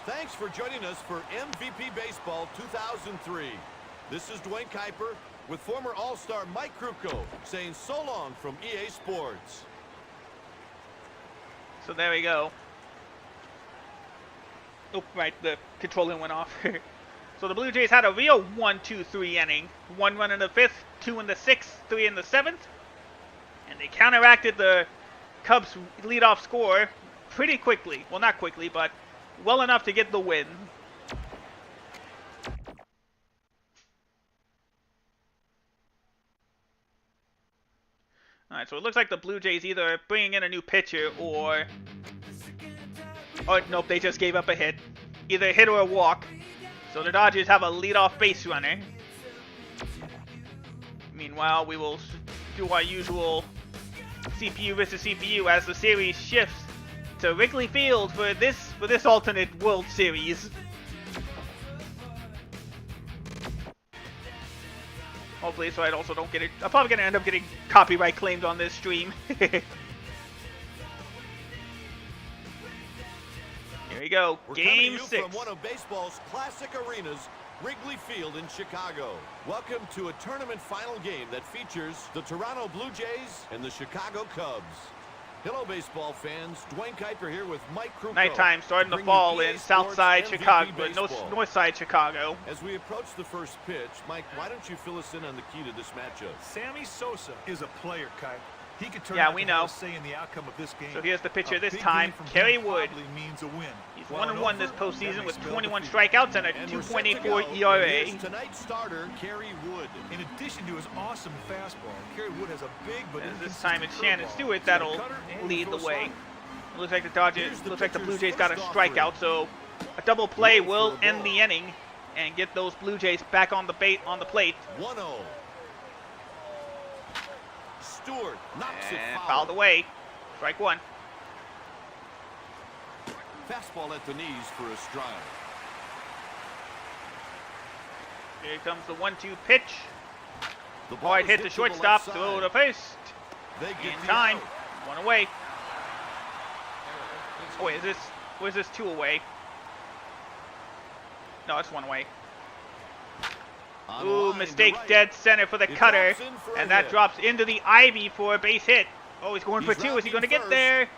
Thanks for joining us for MVP Baseball 2003. This is Dwayne Kuiper with former All-Star Mike Krupko saying so long from EA Sports. So there we go. Oh, right, the controller went off. So the Blue Jays had a real 1-2-3 inning. 1 run in the 5th, 2 in the 6th, 3 in the 7th. And they counteracted the Cubs' leadoff score pretty quickly. Well, not quickly, but well enough to get the win. Alright, so it looks like the Blue Jays either bringing in a new pitcher or... Oh, nope, they just gave up a hit. Either a hit or a walk. So the Dodgers have a leadoff base runner. Meanwhile, we will do our usual CPU versus CPU as the series shifts to Wrigley Field for this alternate World Series. Hopefully, so I also don't get it. I'm probably gonna end up getting copyright claimed on this stream. Here we go, We're coming to Game you 6. from one of baseball's classic arenas, Wrigley Field in Chicago. Welcome to a tournament final game that features the Toronto Blue Jays and the Chicago Cubs. Hello, baseball fans. Dwayne Kuiper here with Mike Krupko. Nighttime starting to bringing fall EA in Sports Southside MVP Chicago, but no Baseball. Northside Chicago. As we approach the first pitch, Mike, why don't you fill us in on the key to this matchup? Sammy Sosa is a player, Kite. He could turn Yeah, out we to know. have a say in the outcome of this game. So here's the pitcher A this big time, game from Kerry him Wood. probably means a win. He's Well, 1-1 this over, postseason that with makes no 21 defeat. strikeouts and a And we're set to go 2.84 ERA. with tonight's starter, Kerry Wood. In addition to his awesome fastball, Kerry Wood has a big but And this inconsistent time it's Shannon curveball. Stewart He's got a that'll cutter and he lead the throws way. slider. Looks like Here's the the Blue pitcher's Jays got a first strikeout, offering. so a double play Low for will a end ball. the inning and get those Blue Jays back on the plate. 1-0. Stewart knocks And it fouled away. Strike 1. Fastball at the knees for a strike. Here comes the 1-2 pitch. The ball Hard is hit to the shortstop, left throw side. to first. They get In the time. out. 1 away. Oh wait, was this 2 away? No, it's 1 away. On the Ooh, line to mistake right. dead center for the It cutter. drops in for a And that hit. drops into the ivy for a base hit. Oh, he's going for He's 2. Is he going to rounding get first. there?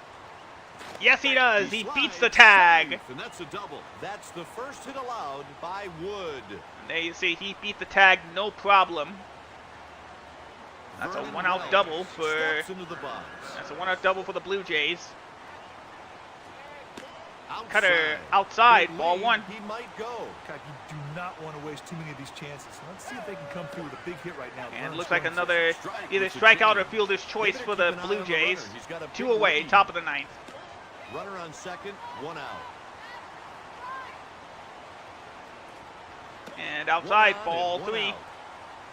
Yes, he does. He slides beats the to tag. safe, and that's a double. That's the first hit allowed by Wood. There you see, he beat the tag, no problem. That's a Vernon 1-out Wells double for. steps into the box. That's a 1-out double for the Blue Jays. Outside. Cutter outside, Big ball lead, 1. He might go. Kite, you do not want to waste too many of these chances. Let's see if they can come through with a big hit right now. And Run it looks like scoring another Strike either with the strikeout two. or fielder's choice They for better the keep an eye Blue on the Jays. runner. He's got a 2 big away, lead. top of the 9th. Runner on second, 1 out. And outside, One out ball and 3. 1 out.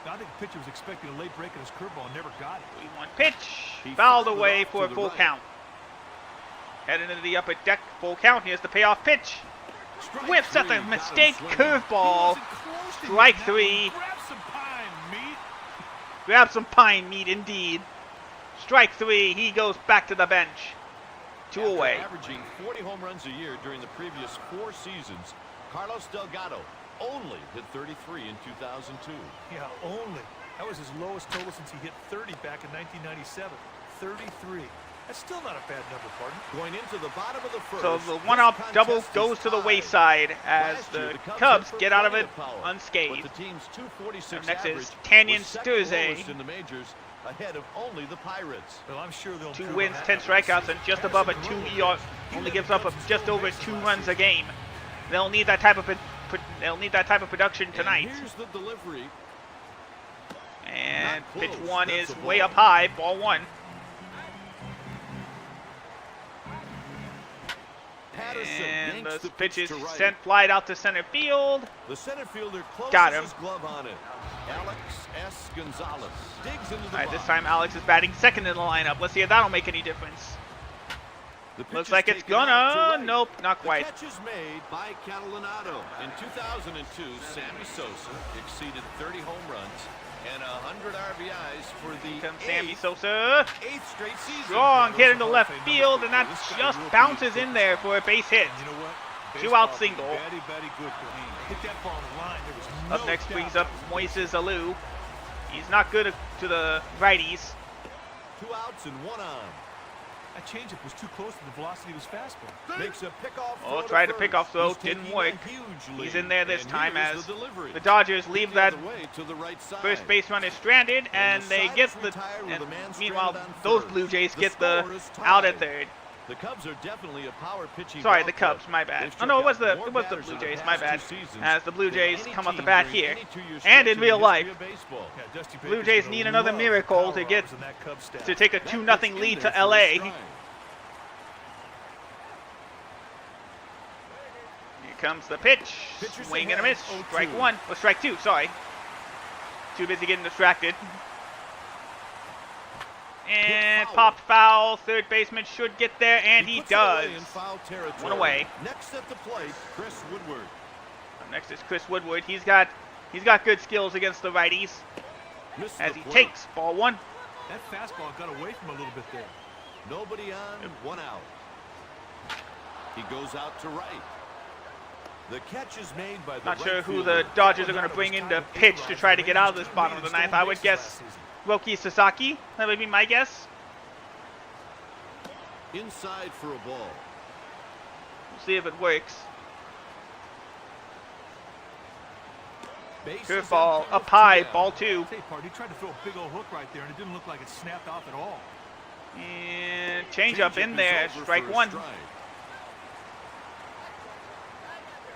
I think the pitcher was expecting a late break in his curveball and never got it. 3-1 pitch. He fouled fouled it away off for a to the full right. count. Heading into the upper deck, full count. Here's the payoff pitch. Strike Whips at three, the got him mistake swinging. curveball. Wasn't close to Strike hitting that three. one. Grab some pine, meat. Grab some pine meat, indeed. Strike 3. He goes back to the bench. 2 After away. averaging 40 home runs a year during the previous 4 seasons, Carlos Delgado only hit 33 in 2002. Yeah, only. That was his lowest total since he hit 30 back in 1997. 33. That's still not a bad number, partner. Going into the bottom of the first. So the this one-out double contest goes is to the tied. wayside as Last year, the Cubs Cubs hit for get out of plenty it power, unscathed. But the team's 246 Up next average is Tanyan was second Sturze. lowest in the majors, ahead of only the Pirates. Well, I'm sure they'll 2 improve wins, on 10 that. strikeouts, and just above a 2 ER. Only gives up just over 2 runs a game. They'll need that type of production tonight. And here's the delivery. And Not pitch close. 1 That's is a way ball. up high. Ball 1. Patterson And yanks the the pitch is to right. sent flied out to center field. The center fielder closes Got him. his glove on it. Alex S. Gonzalez digs into the All right, this box. time Alex is batting second in the lineup. Let's see if that'll make any difference. The pitch Looks is like it's taken out to gonna. right. Nope, not quite. The catch is made by Catalinato. In 2002, Sammy Sosa exceeded 30 home runs and 100 RBIs for the Comes Sammy eighth Sosa. straight season. Strong hit into Hall of left Fame field, number and that two. This guy just will be bounces a in there for a base hit. And you know what? 2-out Baseball single. Very, very good for him. Hit that ball on the line. There was no Up next doubt brings that up was Moises Alou. He's not good to the righties. 2 outs and 1 on. That changeup was too close to the velocity of his fastball. Makes a pickoff Oh, throw tried to a pickoff first. throw, He's didn't taking work. a huge He's lead. in there this And time here's as the delivery. the Dodgers leave The that other way to the right side. first base runner stranded, and the they side get is the. retired with And a man meanwhile, stranded on those first. Blue Jays The get the score is out at tied. third. The Cubs are definitely a power pitching. Sorry, ball the club. Cubs. My bad. They've Oh no, it was struck out the more Blue batters in Jays. the My past bad. 2 seasons As the Blue than Jays any come up the team bat during here, any 2-year and stretch in the real life. history of baseball. Yeah, Dusty Blue Baker's Jays gonna need another love miracle the to power get hours in that Cubs staff. to take a That 2-0 pitch in lead there to for a LA. strike. Here comes the pitch. Pitcher's Swing and a ahead, miss. 0-2. Strike 1. Or strike 2, sorry. Too busy getting distracted. And foul. popped foul. Third baseman should get there, and he puts it away does. in foul territory. 1 away. Next at the plate, Chris Woodward. Up next is Chris Woodward. He's got good skills against the righties Misses as the he plate. takes ball 1. That fastball got away from him a little bit there. Nobody on, 1 out. He goes out to right. The catch is made by the Not right sure who fielder. the Dodgers are going to bring in to pitch to try to get out of this bottom of the ninth. I would guess Roki Sasaki. That would be my guess. Inside for a ball. We'll see if it works. Bases Curveball empty up with high, 2 down. ball 2. Hey, Party, he tried to throw a big old hook right there, and it didn't look like it snapped off at all. And changeup in Changeup there. is over Strike for a 1. strike.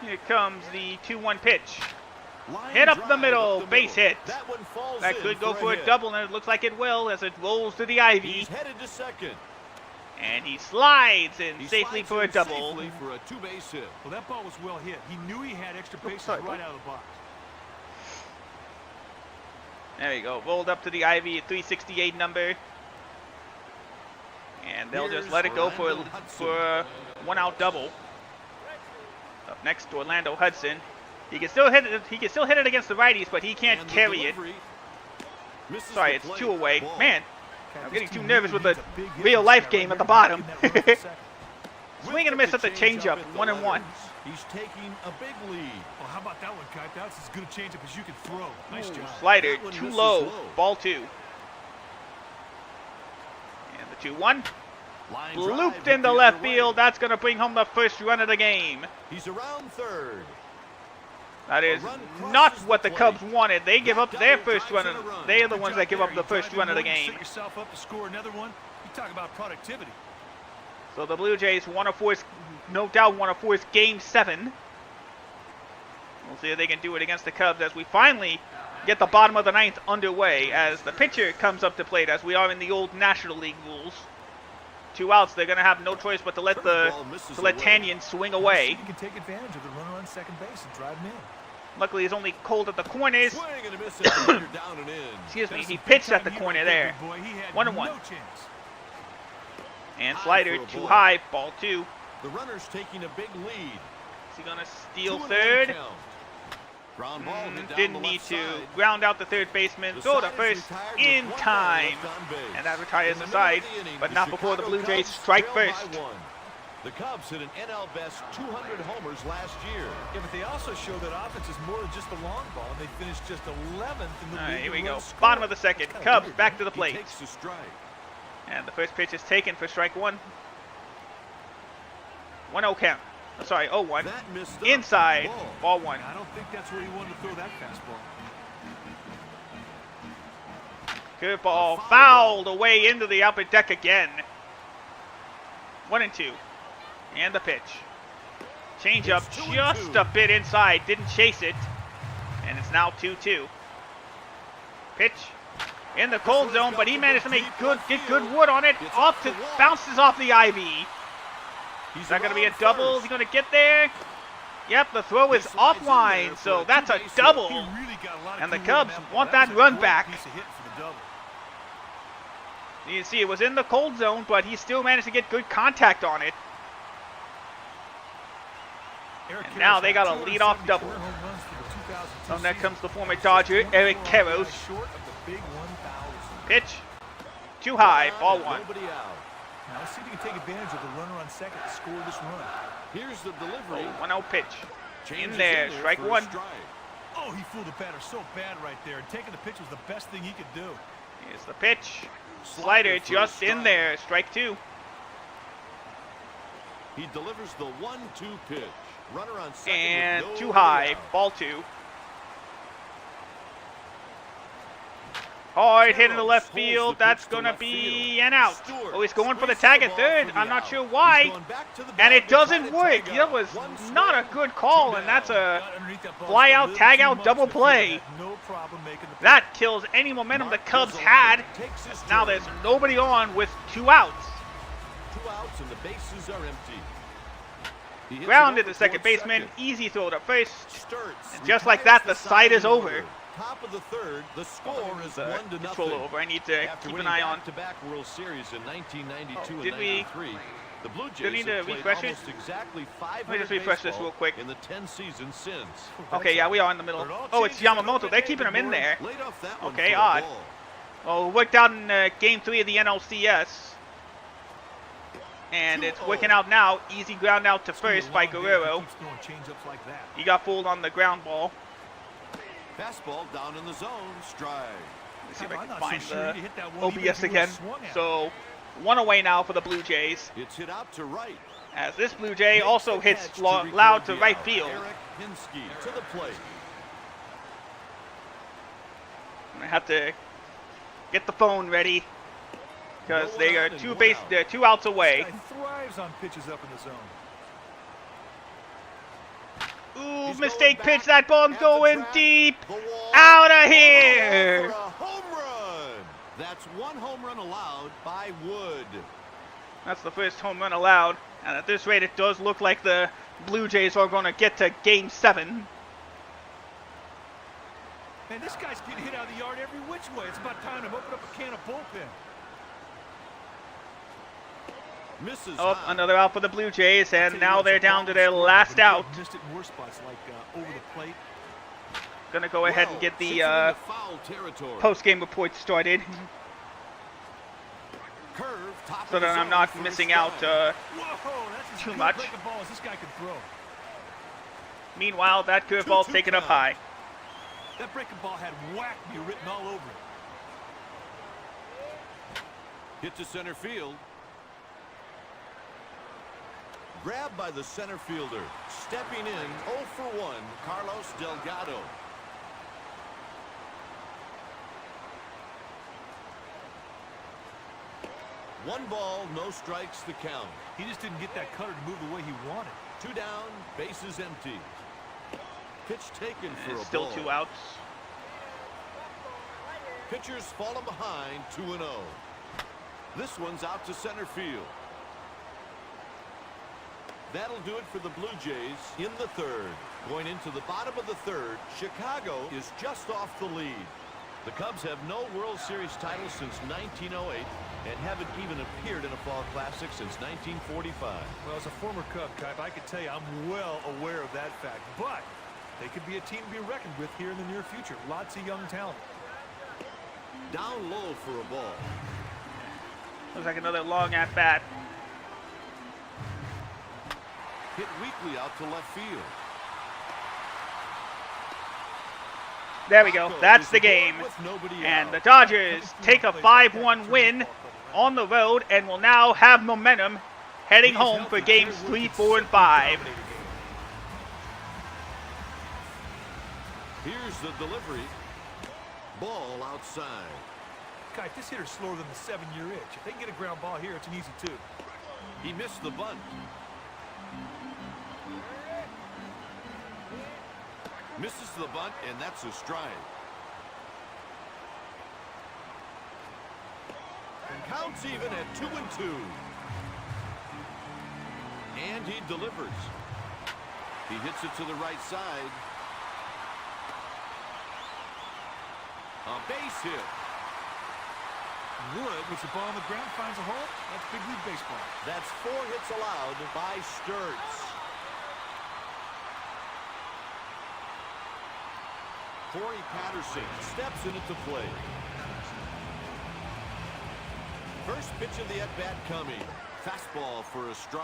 Here comes the 2-1 pitch. Line Hit up drive the middle, base hit. That one falls That in could go for a hit. double, and it looks like it will as it rolls to the ivy. He's headed to second. And he slides in He safely slides for a in double. safely for a 2-base hit. Well, that ball was well hit. He knew he had extra bases sorry, right out of the box. There you go. Rolled up to the ivy, a 368 number. And they'll just let it go for Orlando Hudson. a 1-out double. Up next, Orlando Hudson. He can still hit it. He can still hit it against the righties, but he can't And the carry it. delivery misses Sorry, the it's plate. 2 away. Ball. Man, God, I'm this getting team too nervous really with the needs a big hit real this life guy game right at the here bottom. to get that run for second. Swing and a miss at the changeup, at the 1-1. letters. He's taking a big lead. Well, how about that one, Kite? That's as good a changeup as you can throw. Nice job. Slider, That one too misses low. low. Ball 2. And the 2-1. Line Looped drive into the left other way. field. That's going to bring home the first run of the game. He's around third. That is run not crosses what the the plate. Cubs wanted. They give up That their double first run. drives in a run. They are the Good ones job that give there. up the You first drive run in of the one, you game. Set yourself up to score another one. You talk about productivity. So the Blue Jays want to force, no doubt, want to force Game 7. We'll see if they can do it against the Cubs as we finally get the bottom of the ninth underway as the pitcher comes up to plate as we are in the old National League rules. 2 outs. They're going to have no choice but to let Curveball misses away. Tanyan swing away. You can take advantage of the runner on second base and drive him in. Luckily, he's only cold at the corners. Swing and a miss at the leader, down and in. Excuse me, That's he some pitched big at the time corner heat there. right boy. He had 1-1. no chance. And High slider for a too ball. high, ball 2. The runner's taking a big lead. Is he gonna steal 2-1 third? count. Ground ball hit down Didn't the need left to side. ground out the third baseman. The Throw to side is first retired with in one man time. left on base. And that retires In the middle of side, the inning, but the not before the Chicago Blue Jays Cubs strike trail first. by 1. The Cubs hit an NL best 200 homers last year. Yeah, but they also show that offense is more than just the long ball, and they finished just 11th in the All league. right, here we in go. runs scored. Bottom of the second. That's kinda Cubs weird, back man. to the He plate. takes the strike. And the first pitch is taken for strike 1. 1-0 count. I'm sorry, 0-1. That missed up. Inside, Ball. ball 1. I don't think that's where he wanted to throw that fastball. Curveball fouled away into the upper deck again. 1-2. And the pitch. Change up It's 2-2. just a bit inside. Didn't chase it. And it's now 2-2. Pitch in the cold zone, but he managed to make get good wood on it. Off to bounces off the ivy. Is that going to be a double? Is he going to get there? Yep, the throw is offline, so that's a double. He really got a lot of And the good run Cubs on want ball. that was a run great back. piece of hit for the double. You can see it was in the cold zone, but he still managed to get good contact on it. Eric And now Karros they had got a leadoff 274 double. home runs for the 2002 So next season. comes the former Dodger, Eric 24 Karros. RBI short of the big 1,000. Pitch. Too high, ball And 1. Nobody out. Now let's see if he can take advantage of the runner on second to score this run. Here's the delivery. 1-0 pitch. Changes In there, strike for a 1. strike. Oh, he fooled the batter so bad right there. And taking the pitch was the best thing he could do. Here's the pitch. Slider for a just in strike. there, strike 2. He delivers the 1-2 pitch. Runner on second And with too nobody high, out. ball 2. Hard hit in the left Holds the field. pitch That's to going to left be field. an out. Stewart Oh, he's going for the squeezes tag the at ball third. for the I'm not out. sure He's why. going back to the And bag it to try doesn't to work. tag That out. was One not a swing, good call, two and that's down. a Got underneath that ball fly just a out, little tag too out, much. double The fielder play. had no problem making the play. That kills any momentum the Mark Cubs Rizzo had. takes his Now turn. there's nobody on with 2 outs. 2 outs and the bases are empty. He hits it Grounded over the second towards baseman. Easy throw to first. Sturts And just like that, the side is over. Top of the third, the score is The 1-0. control over. I need to After keep an winning eye on. back-to-back World Series in 1992 Did and we- 93, the Blue do we Jays need to have played refresh it? almost exactly 500 Let me just refresh this baseball real quick. in the 10 seasons since. Okay, yeah, we are in the middle. Oh, it's Yamamoto. They're keeping him in there. Laid off that one Okay, for a odd. ball. Oh, worked out in Game 3 of the NLCS. And it's working out now. Easy ground out to It's gonna be a first by long day if he Guerrero. keeps throwing change-ups like that. He got fooled on the ground ball. Fastball down in the zone, strike. Let's see if I I'm can not find so sure the he'd hit that one even if OBS he again. would've swung at it. So, 1 away now for the Blue Jays. It's hit out to right. As this Blue Jay also Makes the hits catch to loud record to the right out. field. Eric Hinsky to the plate. I'm gonna have to get the phone ready because No they one are out and one out. they're 2 outs away. This guy thrives on pitches up in the zone. Ooh, He's mistake going pitch. back That ball's at the going track. deep. The wall. Out of For here. a home run. That's 1 home run allowed by Wood. That's the first home run allowed. And at this rate, it does look like the Blue Jays are going to get to Game 7. Man, this guy's getting hit out of the yard every which way. It's about time to open up a can of bullpen. Misses Oh, high. another out for the Blue Jays, I'll and tell you now what, they're it's a down to ball their scored, last but he out. missed it in worse spots like over the plate. Gonna go ahead and Wells get sits the it into foul territory. post-game report started, Curve, top so of the that I'm zone not for a missing strike. out. Whoa, that's as Too good much. breaking ball as this guy can throw. Meanwhile, that curveball's 2-2 taken up count. high. That breaking ball had whack me written all over it. Hit to center field. Grabbed by the center fielder. Stepping in, 0 for 1, Carlos Delgado. One ball, no strikes the count. He just didn't get that cutter to move the way he wanted. 2 down, bases empty. Pitch taken for And a still ball. 2 outs. Pitchers falling behind, 2-0. This one's out to center field. That'll do it for the Blue Jays in the third. Going into the bottom of the third, Chicago is just off the lead. The Cubs have no World Series title since 1908 and haven't even appeared in a Fall Classic since 1945. Well, as a former Cub, Kipe, I can tell you I'm well aware of that fact. But they could be a team to be reckoned with here in the near future. Lots of young talent. Down low for a ball. Looks like another long at bat. Hit weakly out to left field. There we go. That's the game. And the Dodgers take a 5-1 win on the road and will now have momentum heading home for games 3, 4, and 5. Here's the delivery. Ball outside. Kipe, this hitter's slower than the 7-year itch. If they can get a ground ball here, it's an easy 2. He missed the bunt. Misses the bunt, and that's a strike. Counts even at 2-2. And he delivers. He hits it to the right side. A base hit. Wood, with the ball on the ground, finds a hole. That's big league baseball. That's 4 hits allowed by Sturtz. Corey Patterson steps in at the plate. First pitch of the at-bat coming. Fastball for a strike.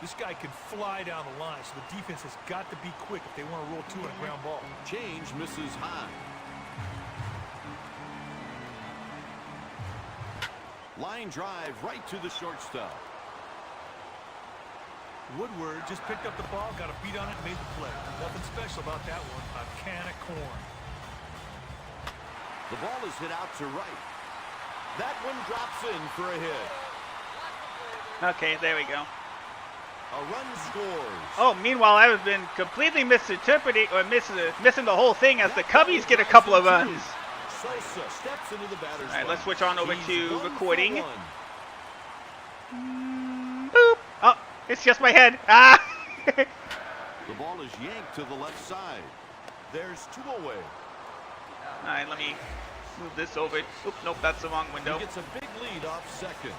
This guy can fly down the line, so the defense has got to be quick if they want to roll 2 on a ground ball. Change misses high. Line drive right to the shortstop. Woodward just picked up the ball, got a beat on it, and made the play. Nothing special about that one. A can of corn. The ball is hit out to right. That one drops in for a hit. Okay, there we go. A run scores. Oh, meanwhile, I have been completely misinterpreting or missing the whole thing as the Cubbies get a couple of runs. Sosa steps into the batter's All right, let's box. switch on over He's to 1 for recording. 1. Boop. Oh, it's just my head. Ah. The ball is yanked to the left side. There's 2 away. All right, let me move this over. Oop, nope, that's the wrong window. He gets a big lead off second.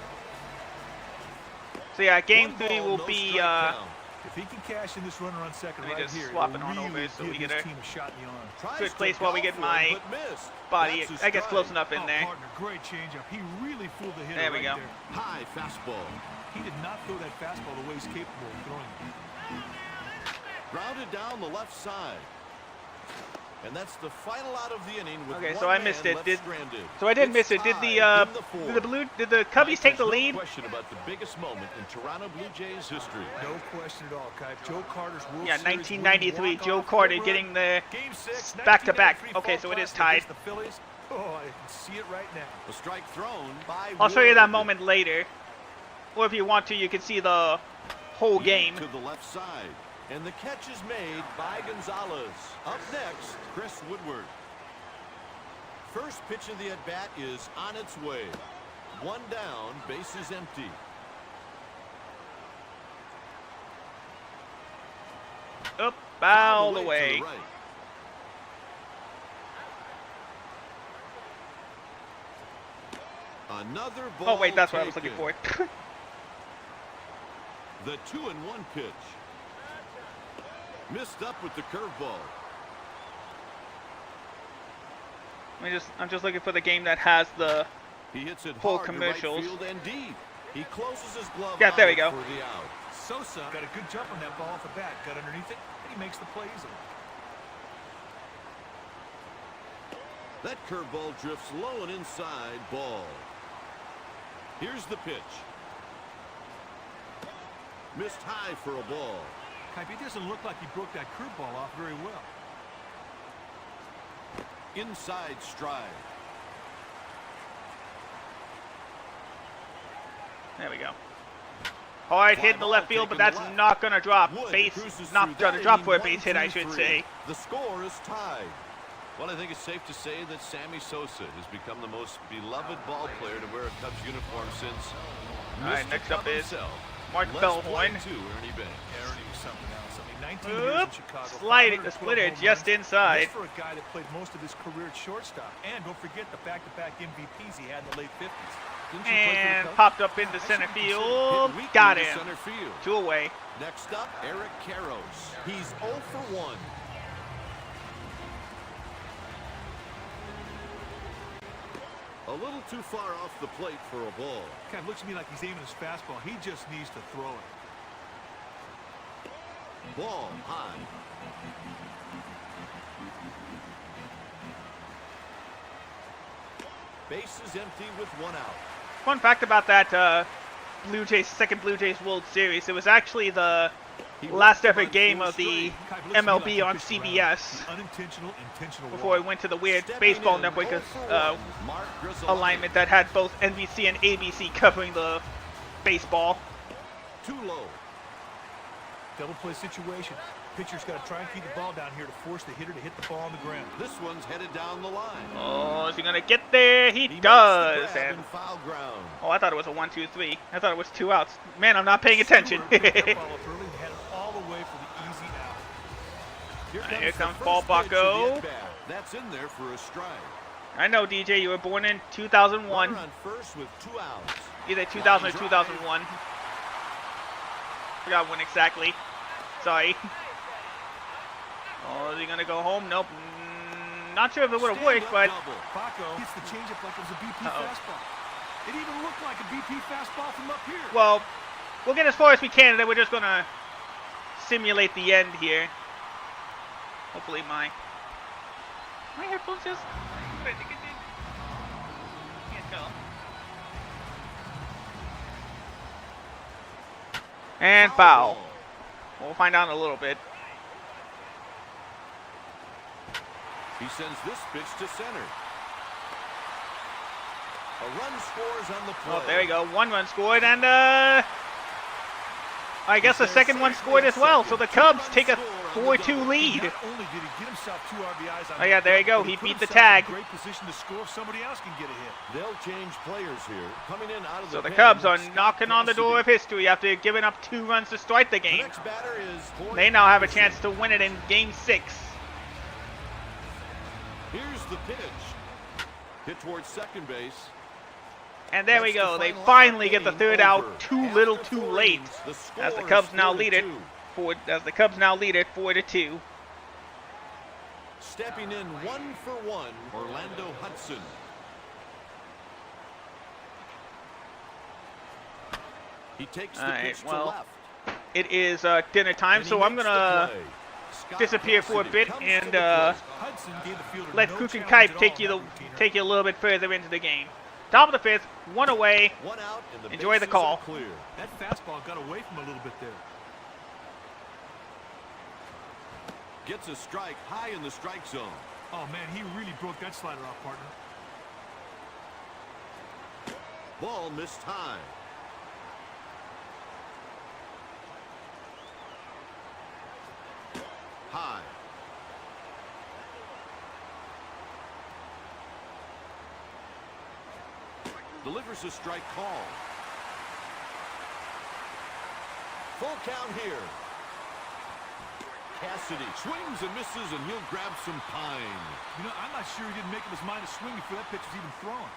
So yeah, game 1 3 ball, will no be. strike count. If he can cash in this runner on second Let me right just here, swap it'll it on over really so we give get his a team a shot in the arm. Tries good to place while we go get for my it, but missed. body. That's a I guess strike. close enough in Oh, there. partner, great changeup. He really fooled the hitter There we right go. there. High fastball. He did not throw that fastball the way he's capable of throwing it. Grounded down the left side. And that's the final out of the inning with Okay, one so I man missed it. left stranded. So I did It's miss it. Did tied in did the Cubbies take the There's lead? No question about the biggest moment in Toronto Blue Jays history. No question at all, Kipe. Joe Carter's World Yeah, Series 1993. winning Joe walk-off Carter home getting run. the Game 6, back-to-back. 1993 Okay, Fall so it is Classic tied. against the Phillies. Oh, I can see it right now. A strike thrown by I'll show you that Wood. moment later. Or if you want to, you can see the whole game. To the left side. And the catch is made by Gonzalez. Up next, Chris Woodward. First pitch of the at-bat is on its way. 1 down, bases empty. Up, foul To away. the right. Another ball. Oh wait, that's what I was looking taken. for. The 2-1 pitch. Missed up with the curveball. I'm just looking for the game that has the. He hits it Full hard commercials. to right field and deep. He closes his glove. Yeah, there we out go. For the out. Sosa got a good jump on that ball off the bat. Got underneath it, and he makes the play easily. That curveball drifts low and inside. Ball. Here's the pitch. Missed high for a ball. Kipe, it doesn't look like he broke that curveball off very well. Inside stride. There we go. Hard hit in the left field, but that's not gonna drop. Wood Base, cruises not through gonna that drop inning, for a base hit, I 1-2-3. should say. The score is tied. Well, I think it's safe to say that Sammy Sosa has become the most beloved ball player to wear a Cubs uniform since All right, Mr. next Cub up is himself. Mark Let's Bellhorn. play to Ernie Banks. Yeah, Ernie was something else. I mean, 19 years in Chicago. Sliding the 512 splitter home just runs. inside. That's for a guy that played most of his career at shortstop. And don't forget the back-to-back MVPs he had in the late 50s. Didn't you play for the And Cubs? popped up into I should center be considered field. hit weakly Got to him. Center field. 2 away. Next up, Eric Karros. He's 0 for 1. A little too far off the plate for a ball. Kind of looks to me like he's aiming his fastball. He just needs to throw it. Ball high. Base is empty with 1 out. Fun fact about that second Blue Jays World Series, it was actually the last ever game of the MLB on CBS Unintentional, intentional before it walk. went to the weird Stepping baseball in, network 0 for 1, Mark Grizzly. alignment that had both NBC and ABC covering the baseball. Too low. Double play situation. Pitcher's got to try and keep the ball down here to force the hitter to hit the ball on the ground. This one's headed down the line. Oh, is he gonna get there? He He does. makes the grab And and foul ground. oh, I thought it was a 1-2-3. I thought it was 2 outs. Man, I'm not paying attention. Stewart picked that ball up early and had it all the way for the easy out. Here the comes first Paul pitch of the Bucko. at-bat. That's in there for a strike. I know, DJ. You were born in 2001, Runner on first with 2 outs. either 2000 or 2001. Forgot when exactly. Sorry. Oh, is he gonna go home? Nope. Not sure if it would have worked, but Baco hits the changeup like it was a BP Uh-oh. fastball. It even looked like a BP fastball from up here. well, we'll get as far as we can, and then we're just gonna simulate the end here. Hopefully, my headphones just. What I think it did. Can't tell. And foul. ball. We'll find out in a little bit. He sends this pitch to center. A run scores on the play. Oh, there we go. 1 run scored, and I guess the second one scored as well. So the Cubs take a 4-2 lead. Not only did he get himself 2 RBIs on Oh yeah, that there you play, go. but He put beat the himself in tag. a great position to score if somebody else can get a hit. They'll change players here. Coming in out of So the pen, Cubs are Scott knocking on the door of Cassidy. history after giving up 2 runs to start the The game. next batter is Corey They now have a Anderson. chance to win it in Game 6. Here's the pitch. Hit towards second base. And there we That's go. the They final finally get the game 3rd over. out too After little, 4 too late. innings, the As the score Cubs is now lead it 4-2. as the Cubs now lead it 4-2. Stepping in 1 for 1, Orlando Hudson. He takes the All right, pitch to well, left. It is dinner time, And he so I'm makes gonna the play. Scott disappear for a Cassidy bit comes to and the plate. Hudson gave the fielder let no Kuchen challenge Kipe at take all you in that routine. take you a little bit further into the game. Top of the 5th, 1 away. 1 out and the Enjoy the bases call. are clear. That fastball got away from him a little bit there. Gets a strike high in the strike zone. Oh man, he really broke that slider off, partner. Ball missed high. High. Delivers a strike call. Full count here. Cassidy swings and misses, and he'll grab some pine. You know, I'm not sure he didn't make up his mind to swing before that pitch was even thrown.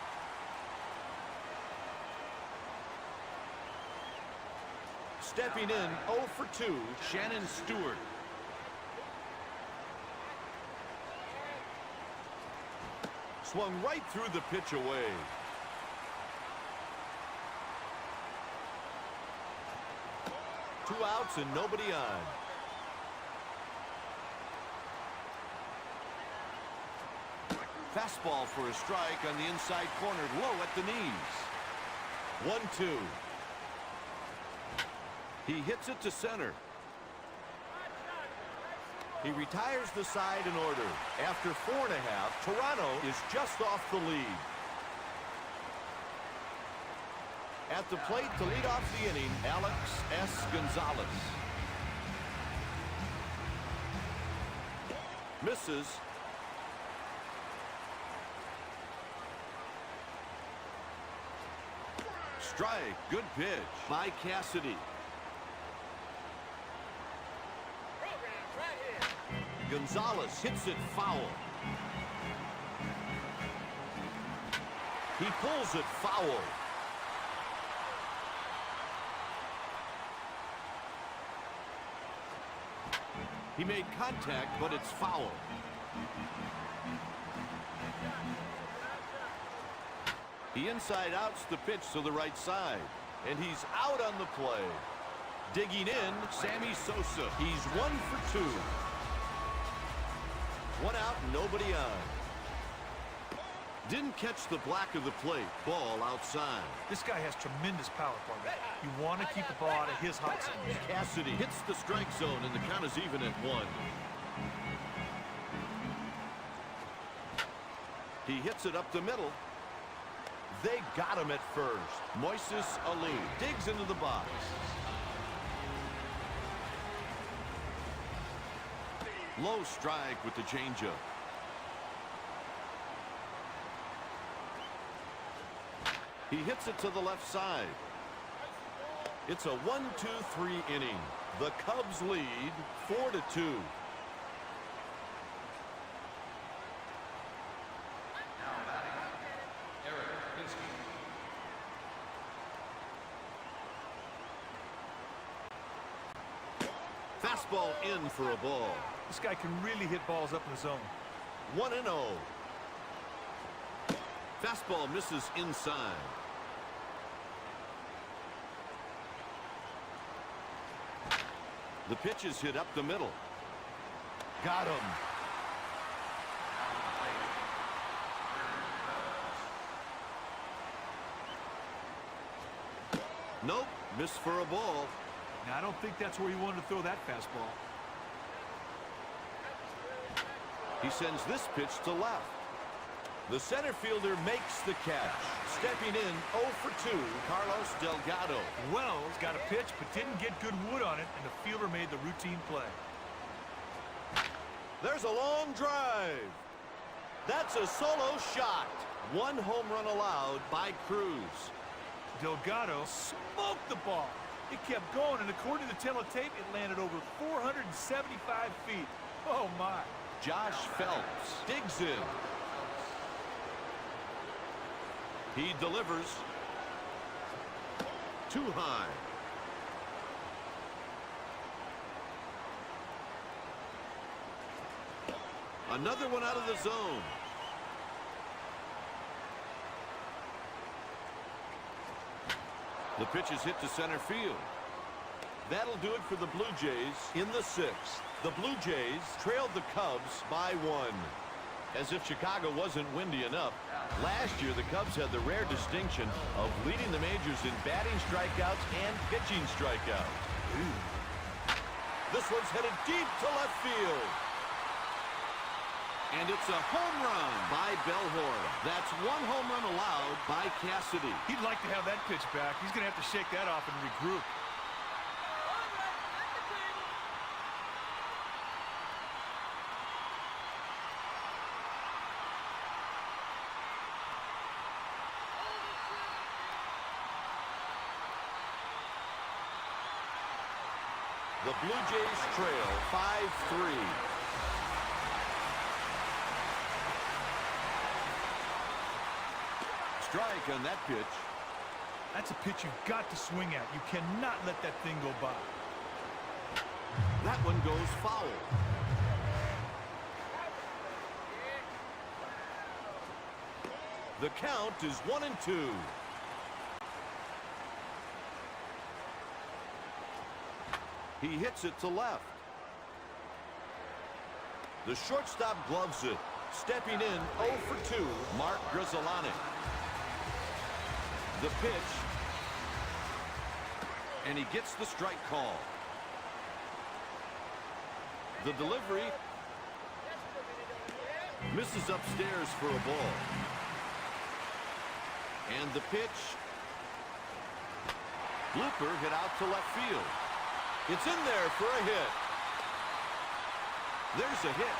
Stepping in 0 for 2, Shannon Stewart. Swung right through the pitch away. Two outs and nobody on. Fastball for a strike on the inside corner, low at the knees. 1-2. He hits it to center. He retires the side in order. After 4.5, Toronto is just off the lead. At the plate to lead off the inning, Alex S. Gonzalez. Misses. Strike. Good pitch by Cassidy. Gonzalez hits it foul. He pulls it foul. He made contact, but it's foul. He inside outs the pitch to the right side, and he's out on the play. Digging in, Sammy Sosa. He's 1 for 2. One out, nobody on. Didn't catch the black of the plate. Ball outside. This guy has tremendous power, partner. You want to keep the ball out of his hot zone. Cassidy hits the strike zone, and the count is even at 1. He hits it up the middle. They got him at first. Moises Alou digs into the box. Low strike with the changeup. He hits it to the left side. It's a 1-2-3 inning. The Cubs lead 4-2. Fastball in for a ball. This guy can really hit balls up in the zone. 1-0. Fastball misses inside. The pitch is hit up the middle. Got him. Nope, missed for a ball. Now, I don't think that's where he wanted to throw that fastball. He sends this pitch to left. The center fielder makes the catch. Stepping in 0 for 2, Carlos Delgado. Wells got a pitch but didn't get good wood on it, and the fielder made the routine play. There's a long drive. That's a solo shot. 1 home run allowed by Cruz. Delgado smoked the ball. It kept going, and according to the teletape, it landed over 475 feet. Oh, my. Josh Phelps digs in. He delivers. Too high. Another one out of the zone. The pitch is hit to center field. That'll do it for the Blue Jays in the 6th. The Blue Jays trailed the Cubs by 1. As if Chicago wasn't windy enough, last year the Cubs had the rare distinction of leading the majors in batting strikeouts and pitching strikeouts. This one's headed deep to left field. And it's a home run by Bellhorn. That's 1 home run allowed by Cassidy. He'd like to have that pitch back. He's going to have to shake that off and regroup. The Blue Jays trail 5-3. Strike on that pitch. That's a pitch you've got to swing at. You cannot let that thing go by. That one goes foul. The count is 1-2. He hits it to left. The shortstop gloves it. Stepping in 0 for 2, Mark Grudzielanek. The pitch. And he gets the strike call. The delivery. Misses upstairs for a ball. And the pitch. Blooper hit out to left field. It's in there for a hit. There's a hit.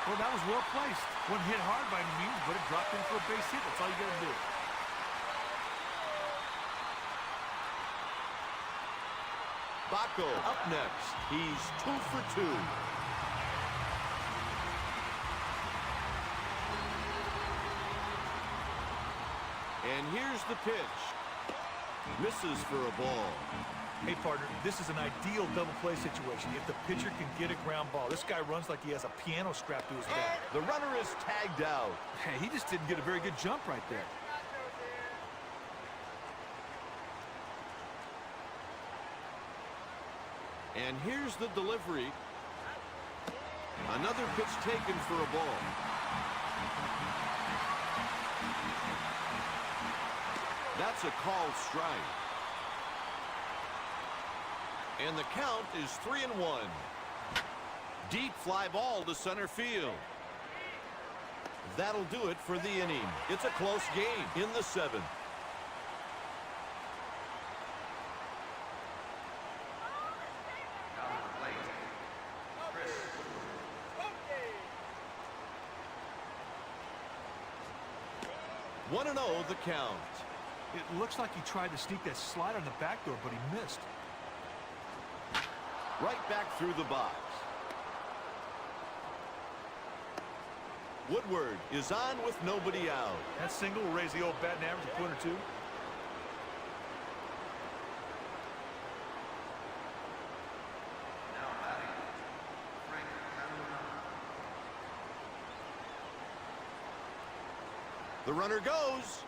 Well, that was well placed. Wasn't hit hard by any means, but it dropped in for a base hit. That's all you got to do. Baco up next. He's 2 for 2. here's the pitch. Misses for a ball. Hey, partner, this is an ideal double play situation if the pitcher can get a ground ball. This guy runs like he has a piano strapped to his back. The runner is tagged out. Hey, he just didn't get a very good jump right there. And here's the delivery. Another pitch taken for a ball. That's a called strike. And the count is 3-1. Deep fly ball to center field. That'll do it for the inning. It's a close game in the 7th. One and 0 the count. It looks like he tried to sneak that slide on the back door, but he missed. Right back through the box. Woodward is on with nobody out. That single will raise the old batting average a point or two. The runner goes.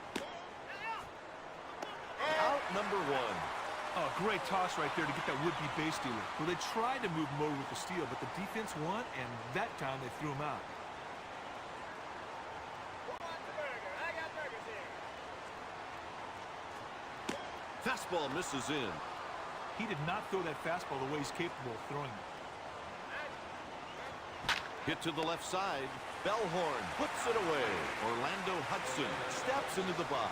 Out number 1. Oh, great toss right there to get that would-be base stealer. Well, they tried to move him over with the steal, but the defense won, and that time they threw him out. Fastball misses in. He did not throw that fastball the way he's capable of throwing it. Hit to the left side. Bellhorn puts it away. Orlando Hudson steps into the box.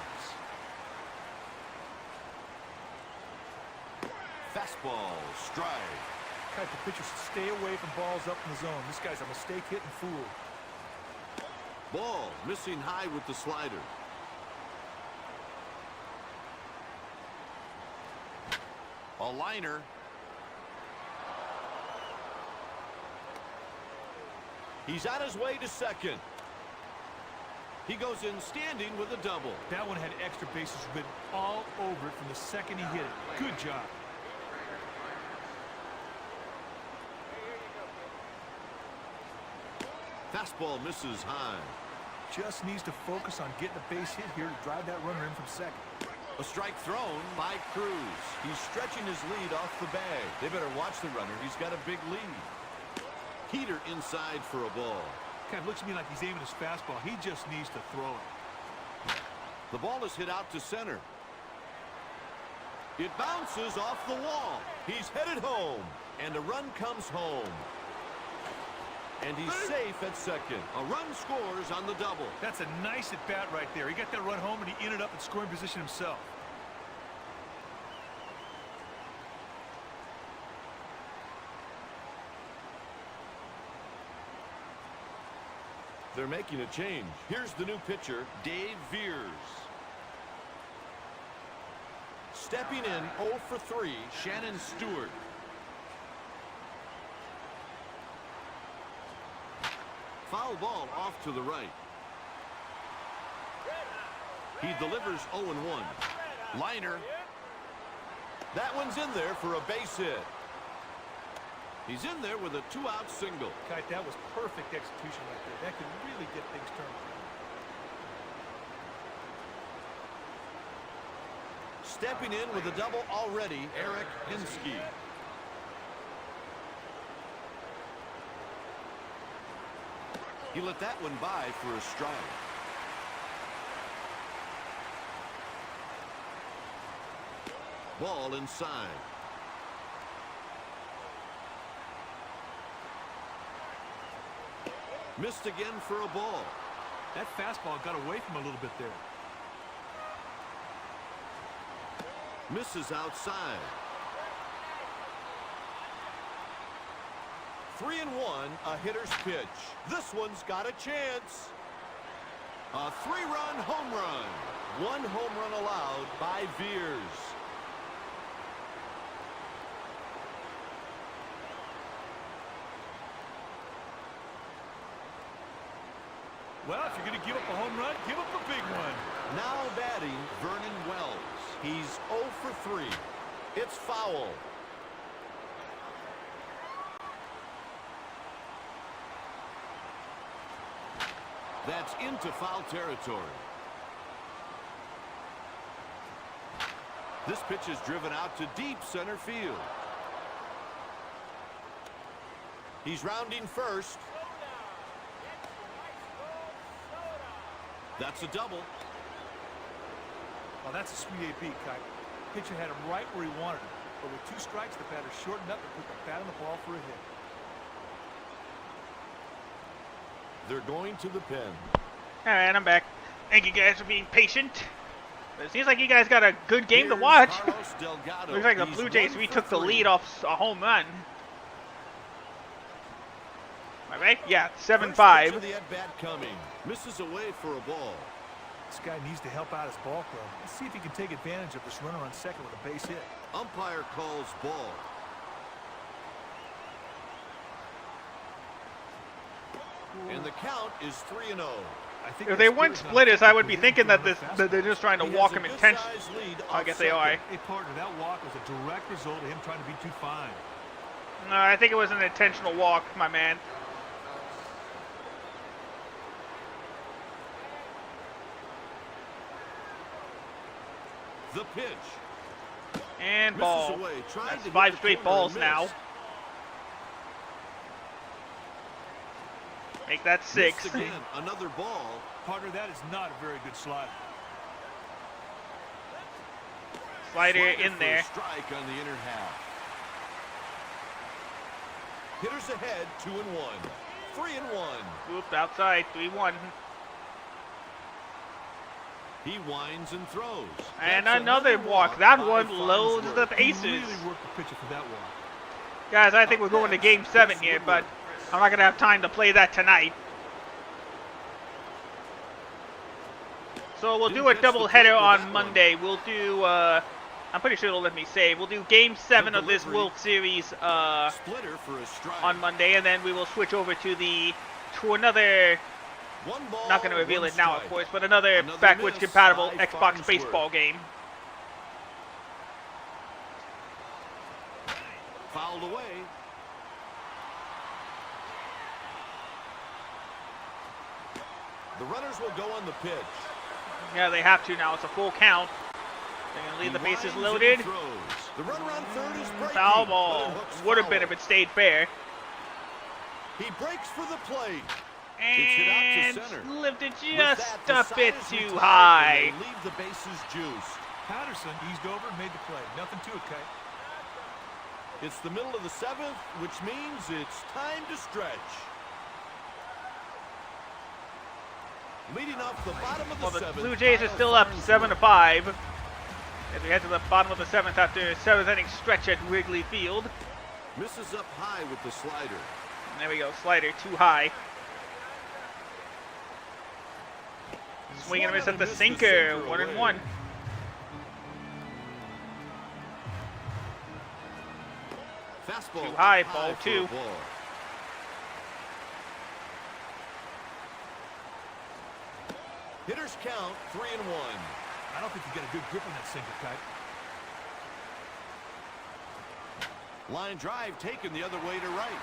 Fastball, strike. Type of pitcher should stay away from balls up in the zone. This guy's a mistake-hitting fool. Ball missing high with the slider. A liner. He's on his way to second. He goes in standing with a double. That one had extra bases written all over it from the second he hit it. Good job. Fastball misses high. Just needs to focus on getting a base hit here to drive that runner in from second. A strike thrown by Cruz. He's stretching his lead off the bag. They better watch the runner. He's got a big lead. Heater inside for a ball. Kind of looks to me like he's aiming his fastball. He just needs to throw it. The ball is hit out to center. It bounces off the wall. He's headed home. And a run comes home. And he's safe at second. A run scores on the double. That's a nice at-bat right there. He got that run home, and he ended up in scoring position himself. They're making a change. Here's the new pitcher, Dave Veers. Stepping in 0 for 3, Shannon Stewart. Foul ball off to the right. He delivers 0-1. Liner. That one's in there for a base hit. He's in there with a 2-out single. Kite, that was perfect execution right there. That could really get things turned around. Stepping in with a double already, Eric Hinsky. He let that one by for a strike. Ball inside. Missed again for a ball. That fastball got away from him a little bit there. Misses outside. 3-1, a hitter's pitch. This one's got a chance. A 3-run home run. 1 home run allowed by Veers. Well, if you're going to give up a home run, give up a big one. Now batting, Vernon Wells. He's 0 for 3. It's foul. That's into foul territory. This pitch is driven out to deep center field. He's rounding first. That's a double. Well, that's a sweet AB, Kite. Pitcher had him right where he wanted him. But with 2 strikes, the batter shortened up and put the bat on the ball for a hit. They're going to the pen. Alright, I'm back. Thank you guys for being patient. It seems like you guys got a good game to watch. Carlos Delgado. Looks like the He's Blue Jays 1 retook for the 3. lead off a home run. Am I right? Yeah, First pitch 7-5. of the at-bat coming. Misses away for a ball. This guy needs to help out his ball club. Let's see if he can take advantage of this runner on second with a base hit. Umpire calls ball. And the count is 3-0. I think If they weren't splitters, I would be thinking that they're just trying to He walk has him a good intentionally. size lead I off guess they are. second. Hey, partner, that walk was a direct result of him trying to be too fine. No, I think it was an intentional walk, my man. The pitch. And Misses ball. away, trying That's to hit 5 the straight corner balls and now. miss. Make that 6. Missed again. Another ball. Partner, that is not a very good slider. Slider Slider in for a there. strike on the inner half. Hitters ahead, 2-1. 3-1. Oop, outside, 3-1. He winds and throws. And That's another walk. That one by loads the Farnsworth. bases. He really worked the pitcher for that walk. Guys, I think we're going to Game 7 here, but I'm not going to have time to play that tonight. So we'll do a doubleheader on Monday. We'll do, I'm pretty sure it'll let me save. We'll do Game 7 of this World Series Splitter for a strike. on Monday, and then we will switch over to another, One ball, not going to reveal one it now, of strike. course, but another Another backwards miss compatible by Xbox Farnsworth. baseball game. Fouled away. The runners will go on the pitch. Yeah, they have to now. It's a full count. They're going to leave the He bases winds and loaded. throws. The runner on third is breaking. Foul but ball. it hooks Would have foul. been if it stayed fair. He breaks for the plate. And hit out to center. lifted With just that, a the bit side is too retired, high. and they leave the bases juiced. Patterson eased over and made the play. Nothing to it, Kite. It's the middle of the 7th, which means it's time to stretch. Leading off the bottom of the Well, the 7th. Blue Jays are Kyle still up Farnsworth. 7-5 as we head to the bottom of the 7th after a 7th inning stretch at Wrigley Field. Misses up high with the slider. And there we go, slider too high. Swing and a miss at the Missed sinker, away. 1-1. Fastball Too high, up ball for a 2. ball. Hitters count 3-1. I don't think you get a good grip on that sinker, Kite. Line drive taken the other way to right.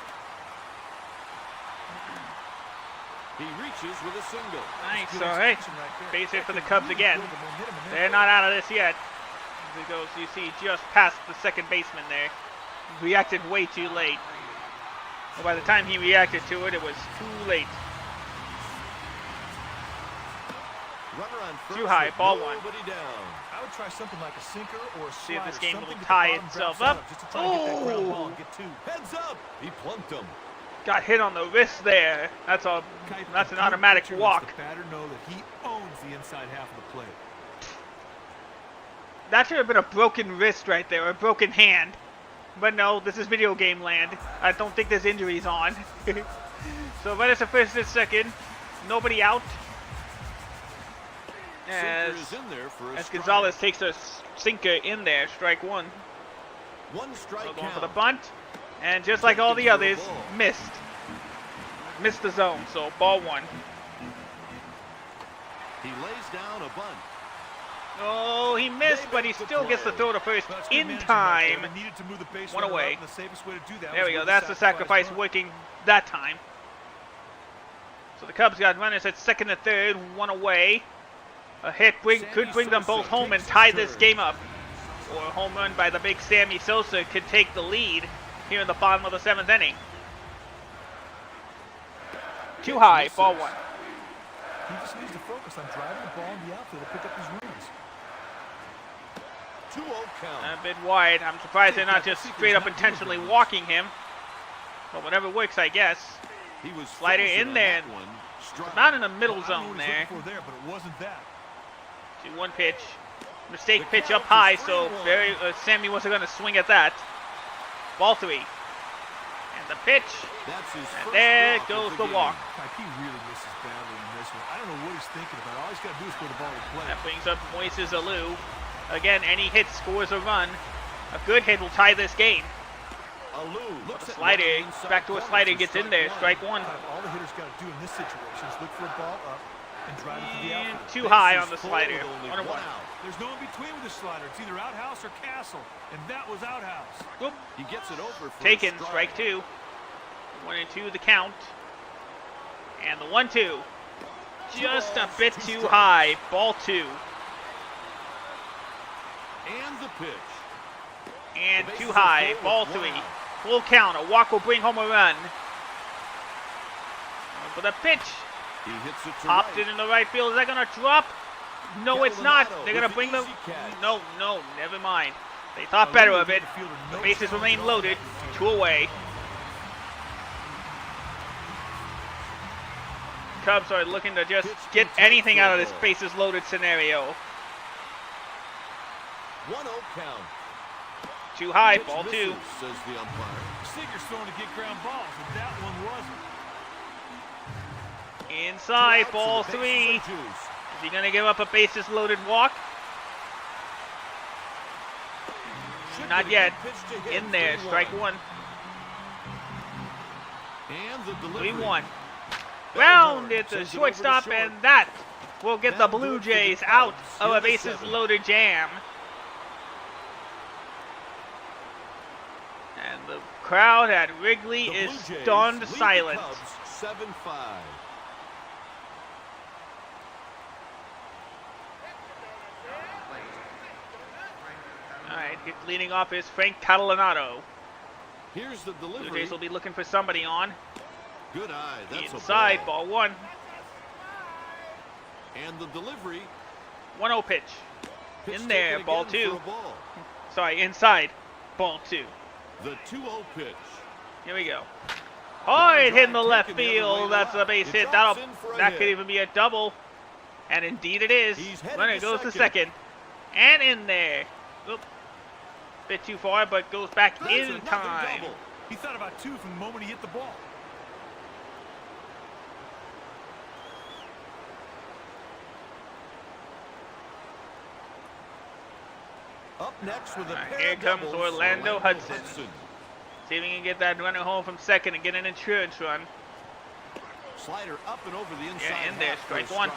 He reaches with a single. Nice, Good all right. execution right there. Base hit That for the could Cubs really again. build the momentum in They're that not out of this yet. As it goes, you see just past the second baseman there. Reacted way too late. And by the time he reacted to it, it was too late. Runner on first Too high, with ball 1. nobody down. I would try something like a sinker or a See slider. if this game something will to tie bottom itself drop up. setup, just to try to get that ground ball Oh. and get 2. Heads up. He plunked him. Got hit on the wrist there. That's an Kite, automatic pitcher lets walk. The batter know that he owns the inside half of the plate. That should have been a broken wrist right there, or a broken hand. But no, this is video game land. I don't think there's injuries on. So runners at first and second. Nobody out. Sinker is in there for a As strike. Gonzalez takes a sinker in there, strike 1. One strike So going count. for the bunt. And just like all the Taken for a others, ball. missed. Missed the zone, so ball 1. He lays down a bunt. Oh, he missed, but he still gets the throw to first Well, that's good in management right there. time. They needed to move the base One runner away. up, and the safest way to do that There was we go. with That's the sacrifice run. working that time. So the Cubs got runners at second and third, one away. A hit could bring them both home and tie this game up. Or a home run by the big Sammy Sosa could take the lead here in the bottom of the 7th inning. Too high, ball 1. He just needs to focus on driving the ball in the outfield to pick up his runs. 2-0 count. A bit wide. I'm surprised they're not just straight up intentionally walking him. But whatever works, I guess. He was Slider frozen in on there. that one. Strike. Not in the middle I don't know zone what he was there. looking for there, but it wasn't that. 2-1 pitch. Mistake pitch up high, so Sammy wasn't going to swing at that. Ball 3. And the pitch. That's his And first there walk goes of the game. walk. Like, he really misses badly in this one. I don't know what he's thinking about. All he's got to do is put the ball in play. That brings up Moises Alou. Again, any hit scores a run. A good hit will tie this game. Alou looks The at slider, one inside back to a corner slider, for gets in there. Strike 1. All the hitter's got to do in this situation is look for a ball up and drive it to the And outfield. too high on Bases the full slider. with only 1-1. one out. There's no in between with the slider. It's either outhouse or castle, and that was outhouse. Whoop. He gets it over for Taken, a strike 2. 1-2 the count. And the 1-2. Just a bit too high. Ball 2. And the pitch. And The too bases are high. full Ball with 3. one out. Full count. A walk will bring home a run. For the pitch. He hits it to Popped right. it in the right field. Is that going to drop? No, it's not. Caldonado They're going to with bring the them. easy catch. No, never mind. They thought better of it. The bases remain loaded. 2 away. Cubs are looking to just get anything out of this bases loaded scenario. 1-0 count. Too high, Pitch ball 2. misses, says the umpire. Seager's throwing to get ground balls, and that one wasn't. Inside, Two outs ball and the 3. bases Is are juiced. he going to give up a bases loaded walk? Should Not get a yet. good pitch to hit In there, for strike 1. 1. And the delivery. 3-1. Rounded the Sends it shortstop, over to short. and that will get the That'll do Blue it for the Jays Cubs out of in a the bases 7th. loaded jam. And the crowd at Wrigley The is Blue Jays stunned lead the silent. Cubs 7-5. All right, leading off is Frank Catalanato. Here's the Blue delivery. Jays will be looking for somebody on. Good eye. That's Inside, a ball. ball 1. And the delivery. 1-0 pitch. Pitch In there, taken ball again 2. for a ball. Sorry, inside, ball 2. The 2-0 pitch. Here we go. Hard hit in the Drive left taken the other way field. That's left. a base It hit. drops in for a That hit. could even be a double. And indeed it is. He's headed Runner to goes to second. second. And in there. Oop. Bit too far, but goes back That's in another time. double. He thought about 2 from the moment he hit the ball. Up next with a Alright, pair here of comes doubles, Orlando Hudson. See if he can get that runner home from second and get an insurance run. Slider up and over the inside. in there, half for a strike 1.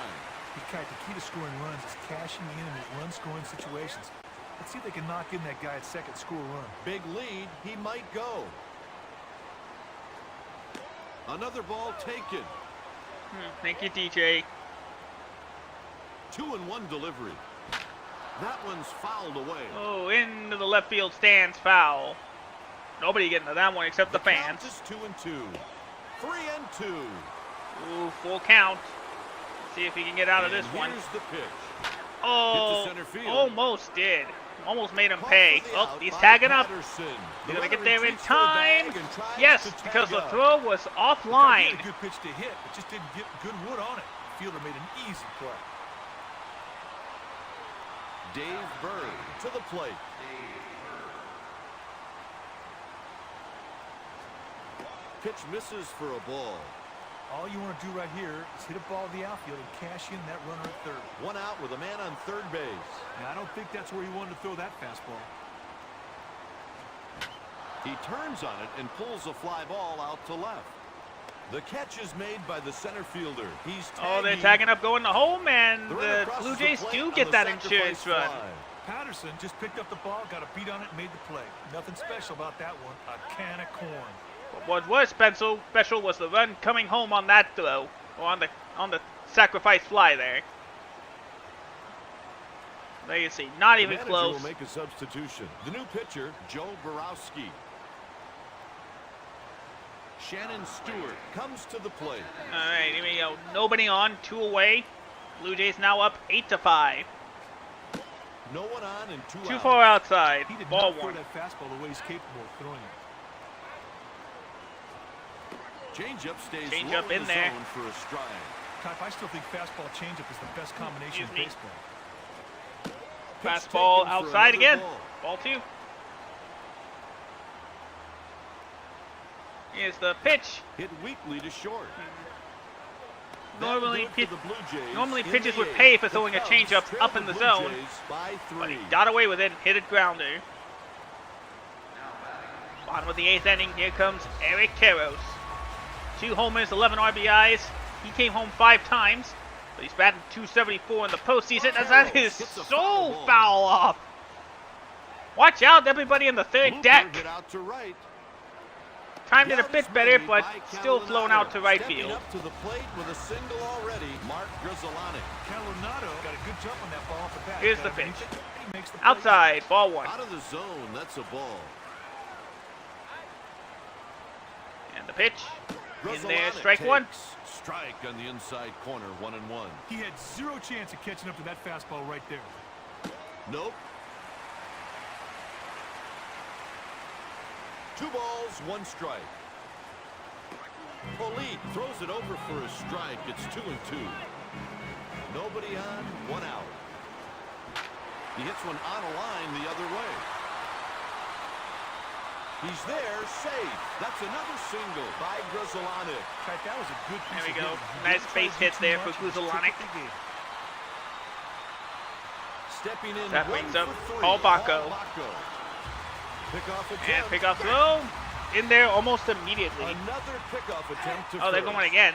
The key to scoring runs is cashing in his run-scoring situations. Let's see if they can knock in that guy at second, score a run. Big lead. He might go. Another ball taken. Thank you, DJ. 2-1 delivery. That one's fouled away. Oh, into the left field stands, foul. Nobody getting to that one except the fans. Count is 2-2. 3-2. Ooh, full count. See if he can get out of And this one. Here's the pitch. Oh, center field. almost did. Almost made him Caught pay. for the Oh, out he's by tagging up. Patterson. He's The gonna get runner there in retreats for a time. bag and tries Yes, to tag because the up. throw was He offline. had a good pitch to hit, but just didn't get good wood on it. The fielder made an easy play. Dave Bird to the plate. Pitch misses for a ball. All you want to do right here is hit a ball to the outfield and cash in that runner at third. One out with a man on third base. Now, I don't think that's where he wanted to throw that fastball. He turns on it and pulls a fly ball out to left. The catch is made by the center fielder. He's Oh, they're tagging. tagging up going to home, and The runner the crosses Blue the Jays plate do on get the that sacrifice insurance run. fly. Patterson just picked up the ball, got a beat on it, and made the play. Nothing special about that one. A can of corn. But what was special was the run coming home on that throw, or on the sacrifice fly there. There you see, not The even manager close. will make a substitution. The new pitcher, Joe Borowski. Shannon Stewart comes to the plate. All right, here we go. Nobody on, 2 away. Blue Jays now up 8-5. No one on and 2 Too out. far outside. He did Ball not throw one. that fastball the way he's capable of throwing it. Changeup stays Changeup low in the there. zone for a strike. Type, I still think fastball changeup is the best combination Excuse in me. baseball. Pitch Fastball taken for outside another again. ball. Ball 2. Here's the pitch. Hit weakly to short. Normally, That'll do it for the Blue Jays. normally In pitchers the would eighth, pay for the throwing a Cubs changeup trail up in the Blue zone. Jays by But he 3. got away with it. Hit it grounder. Bottom of the 8th inning. Here comes Eric Karros. 2 homers, 11 RBIs. He came home 5 times. But he's batting .274 in the postseason. As that is Hits a so foul ball. foul off. Watch out, everybody in the third Looper deck. hit out to right. Timed it a Count bit is better, made but by still flown out to right Stepping field. up to the plate with a single already, Mark Grizzolani. Calonado got a good jump on that ball off the bat. Here's the Got it pitch. underneath it. He makes the play. Outside, ball 1. Out of the zone, that's a ball. And the pitch. In there, Grizzolani strike 1. takes strike on the inside corner, 1-1. He had 0 chance of catching up to that fastball right there. Nope. 2 balls, 1 strike. Polite throws it over for a strike. It's 2-2. Nobody on, 1 out. He hits one on a line the other way. He's there, safe. That's another single by Grizzolani. Type, that was a good piece There we of go. hitting. He Nice didn't try base to do hit too there much, for he just Grizzolani. took the game. Stepping in, That 1 brings up for 3. Paul Bacco. Pickoff attempt. And pickoff throw. In there almost immediately. Another pickoff attempt to Oh, they're first. going again.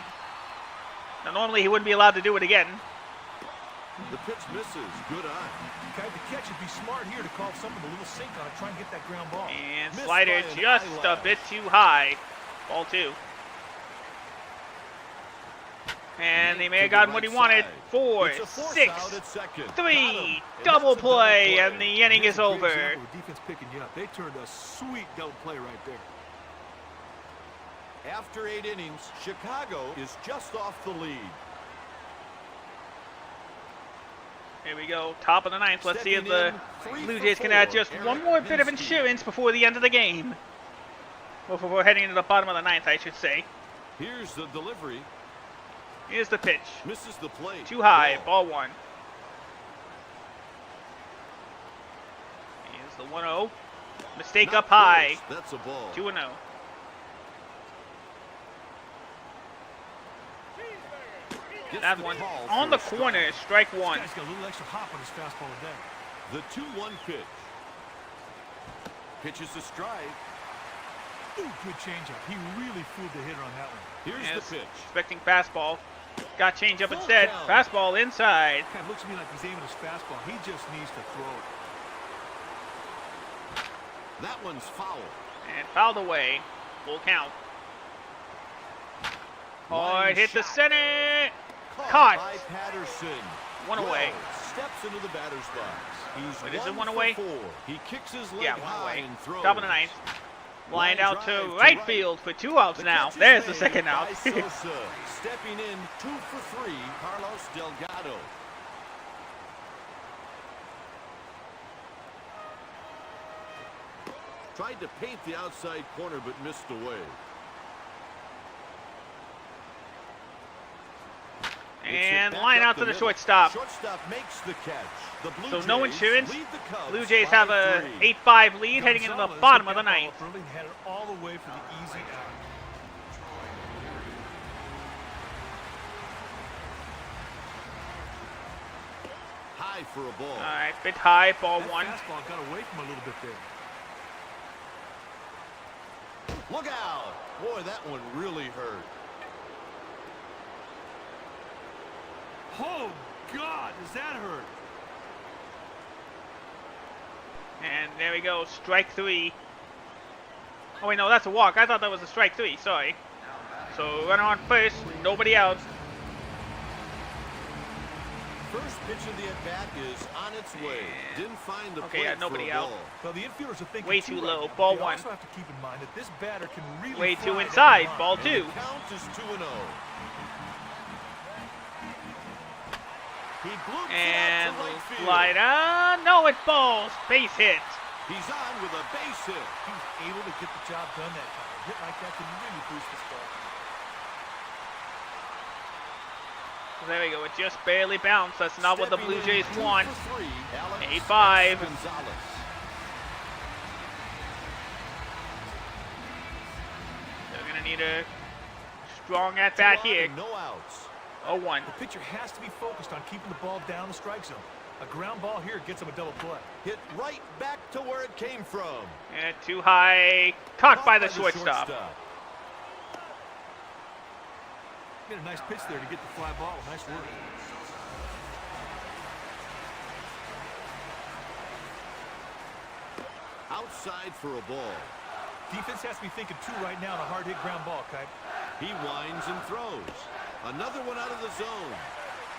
Now, normally he wouldn't be allowed to do it again. The pitch misses. Good eye. Tried to catch it. Be smart here to call something a little sink on it. Try and get that ground ball. And Missed slider by an just a eyelash. bit too high. Ball 2. And they may have gotten what he wanted. 4, It's a force 6, out at second. 3, Got him. And double that's a double play, and the inning Here's is a great over. example of defense picking you up. They turned a sweet double play right there. After 8 innings, Chicago is just off the lead. Here we go, top of the 9th. Let's see if Stepping the in, 3 Blue for Jays can add 4, just Eric one more bit of Minsky. insurance before the end of the game. Well, before heading into the bottom of the 9th, I should say. Here's the delivery. Here's the pitch. Misses the plate. Too high, ball 1. Here's the 1-0. Mistake Not up high. close. That's a ball. 2-0. Gets That the one call on for the a strike. corner, strike 1. This guy's got a little extra hop on his fastball today. The 2-1 pitch. Pitches a strike. Ooh, good changeup. He really fooled the hitter on that one. Here's Yes, the pitch. expecting fastball. Got change up Full instead. count. Fastball inside. Kind of looks to me like he's aiming his fastball. He just needs to throw it. That one's foul. And fouled away. Full count. Line Hard hit the shot. center. Caught Caught. by Patterson. One away. Wells steps into the batter's box. He's Wait, is it 1 one for away? 4. He kicks his leg Yeah, one high away. and throws. Top of the 9th. Lined Line out drive to to right right. field for 2 outs The now. catch is There's the made second out. by Sosa. Stepping in, 2 for 3, Carlos Delgado. Tried to paint the outside corner, but missed away. It's hit And back line up out to the middle. shortstop. Shortstop makes the catch. The Blue So Jays no insurance. lead the Cubs Blue Jays by have a 3. 8-5 lead heading into the Gonzalez bottom hit of the that ball 9th. up early and had it all the way for the easy out. High for a ball. All right, bit high, ball That 1. fastball got away from him a little bit there. Look out! Boy, that one really hurt. Oh, God, does that hurt? And there we go, strike 3. Oh wait, no, that's a walk. I thought that was a strike 3, sorry. So runner on first, nobody out. First pitch of the at-bat is on its way. Didn't find the Okay, plate yeah, nobody for a out. ball. Well, the infielders are thinking Way too right low, now. ball They 1. also have to keep in mind that this batter can really Way fly too down inside, the line. ball And 2. the count is 2-0. He blew And to right field. slider, no, it falls, base hit. He's on with a base hit. He was able to get the job done that time. A hit like that can really boost this ball. There we go, it just barely bounced. That's not what the Stepping Blue in, Jays 2 want. for 3, Alex 8-5. Gonzalez. They're gonna need a strong at bat Two out here. and no outs. 0-1. The pitcher has to be focused on keeping the ball down the strike zone. A ground ball here gets him a double play. Hit right back to where it came from. And too high, caught by the shortstop. Get a nice pitch there to get the fly ball. Nice work. Outside for a ball. Defense has to be thinking two right now on a hard hit ground ball, Kite. He winds and throws. Another one out of the zone.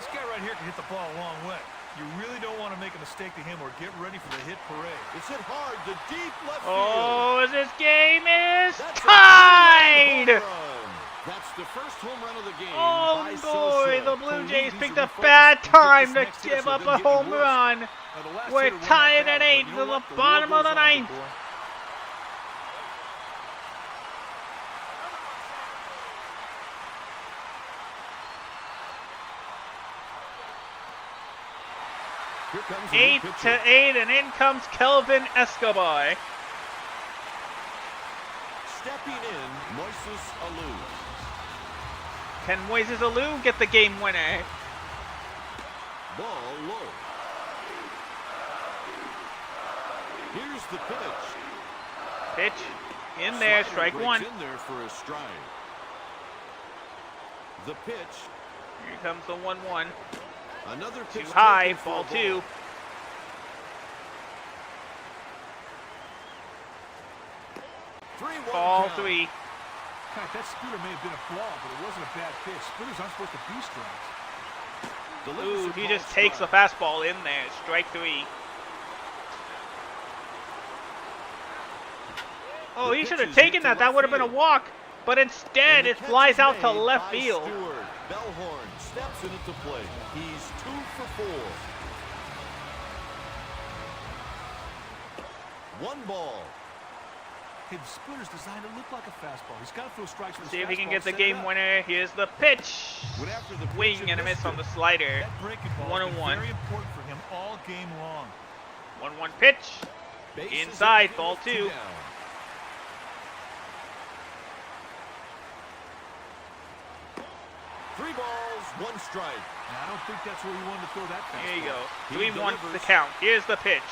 This guy right here can hit the ball a long way. You really don't want to make a mistake to him or get ready for the hit parade. It's hit hard to deep left field. Oh, this game is That's a tied! home run. That's the first home run of the game. Oh by boy, Sosa. the Blue Jays Needs picked to a refocus bad and take time this to next hit give so it up a doesn't get any home worse. run. Now, the last We're hitter won that tied at battle, 8 but you to know the what? war bottom of goes the on, big 9th. boy. Here comes a new 8 pitcher. to 8, and in comes Kelvin Escobar. Stepping in, Moises Alou. Can Moises Alou get the game winner? Ball low. Here's the pitch. Pitch in there, Slider strike breaks 1. in there for a strike. The pitch. Here comes the 1-1. Another pitch Too high, taken for ball a 2. Ball 3. Kite, that scooter may have been a ball, but it wasn't a bad pitch. Scooters aren't supposed to be strikes. Ooh, he just takes the fastball in there, strike 3. Oh, he should have taken that. That would have been a walk. But instead, it flies out to left field. Stewart. Bellhorn steps in at the plate. He's 2 for 4. 1 ball. Hey, the splitter's designed to look like a fastball. He's got to throw strikes with his See if he can fastball get the set it game up. winner. Here's the pitch. Went after the Swing pitch and a missed miss on it. the slider. That breaking ball has been 1-1. very important for him all game long. 1-1 pitch. Bases Inside, empty ball with 2. down. Three balls, 1 strike. And I don't think that's where he wanted to throw that fastball. There you go. He 3-1 the delivers. count. Here's the pitch.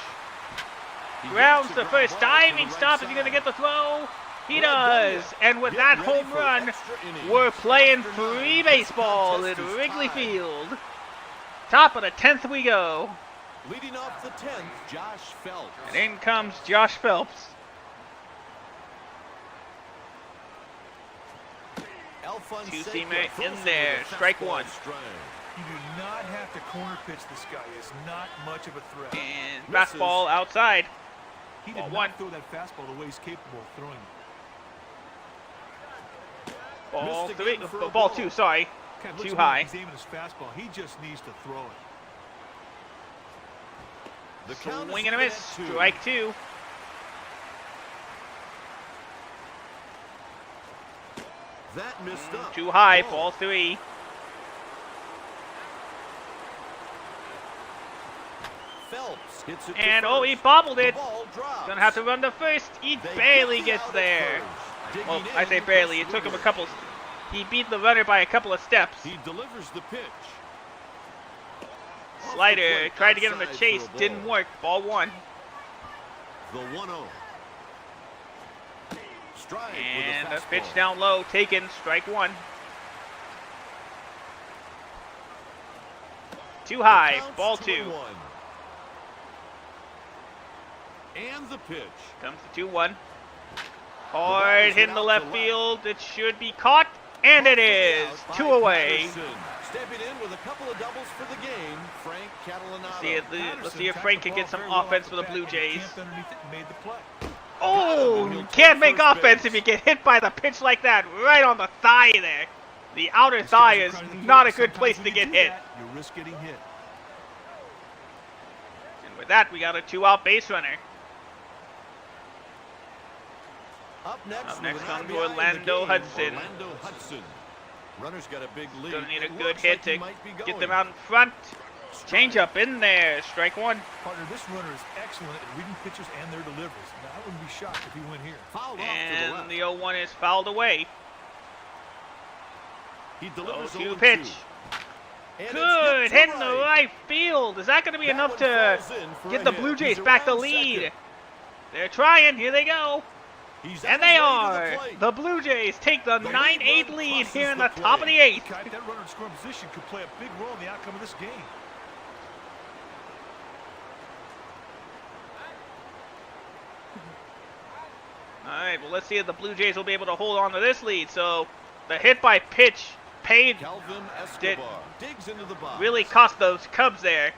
He Grounds gets the ground first. ball to the Diving right stop. Is he side. going to get the throw? He Well done, does. Nick. And with Get that ready home for run, extra innings. we're playing After free 9, baseball this at contest is Wrigley tied. Field. Top of the 10th we go. Leading off the 10th, Josh Phelps. And in comes Josh Phelps. Alphonse Two-seamer throws in it there. with a Strike fastball 1. strike. You do not have to corner pitch this guy. It's not much of a threat. And Misses. fastball outside. He did Ball not 1. throw that fastball the way he's capable of throwing it. Ball Missed 3. again for a Ball ball. 2, sorry. Cat, looks Too like high. He's aiming his fastball. He just needs to throw it. The count is Swing and a even miss. at 2. Strike 2. That missed up. Too high. Ball 3. Phelps hits it to And oh, he first. bobbled The it. ball drops. Gonna have to run to first. He They barely get the gets out at there. first. Digging Well, I say in, barely. It took him a Stewart. couple. He beat the runner by a couple of steps. He delivers the pitch. Off the Slider plate, tried to get him to outside chase. for a Didn't ball. work. Ball 1. The 1-0. Strike And with a a pitch fastball. down low. Taken. Strike 1. Too high. The Ball count's 2. 2-1. And the pitch. Comes the 2-1. Hard hit in the left field. It should be caught. And it is. 2 away. Stepping in with a couple of doubles for the game, Frank Catalanato. Let's see if Frank can get some offense for the Blue Jays. Camped underneath it and made the play. Oh, you can't make offense if you get hit by the pitch like that, right on the thigh there. The outer thigh is not a good place to get hit. You risk getting hit. And with that, we got a 2-out base runner. Up next comes Orlando Hudson. Orlando Hudson. Runner's got a big lead. Gonna need a It good looks hit like he to might be get going. them out in front. Change up in there. Strike 1. Partner, this runner is excellent at reading pitches and their deliveries. Now, I wouldn't be shocked if he went here. Fouled off to the And left. the 0-1 is fouled away. He delivers 0-2 0-2. pitch. And it's Good hit hit to in the right field. Is that going to be That enough one to falls in for get a the hit. Blue Jays He's back the around lead? second. They're trying. Here they go. He's And on they his way to are. the plate. The Blue Jays take the The 9-8 run lead crosses here in the the top of the plate. 8th. Kite, that runner in scoring position could play a big role in the outcome of this game. All right, well, let's see if the Blue Jays will be able to hold on to this lead. So the hit by pitch paid, Calvin Escobar digs into the box. really cost those Cubs there.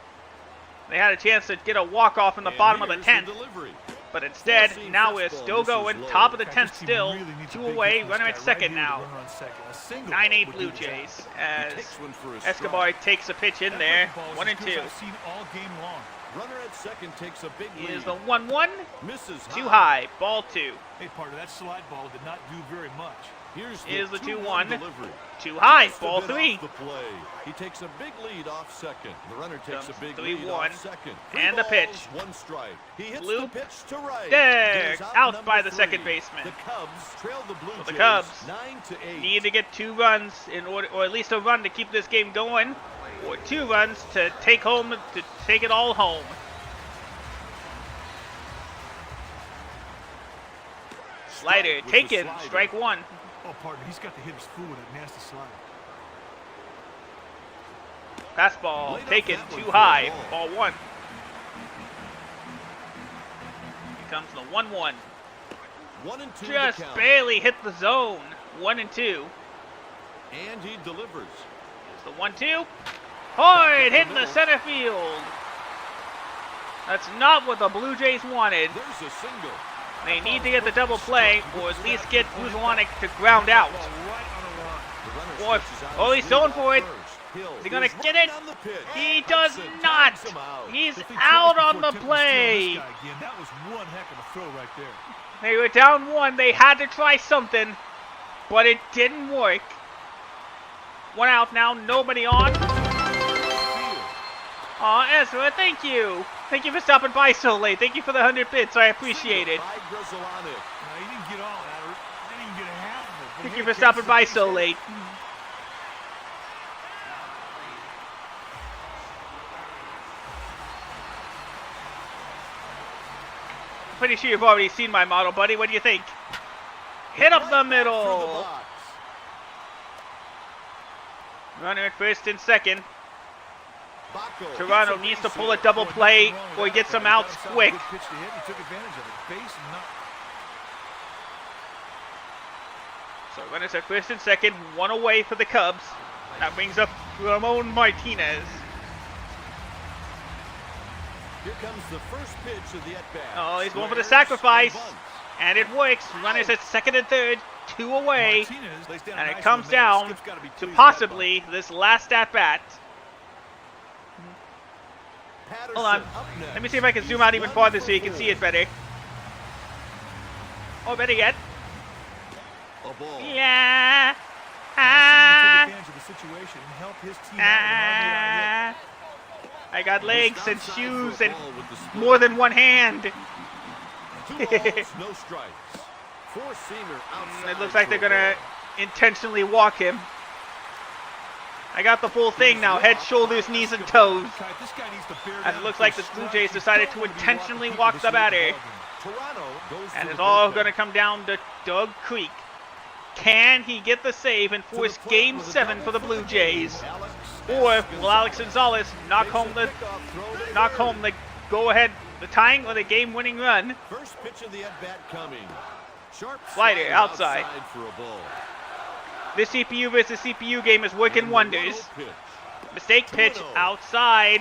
They had a chance to get a walk-off in the And bottom of the here's 10th, delivery. but instead, Four-seam now we're fastball still misses going. low. Top of the Kite, 10th this team still. really needs a 2 big away, hit from this runner guy at right second here, the now. runner on second. A single 9-8 would do Blue the job. Jays He as takes one for a Escobar strike. takes a pitch in That there. breaking ball is 1 as and good as 2. I've seen all game long. Runner at second takes a big lead. Is the 1-1 Misses too high? Ball 2. Hey, partner, that slide ball did not do very much. Here's the 2-1 2-1. delivery. Too high. Just a Ball bit 3. off the play. He takes a big lead off second. The runner takes Comes a big 3-1. lead off second. And the Balls, pitch. 1 strike. He hits Loop. the pitch to right. There. He is Out number by the 3. second baseman. The Cubs trail the Blue So the Jays Cubs 9-8. Need to get 2 runs in order, or at least a run to keep this game going, or 2 runs to take it all home. Slider with the taken. slider. Strike 1. Oh, partner, he's got the hitter's fool with that nasty slide. Fastball Laid up taken that one too for a high. ball. Ball 1. Here comes the 1-1. 1-2 the Just count. barely hit the zone. 1 and 2. And he delivers. Here's the 1-2. Hard hit in the center field. That's not what the Blue Jays wanted. There's a single. They need to get the double play, or at least get Uzelanek to ground out. Ball right on a line. The runner Boy, switches out oh, his he's lead going off for it. first. Hill Is he gonna is get right it? on the pitch. He does Hudson not. tags him out. He's If he out throws on the before attempting to steal play. this guy again, that was one heck of a throw right there. They were down 1. They had to try something, but it didn't work. 1 out now. Nobody on. Aw, Ezra, thank you. Thank you for stopping by so late. Thank you for the 100 bits. I appreciate it. By Grzelcyk. Now, he didn't get all that. Or didn't even get a half of it. but Thank he you had for a chance stopping to by finish so it. late. I'm pretty sure you've already seen my model, buddy. What do you think? Hit up the Right back through the middle. box. Runner at first and second. Baco Toronto gets a needs to base pull a hit. double Boy, play nothing wrong with or that get play. some He got outs himself a quick. good pitch to hit. He took advantage of it. Base and not. So runners at first and second, 1 away for the Cubs. That brings up Ramon Martinez. Here comes the first pitch of the at-bat. Oh, he's going for the Squares sacrifice. and bunts. And it works. Runners at second and third, 2 away. Martinez lays down a And nice it comes one there. down Skip's gotta be to pleased with that possibly this last at-bat. Patterson Hold on. up next. Let me see if I can zoom out even farther so you can see it better. Or better yet. A ball. Yeah. Take Ah. advantage of the situation and help his team out with hardly out hit. I got legs and Outside shoes for a and ball with the split. more than 1 hand. 2 balls, no strikes. Four-seamer outside. It looks like for they're a gonna ball. intentionally walk him. I got the full thing now, head, shoulders, knees, and toes. Kite, this guy needs to bear And down it looks for like the a Blue strike. Jays You decided don't to wanna be intentionally walking walk people the this late in batter. the ballgame. Toronto goes And to it's the all bullpen. going to come down to Doug Creek. Can he get the save and To the force plate Game with a 7 double for the Blue Jays? Alex Or will Alex Gonzalez knock home the go-ahead, the tying or the game-winning run? First pitch of the at-bat coming. Sharp Slider slide outside. for a ball. This CPU versus CPU game is working And the wonders. 1-0 pitch. Mistake pitch 2-0. outside.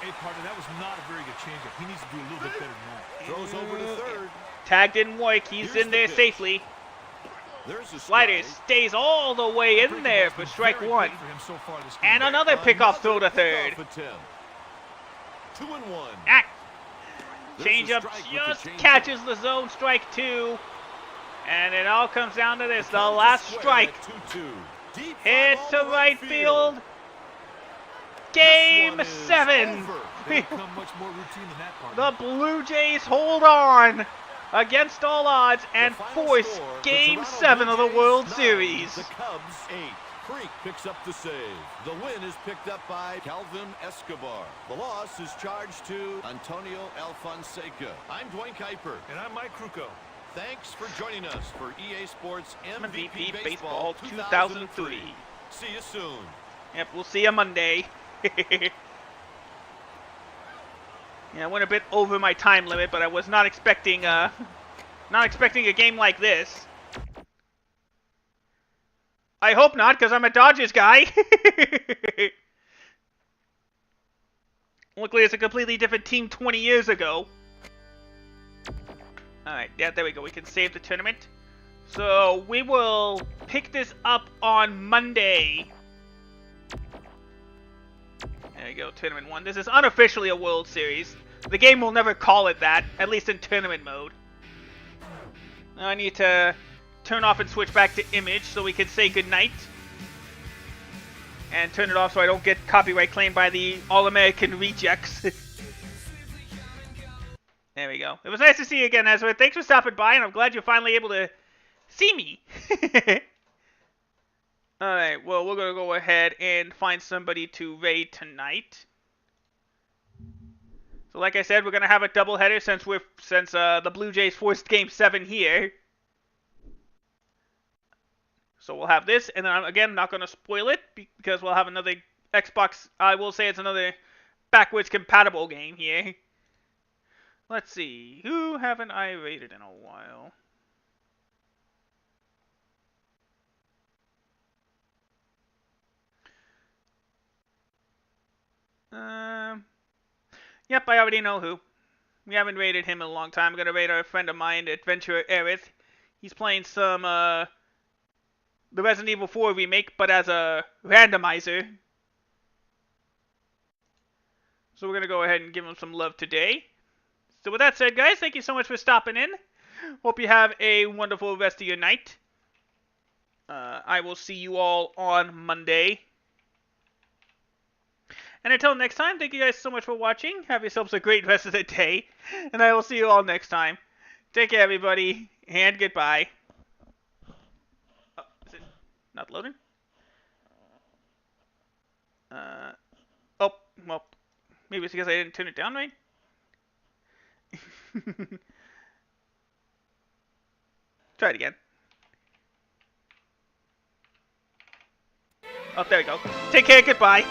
Hey, partner, that was not a very good changeup. He needs to do a little bit better than that. Throws over to third. Tag didn't work. He's Here's in the there pitch. safely. There's a Slider strike. stays all the way in there for strike Very one. good for him so far this game. And another pickoff throw to Another third. pickoff attempt. 2-1. Ah, There's a changeup strike with the just changeup. catches the zone, strike two. And it all comes down to this, the Comes last square strike. at 2-2. Deep Hit fly to ball right field. Game This one is 7. over. They become much more routine than that, partner. The Blue Jays hold on against all odds and The final force score, the Game Toronto 7 of the Blue World Jays Series. 9, the Cubs 8. Creek picks up the save. The win is picked up by Calvin Escobar. The loss is charged to Antonio Alfonseca. I'm Dwayne Kuiper. And I'm Mike Krukow. Thanks for joining us for EA Sports MVP MVP Baseball Baseball 2003. 2003. See you soon. Yep, we'll see you Monday. Yeah, I went a bit over my time limit, but I was not expecting a game like this. I hope not, because I'm a Dodgers guy. Luckily, it's a completely different team 20 years ago. Alright, yeah, there we go. We can save the tournament. So, we will pick this up on Monday. There you go, Tournament 1. This is unofficially a World Series. The game will never call it that, at least in tournament mode. Now I need to turn off and switch back to image so we can say goodnight. And turn it off so I don't get copyright claimed by the All-American rejects. There we go. It was nice to see you again, Ezra. Thanks for stopping by, and I'm glad you're finally able to see me. Alright, well, we're going to go ahead and find somebody to raid tonight. So like I said, we're going to have a doubleheader since the Blue Jays forced Game 7 here. So we'll have this, and then I'm, again, not going to spoil it because we'll have another Xbox. I will say it's another backwards compatible game here. Let's see. Who haven't I rated in a while? Yep, I already know who. We haven't rated him in a long time. I'm going to rate a friend of mine, Adventurer Aerith. He's playing some, the Resident Evil 4 remake, but as a randomizer. So we're going to go ahead and give him some love today. So with that said, guys, thank you so much for stopping in. Hope you have a wonderful rest of your night. I will see you all on Monday. And until next time, thank you guys so much for watching. Have yourselves a great rest of the day. And I will see you all next time. Take care, everybody. And goodbye. Oh, is it not loading? Oh, well, maybe it's because I didn't turn it down right. Try it again. Oh, there we go. Take care, goodbye.